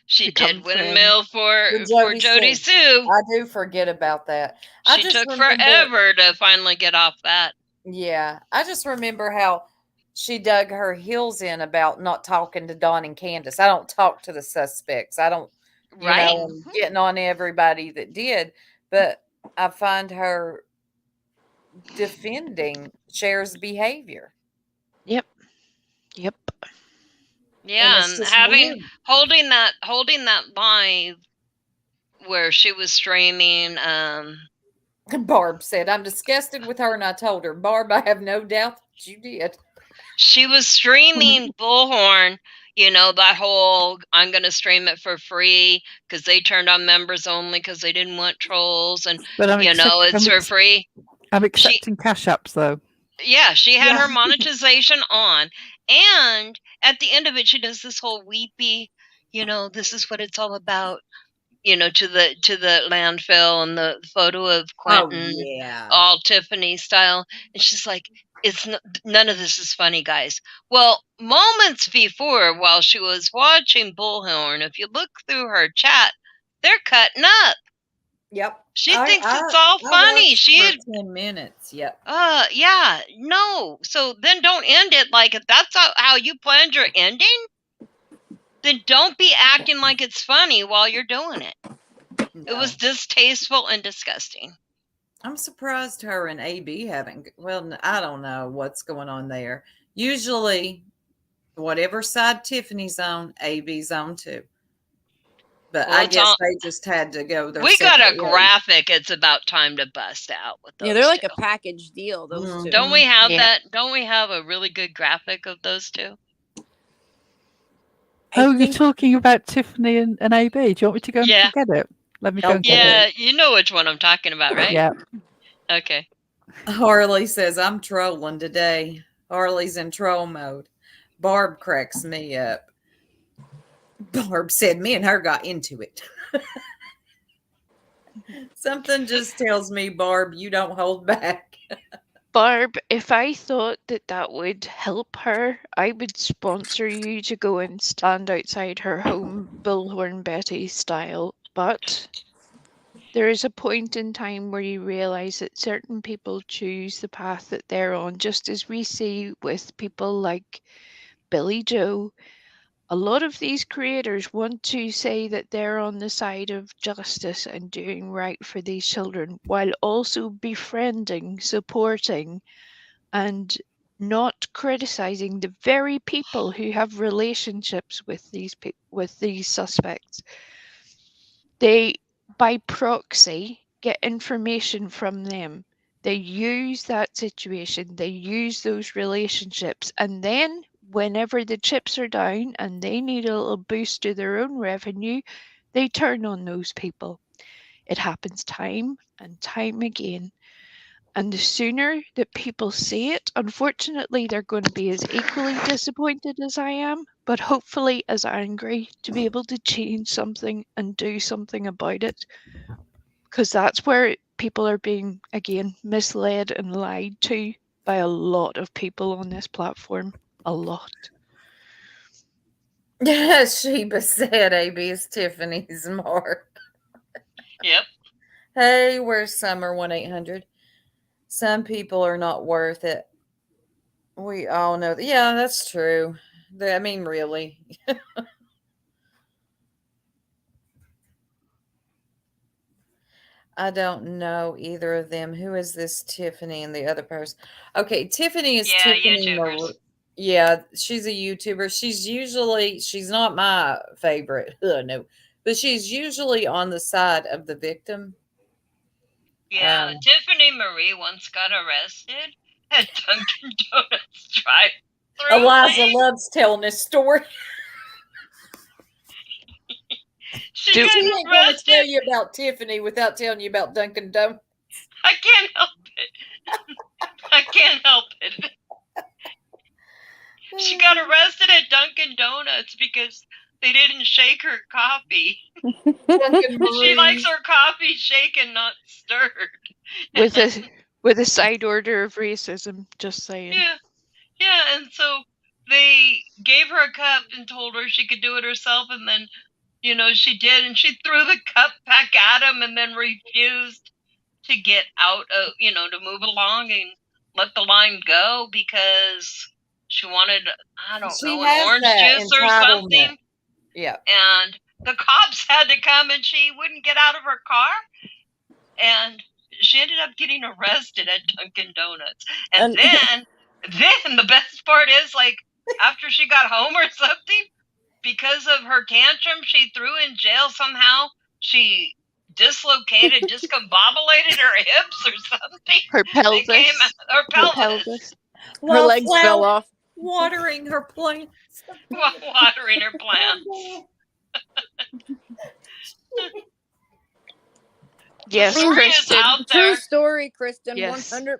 She
become
did windmill for
Jody
Jody Sue.
I do forget about that. I
She
just
took
remember,
forever to finally get off that.
Yeah, I just remember how she dug her heels in about not talking to Don and Candace. I don't talk to the suspects. I don't, you
Right?
know, and getting on everybody that did. But I find her defending Cher's behavior.
Yep.
Yeah,
it's
and
just weird.
holding that live where she was streaming.
Barb said, I'm disgusted with her, and I told her, Barb, I have no doubt that you did.
She was streaming Bullhorn, you know, that whole I'm going to stream it for free because they turned on members only because they didn't want trolls, and
But
it's for free.
I'm accepting cash apps though.
Yeah, she had her monetization on, and at the end of it, she does this whole weepy, this is what it's all about, to the landfill and the photo of Quentin, all Tiffany style, and she's like, none of this is funny, guys. Well, moments before, while she was watching Bullhorn, if you look through her chat, they're cutting up.
Yep.
She thinks it's all funny. She had
10 minutes. Yep.
yeah, no. So then don't end it like if that's how you planned your ending. Then don't be acting like it's funny while you're doing it. It was distasteful and disgusting.
I'm surprised her and AB haven't. Well, I don't know what's going on there. Usually, whatever side Tiffany's on, AB's on too. But
Well,
I
it's
guess
all-
they just had to go their
We got a
separate ways.
graphic. It's about time to bust out with those.
Yeah, they're like
two.
a package deal. Those
Mhm.
two.
Don't we have
Yeah.
that? Don't we have a really good graphic of those two?
Oh, you're
think
talking about Tiffany and AB. Do you want me to go and
Yeah.
get it? Let me go and get
Yeah,
it.
you know which one I'm talking about, right?
Yeah.
Okay.
Harley says, I'm trolling today. Harley's in troll mode. Barb cracks me up. Barb said, me and her got into it. Something just tells me, Barb, you don't hold back.
Barb, if I thought that that would help her, I would sponsor you to go and stand outside her home, Bullhorn Betty style. But there is a point in time where you realize that certain people choose the path that they're on, just as we see with people like Billy Joe. A lot of these creators want to say that they're on the side of justice and doing right for these children, while also befriending, supporting, and not criticizing the very people who have relationships with these suspects. They, by proxy, get information from them. They use that situation, they use those relationships, and then whenever the chips are down and they need a little boost to their own revenue, they turn on those people. It happens time and time again. And the sooner that people see it, unfortunately, they're going to be as equally disappointed as I am, but hopefully as angry to be able to change something and do something about it. Because that's where people are being, again, misled and lied to by a lot of people on this platform. A lot.
Sheba said AB is Tiffany's mark.
Yep.
Hey, where's Summer 1-800? Some people are not worth it. We all know that. Yeah, that's true. I mean, really. I don't know either of them. Who is this Tiffany and the other person? Okay, Tiffany is
Yeah,
Tiffany.
YouTubers.
Yeah, she's a YouTuber. She's not my favorite. No, but she's usually on the side of the victim.
Yeah, Tiffany Marie once got arrested at Dunkin' Donuts drive-through.
Eliza loves telling this story.
She got
She ain't going to
arrested.
tell you about Tiffany without telling you about Dunkin' Donuts.
I can't help it. I can't help it. She got arrested at Dunkin' Donuts because they didn't shake her coffee. She likes her coffee shaken, not stirred.
With a side order of racism, just saying.
Yeah, and so they gave her a cup and told her she could do it herself, and then, she did, and she threw the cup back at him and then refused to get out of, to move along and let the line go because she wanted, I don't know, an orange juice or something.
Yeah.
And the cops had to come and she wouldn't get out of her car. And she ended up getting arrested at Dunkin' Donuts. And then the best part is, like, after she got home or something, because of her tantrum she threw in jail somehow, she discombobulated her hips or something.
Her pelvis.
Her pelvis.
Her legs fell off.
Watering her plants.
Watering her plants.
Yes, Kristen.
True story, Kristen.
Yes.
100%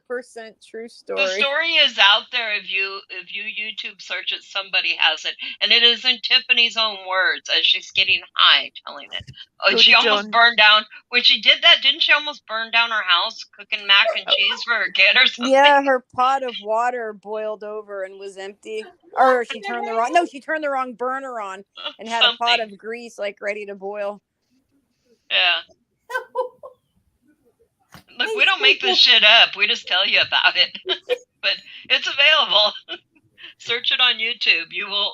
true story.
The story is out there. If you YouTube search it, somebody has it, and it is in Tiffany's own words as she's getting high, telling it. Oh, she almost burned down when she did that. Didn't she almost burn down her house cooking mac and cheese for her kid or something?
Yeah, her pot of water boiled over and was empty, or she turned the wrong burner on and had a pot of grease like ready to boil.
Yeah. Look, we don't make this shit up. We just tell you about it. But it's available. Search it on YouTube. You will.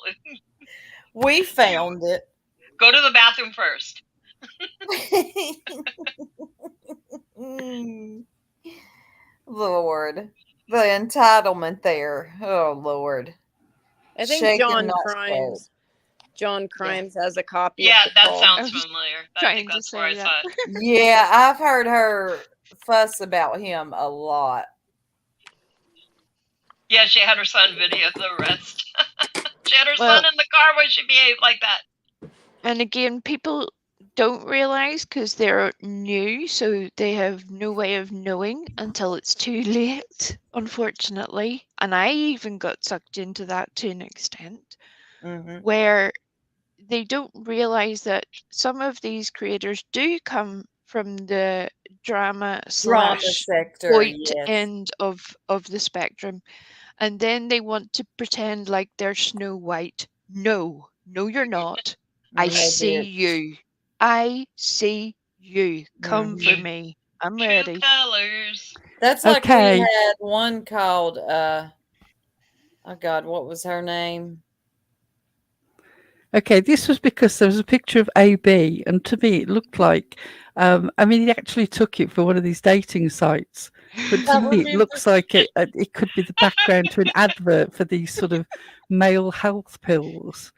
We found it.
Go to the bathroom first.
Lord, the entitlement there. Oh Lord,
I think
shaken not stirred.
John Crimes has a copy
Yeah,
of the
that
call.
I
sounds
was
familiar. I
trying
think
to
that's where
say
I
that.
saw it.
Yeah, I've heard her fuss about him a lot.
Yeah, she had her son video the arrest. She had her
Well,
son in the car when she behaved like that.
and again, people don't realize because they're new, so they have no way of knowing until it's too late, unfortunately. And I even got sucked into that to an extent
Mm-hmm.
where they don't realize that some of these creators do come from the drama
Drama
slash
sector,
point
yes.
end of the spectrum, and then they want to pretend like they're Snow White. No, you're not. I
No,
see
bitch.
you. I see you. Come for
Mhm.
me. I'm
True
ready.
colors.
That's like we
Okay.
had one called oh God, what was her name?
Okay, this was because there was a picture of AB, and to me it looked like, I mean, he actually took it for one of these dating sites, but to
I
me it
remember.
looks like it could be the background to an advert for these sort of male health pills.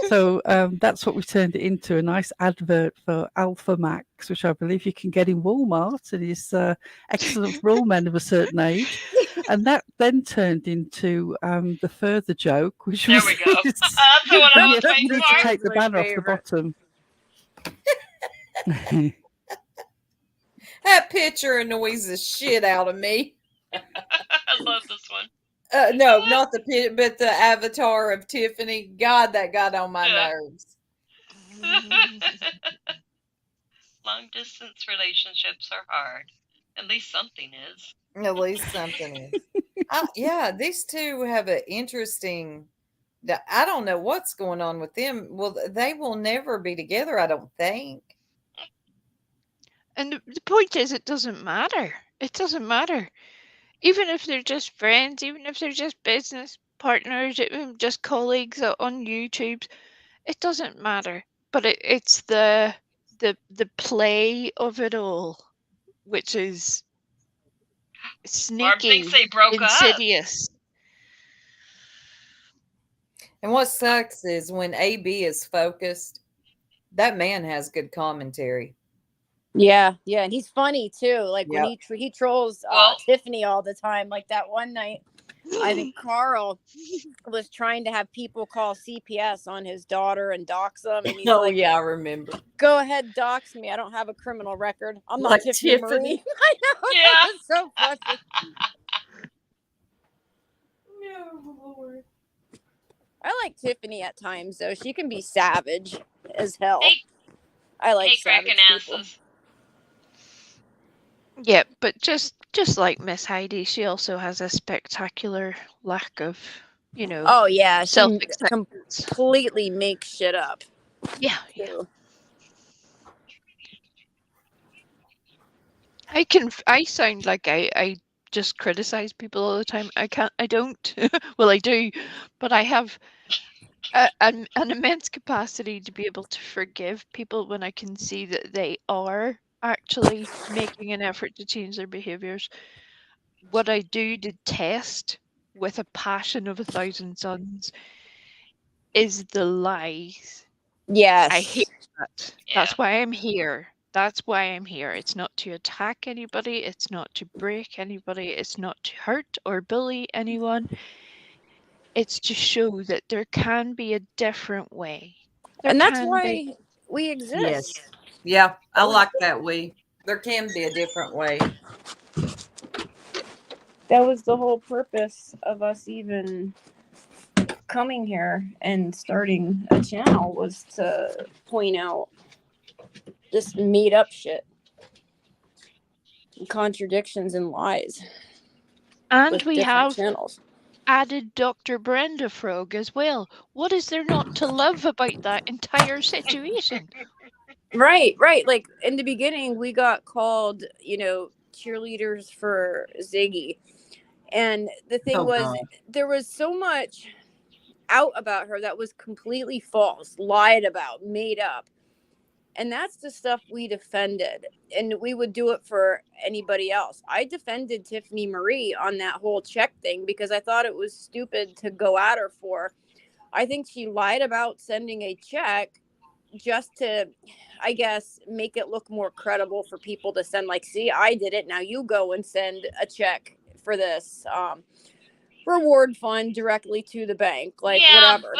So that's what we turned it into, a nice advert for Alpha Max, which I believe you can get in Walmart. It is excellent for all men of a certain age. And that then turned into the further joke, which
There
was
we go.
this.
That's the one I
And
was
yes,
waiting
you need to
for.
take the
My
banner off the
favorite.
bottom.
That picture annoys the shit out of me.
I love this one.
No, not the pit, but the avatar of Tiffany. God, that got on my
Yeah.
nerves.
Long distance relationships are hard. At least something is.
At least something is. Yeah, these two have an interesting. I don't know what's going on with them. Well, they will never be together, I don't think.
And the point is, it doesn't matter. It doesn't matter. Even if they're just friends, even if they're just business partners, even just colleagues on YouTube, it doesn't matter. But it's the play of it all, which is
Barb thinks
sneaky,
they broke up.
insidious.
And what sucks is when AB is focused, that man has good commentary.
Yeah, and he's funny too. Like when
Yep.
he trolls
Well,
Tiffany all the time. Like that one night, I think Carl was trying to have people call CPS on his daughter and dox them, and he's
Oh
like,
yeah, I remember.
"Go ahead, dox me. I don't have a criminal record. I'm not
Like
Tiffany
Tiffany.
Marie." I know.
yeah.
It's so funny.
No, Lord.
I like Tiffany at times though. She can be savage as hell.
Hey,
I like
hey,
savage
cracking
people.
asses.
Yeah, but just like Miss Heidi, she also has a spectacular lack of,
Oh yeah, she
self-acceptance.
completely makes shit up.
Yeah.
Too.
I sound like I just criticize people all the time. I don't. Well, I do, but I have an immense capacity to be able to forgive people when I can see that they are actually making an effort to change their behaviors. What I do detest with a passion of 1,000 suns is the lies.
Yes.
I hate that.
Yeah.
That's why I'm here. That's why I'm here. It's not to attack anybody. It's not to break anybody. It's not to hurt or bully anyone. It's to show that there can be a different way.
And that's why we exist.
Yes. Yeah, I like that. There can be a different way.
That was the whole purpose of us even coming here and starting a channel, was to point out just made up shit, contradictions and lies.
And we have
channels.
added Dr. Brenda Frog as well. What is there not to love about that entire situation?
Right. Like in the beginning, we got called, cheerleaders for Ziggy. And the thing was, there was so much out about her that was completely false, lied about, made up. And that's the stuff we defended. And we would do it for anybody else. I defended Tiffany Marie on that whole check thing because I thought it was stupid to go at her for. I think she lied about sending a check just to, I guess, make it look more credible for people to send, like, see, I did it. Now you go and send a check for this reward fund directly to the bank, like,
Yeah,
whatever.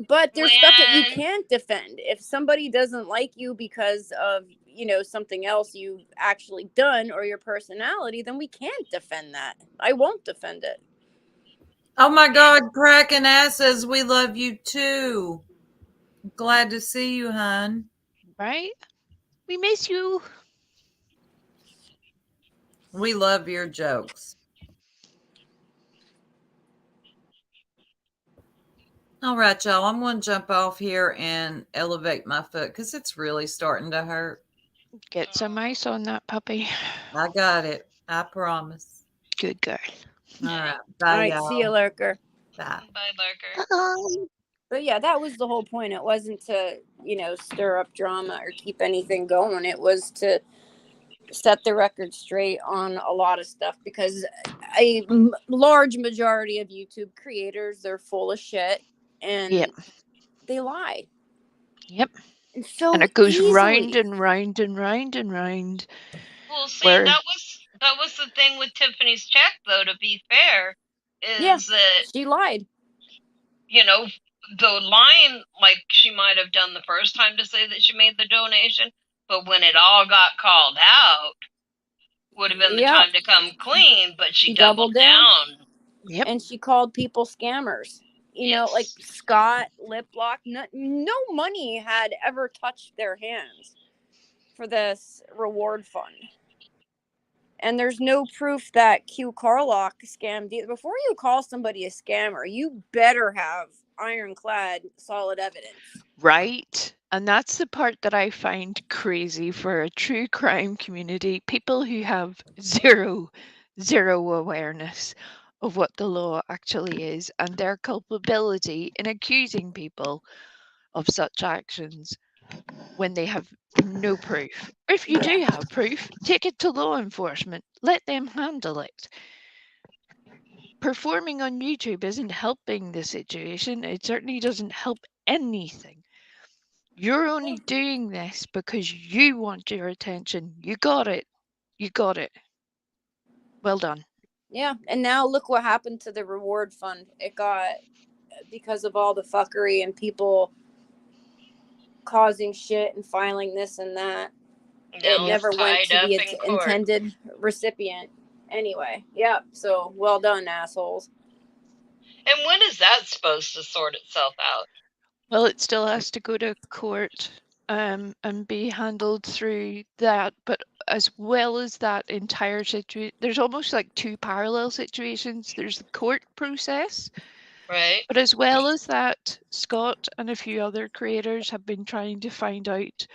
But there's stuff that you can't defend. If somebody doesn't like you because of, something else you've actually done or your personality, then we can't defend that. I won't defend it.
Oh my God, Cracking Ass says we love you too. Glad to see you, hon.
Right? We miss you.
We love your jokes. All right, y'all. I'm going to jump off here and elevate my foot because it's really starting to hurt.
Get some ice on that puppy.
I got it. I promise.
Good girl.
All right.
All
Bye,
right,
y'all.
see you, Lurker.
Bye.
Bye, Lurker.
But yeah, that was the whole point. It wasn't to, stir up drama or keep anything going. It was to set the record straight on a lot of stuff, because a large majority of YouTube creators, they're full of shit and
Yep.
they lie.
Yep.
And so
And it goes
easily.
round and round and round and round.
Well, see,
Where-
that was the thing with Tiffany's check, though. To be fair, is that
she lied.
The line, like she might have done the first time to say that she made the donation, but when it all got called out, would have been the time to come clean. But she doubled down.
Yep.
And she called people scammers. Like Scott, Liplock, no money had ever touched their hands for this reward fund. And there's no proof that Q Carlock scammed either. Before you call somebody a scammer, you better have ironclad, solid evidence.
Right. And that's the part that I find crazy for a true crime community. People who have zero awareness of what the law actually is and their culpability in accusing people of such actions when they have no proof. If you do have proof, take it to law enforcement. Let them handle it. Performing on YouTube isn't helping the situation. It certainly doesn't help anything. You're only doing this because you want your attention. You got it. You got it. Well done.
Yeah, and now look what happened to the reward fund. It got, because of all the fuckery and people causing shit and filing this and that,
Now
it never went to the intended recipient. Anyway, yeah, so well done, assholes.
And when is that supposed to sort itself out?
Well, it still has to go to court and be handled through that. But as well as that entire situation, there's almost like two parallel situations. There's the court process.
Right.
But as well as that, Scott and a few other creators have been trying to find out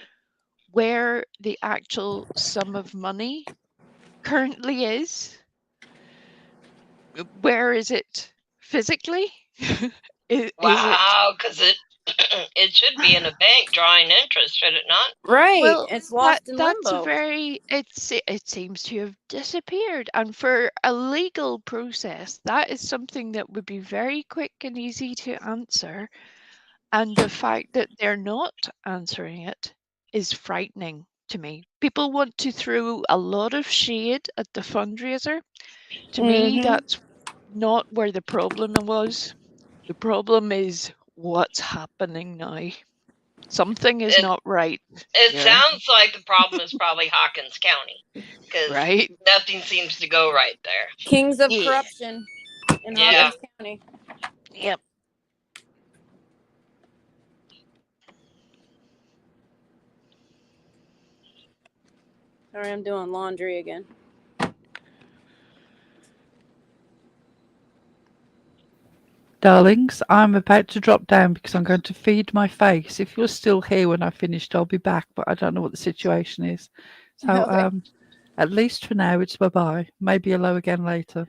where the actual sum of money currently is. Where is it physically?
Wow, because it should be in a bank drawing interest, should it not?
Right.
Well,
it's lost in
that's
limbo.
it seems to have disappeared. And for a legal process, that is something that would be very quick and easy to answer. And the fact that they're not answering it is frightening to me. People want to throw a lot of shade at the fundraiser. To me, that's not where the problem was. The problem is what's happening now. Something is not right.
It sounds like the problem is probably Hawkins County, because nothing seems to go right there.
Kings of corruption in Hawkins County.
Yep.
Sorry, I'm doing laundry again.
Darlings, I'm about to drop down because I'm going to feed my face. If you're still here when I finished, I'll be back, but I don't know what the situation is. So at least for now, it's bye-bye. Maybe hello again later.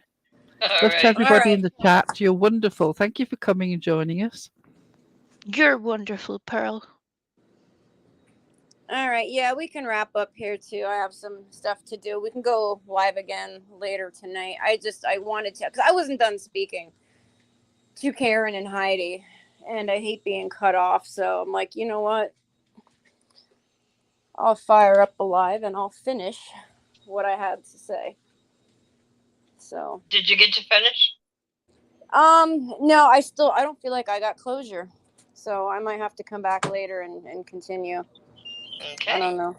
Love to everybody in the chat. You're wonderful. Thank you for coming and joining us.
You're wonderful, Pearl.
All right. Yeah, we can wrap up here too. I have some stuff to do. We can go live again later tonight. I wanted to, because I wasn't done speaking to Karen and Heidi, and I hate being cut off. So I'm like, you know what? I'll fire up a live and I'll finish what I had to say. So.
Did you get to finish?
No, I don't feel like I got closure. So I might have to come back later and continue.
Okay.
I don't know.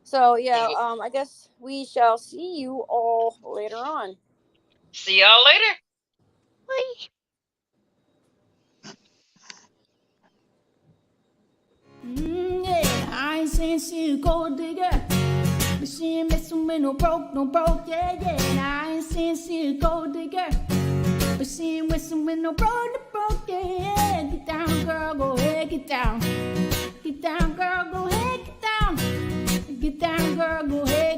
So yeah, I guess we shall see you all later on.
See y'all later.
Bye.
Yeah, I ain't saying she a gold digger, but she ain't messing with no broke, yeah. And I ain't saying she a gold digger, but she ain't messing with no broke, yeah. Get down, girl, go ahead, get down. Get down, girl, go ahead, get down. Get down, girl, go ahead.